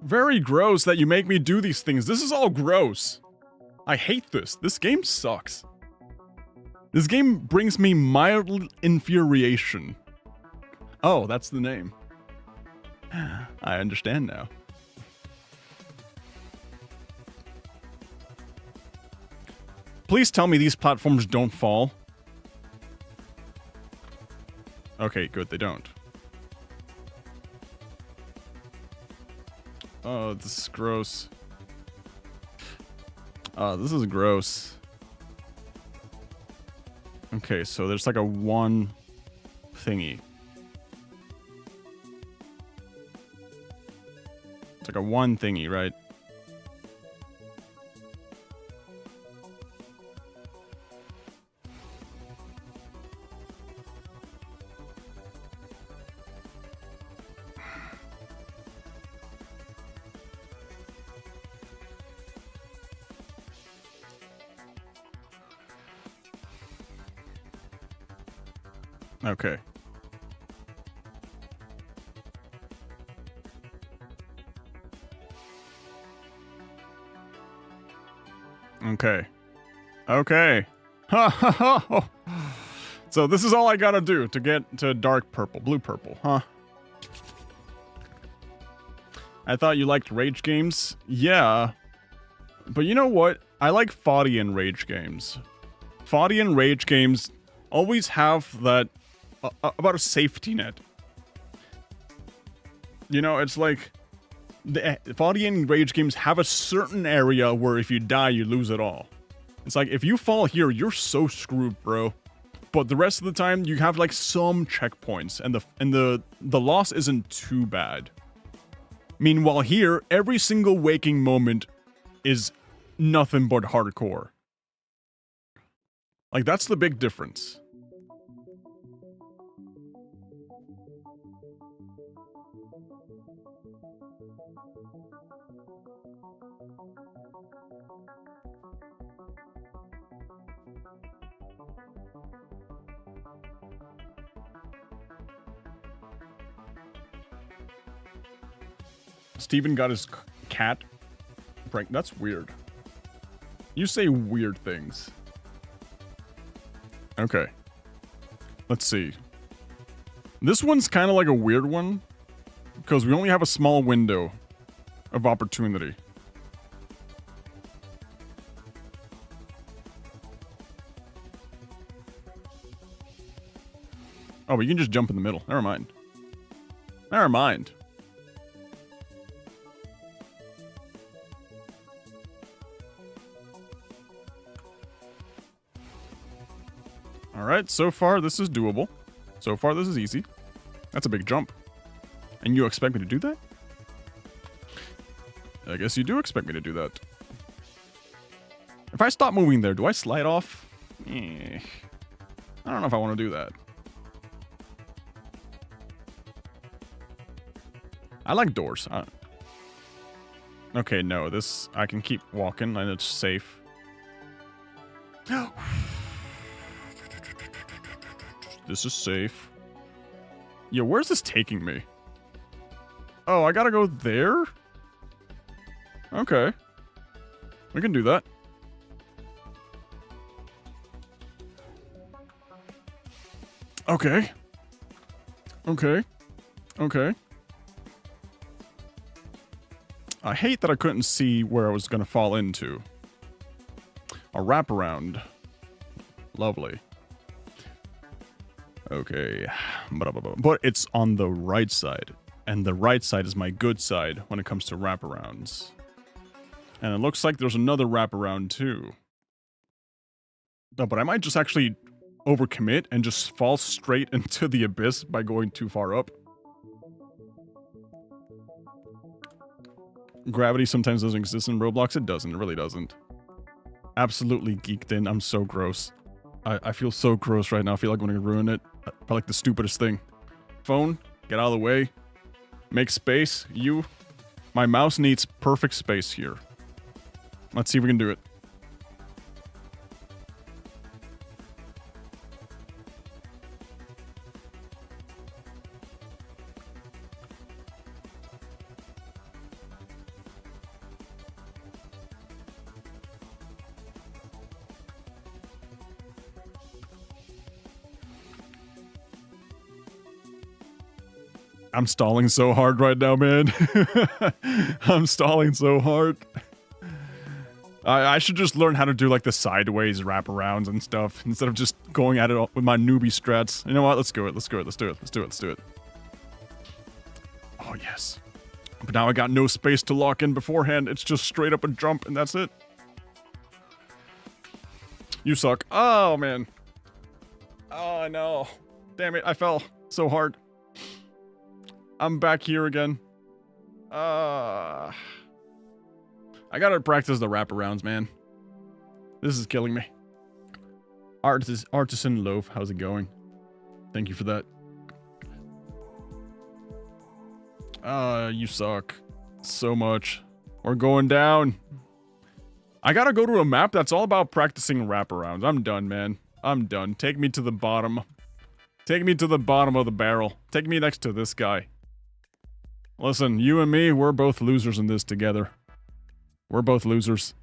Very gross that you make me do these things. This is all gross. I hate this. This game sucks. This game brings me mild infuriation. Oh, that's the name. I understand now. Please tell me these platforms don't fall. Okay, good, they don't. Oh, this is gross. Oh, this is gross. Okay, so there's like a one thingy. It's like a one thingy, right? Okay. Okay. Okay. Ha ha ha. So this is all I gotta do to get to dark purple, blue purple, huh? I thought you liked rage games. Yeah. But you know what? I like Faudian rage games. Faudian rage games always have that about a safety net. You know, it's like the Faudian rage games have a certain area where if you die, you lose it all. It's like if you fall here, you're so screwed, bro. But the rest of the time, you have like some checkpoints, and the loss isn't too bad. Meanwhile, here, every single waking moment is nothing but hardcore. Like, that's the big difference. Steven got his cat pregnant. That's weird. You say weird things. Okay. Let's see. This one's kind of like a weird one, because we only have a small window of opportunity. Oh, but you can just jump in the middle. Never mind. Never mind. Alright, so far this is doable. So far this is easy. That's a big jump. And you expect me to do that? I guess you do expect me to do that. If I stop moving there, do I slide off? I don't know if I want to do that. I like doors. Okay, no, this... I can keep walking and it's safe. This is safe. Yeah, where's this taking me? Oh, I gotta go there? Okay. We can do that. Okay. Okay. Okay. I hate that I couldn't see where I was gonna fall into. A wraparound. Lovely. Okay. But it's on the right side. And the right side is my good side when it comes to wraparounds. And it looks like there's another wraparound too. No, but I might just actually overcommit and just fall straight into the abyss by going too far up. Gravity sometimes doesn't exist in Roblox. It doesn't. It really doesn't. Absolutely geeked in. I'm so gross. I feel so gross right now. I feel like I'm gonna ruin it. Probably like the stupidest thing. Phone, get out of the way. Make space. You. My mouse needs perfect space here. Let's see if we can do it. I'm stalling so hard right now, man. I'm stalling so hard. I should just learn how to do like the sideways wraparounds and stuff instead of just going at it with my newbie strats. You know what? Let's do it. Let's do it. Let's do it. Let's do it. Let's do it. Oh, yes. But now I got no space to lock in beforehand. It's just straight up a jump and that's it. You suck. Oh, man. Oh, no. Damn it. I fell so hard. I'm back here again. I gotta practice the wraparounds, man. This is killing me. Artisan Loaf, how's it going? Thank you for that. You suck. So much. We're going down. I gotta go to a map that's all about practicing wraparounds. I'm done, man. I'm done. Take me to the bottom. Take me to the bottom of the barrel. Take me next to this guy. Listen, you and me, we're both losers in this together. We're both losers.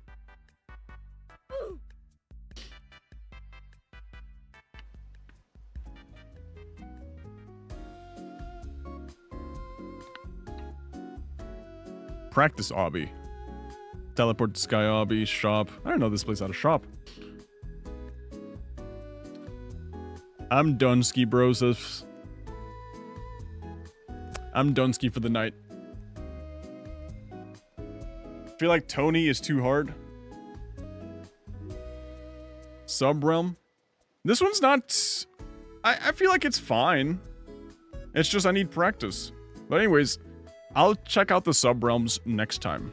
Practice obby. Teleport to Sky Obby, shop. I don't know this place had a shop. I'm done, ski brosifs. I'm done ski for the night. Feel like Tony is too hard. Subrealm. This one's not... I feel like it's fine. It's just I need practice. But anyways, I'll check out the subrealms next time.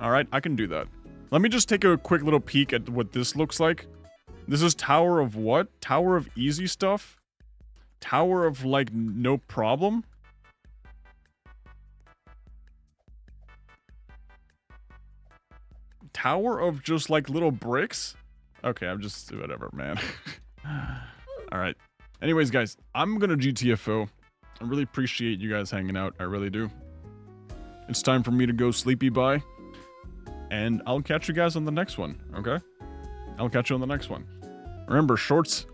Alright, I can do that. Let me just take a quick little peek at what this looks like. This is Tower of what? Tower of easy stuff? Tower of, like, no problem? Tower of just, like, little bricks? Okay, I'm just... whatever, man. Alright. Anyways, guys, I'm gonna GTFO. I really appreciate you guys hanging out. I really do. It's time for me to go sleepy bye. And I'll catch you guys on the next one, okay? I'll catch you on the next one. Remember, shorts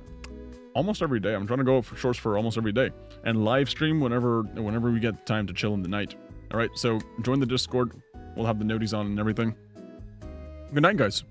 almost every day. I'm trying to go for shorts for almost every day. And live stream whenever we get time to chill in the night. Alright, so join the Discord. We'll have the noties on and everything. Good night, guys.